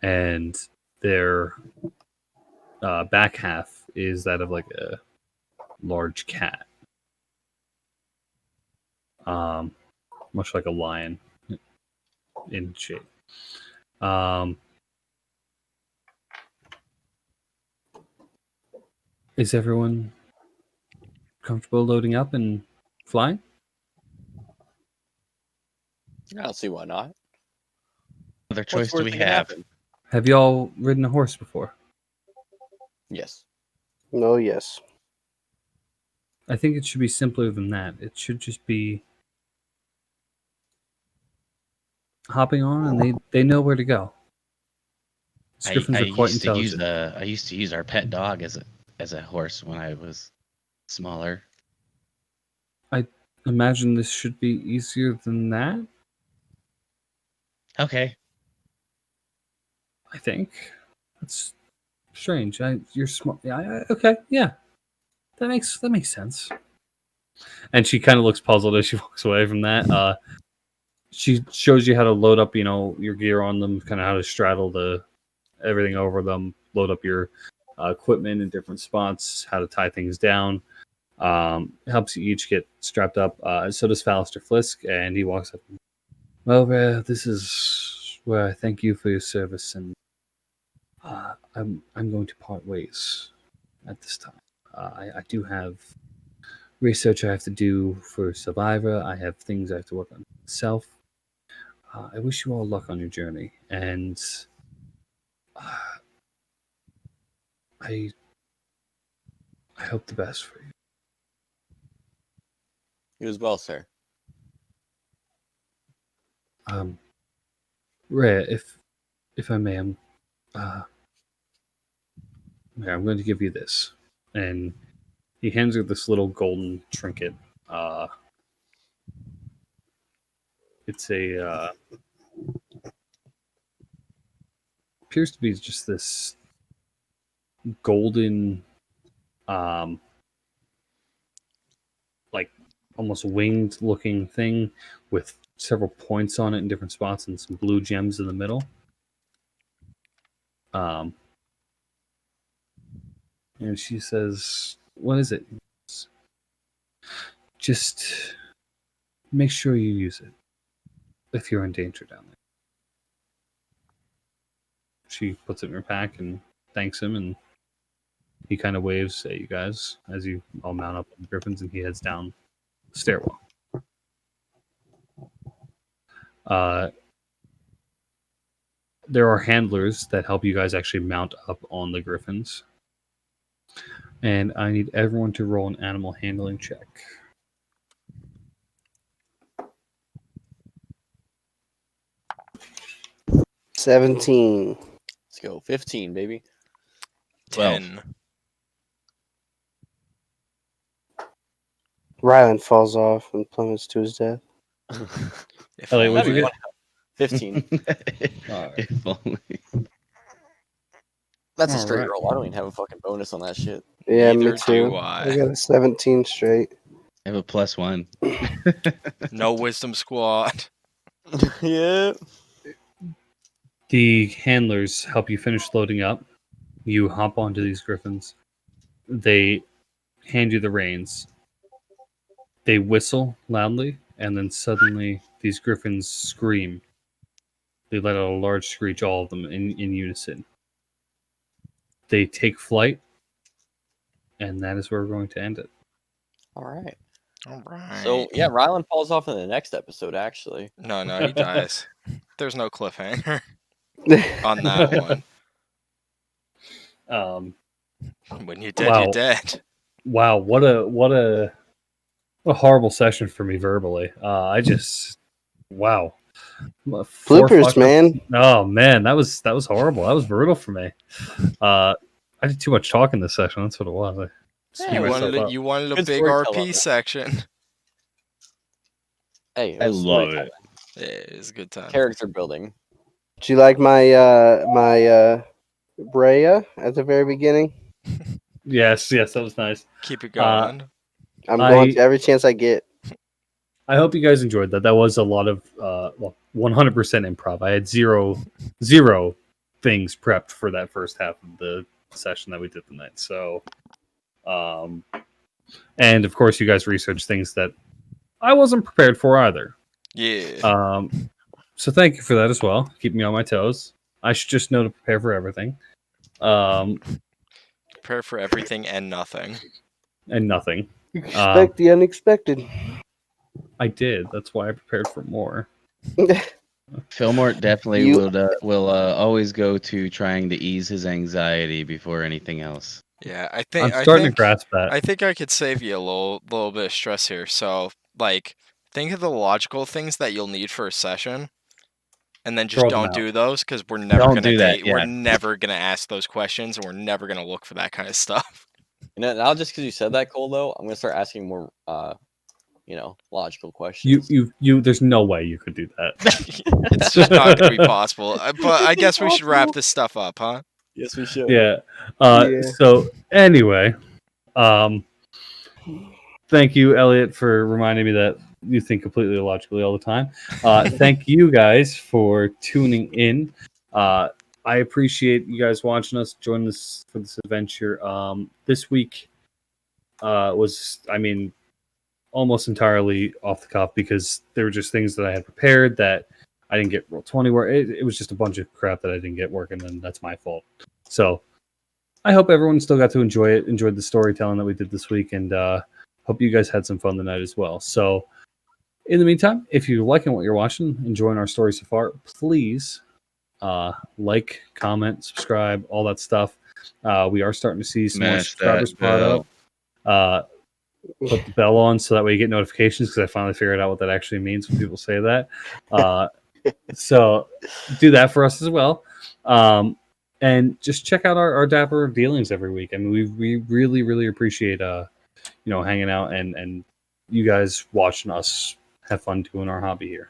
And their back half is that of like a large cat. Much like a lion in shape. Is everyone comfortable loading up and flying? I don't see why not. Other What's choice do worse we that can have? happen? Have y'all ridden a horse before? Yes. Oh yes. I think it should be simpler than that. It should just be hopping on, and they know where to go. Griffins I are quite used to use intelligent. I used to use our pet dog as a horse when I was smaller. Imagine this should be easier than that. Okay. I think that's Strange. You're smart. Yeah. Okay. Yeah. That makes sense. And she kind of looks puzzled as she walks away from that. She shows you how to load up, your gear on them, kind of how to straddle everything over them, load up your equipment in different spots, how to tie things down. Helps you each get strapped up. So does Fallister Flisk, and he walks up. Well, this is where I thank you for your service, and I'm going to part ways at this time. I do have research I have to do for Survivor. I have things I have to work on myself. I wish you all luck on your journey, and I hope the best for you. You as well, sir. Rhea, if I may, I'm going to give you this, and he hands her this little golden trinket. It's appears to be just this golden, like almost winged looking thing with several points on it in different spots and some blue gems in the middle. And she says, "What is it? Just make sure you use it if you're in danger down there." She puts it in her pack and thanks him, and he kind of waves at you guys as you all mount up on the griffins, and he heads down the stairwell. There are handlers that help you guys actually mount up on the griffins. And I need everyone to roll an animal handling check. $17. Let's go. 15, baby. 10. Ryland falls off and plummets to his death. If Elliot, what'd you only. get? 15. Alright. If only. That's a All straight right. roll. I don't even have a fucking bonus on that shit. Yeah, me Neither too. do I I. got a 17 straight. I have a +1. No wisdom squad. Yeah. The handlers help you finish loading up. You hop onto these griffins. They hand you the reins. They whistle loudly, and then suddenly these griffins scream. They let out a large screech, all of them in unison. They take flight, and that is where we're going to end it. All right. All right. So, yeah, Ryland falls off in the next episode, actually. No, he dies. There's no cliffhanger on that one. When you're dead, Wow. you're dead. Wow, what a horrible session for me verbally. Wow. Bloopers, man. Oh man, that was horrible. That was brutal for me. I did too much talking this session. That's what it was. You wanted a Good big storytelling. RP section. Hey, I love it. Yeah, it's a good time. Character building. Do you like my my Brea at the very beginning? Yes, that was nice. Keep it going. I'm going to every chance I get. I hope you guys enjoyed that. That was a lot of 100% improv. I had zero things prepped for that first half of the session that we did tonight. So, and of course, you guys researched things that I wasn't prepared for either. Yeah. So thank you for that as well. Keep me on my toes. I should just know to prepare for everything. Prepare for everything and nothing. And nothing. Expect the unexpected. I did. That's why I prepared for more. Fillmore definitely will always go to trying to ease his anxiety before anything else. Yeah, I'm starting to grasp that. I think I could save you a little bit of stress here. So, like, think of the logical things that you'll need for a session, and then just Throw them don't out. do those because we're never Don't gonna do that, We're yeah. never gonna ask those questions, and we're never gonna look for that kind of stuff. You know, now just because you said that, Cole, though, I'm gonna start asking more, logical questions. You. There's no way you could do that. It's just not gonna be possible. But I guess we should wrap this stuff up, huh? Yes, we should. Yeah. Yeah. So anyway, thank you, Elliot, for reminding me that you think completely illogically all the time. Thank you guys for tuning in. I appreciate you guys watching us, joining us for this adventure. This week was, I mean, almost entirely off the cuff because there were just things that I had prepared that I didn't get Roll20 where it was just a bunch of crap that I didn't get working, and that's my fault. So I hope everyone still got to enjoy it, enjoyed the storytelling that we did this week, and hope you guys had some fun tonight as well. So in the meantime, if you're liking what you're watching, enjoying our story so far, please like, comment, subscribe, all that stuff. We are starting to see some more Smash subscribers that pop bell. up. Put the bell on so that way you get notifications, because I finally figured out what that actually means when people say that. So do that for us as well. And just check out our Dapper dealings every week. I mean, we really, really appreciate hanging out and you guys watching us have fun doing our hobby here.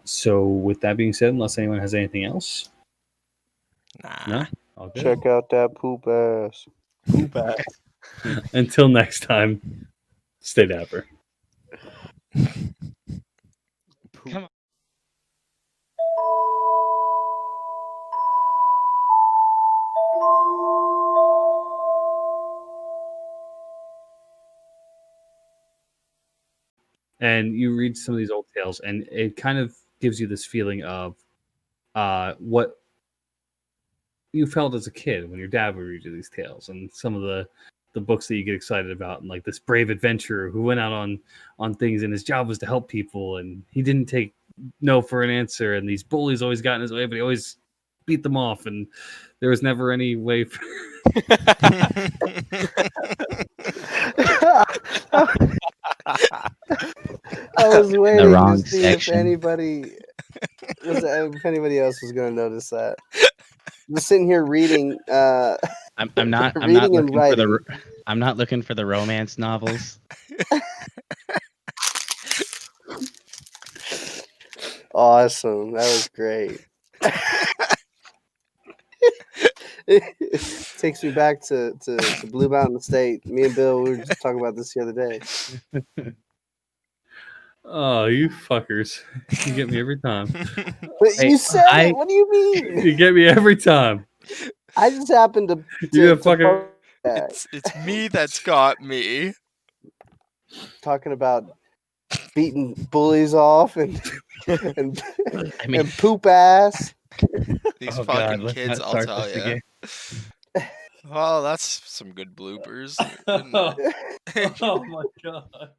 So with that being said, unless anyone has anything else, Nah. no? All good. Check out that poop ass. Poop ass. Until next time, stay dapper. Come on. And you read some of these old tales, and it kind of gives you this feeling of what you felt as a kid when your dad would read you these tales, and some of the books that you get excited about, and like this brave adventurer who went out on things, and his job was to help people, and he didn't take no for an answer, and these bullies always got in his way, but he always beat them off, and there was never any way for I was waiting wrong to see section. if anybody else was going to notice that. Just sitting here reading. I'm not Reading and looking for the I'm not looking for the romance novels. Awesome. That was great. It takes me back to Blue Mountain State. Me and Bill, we were just talking about this the other day. Oh, you fuckers. You get me every time. But Hey, you said it. What do you mean? You get me every time. I just happened to You fucking post that, It's me that's got me. talking about beating bullies off and and, I mean, and poop ass. These oh fucking God, let's kids, not I'll start tell this you. again. Well, that's some good bloopers. Oh my god.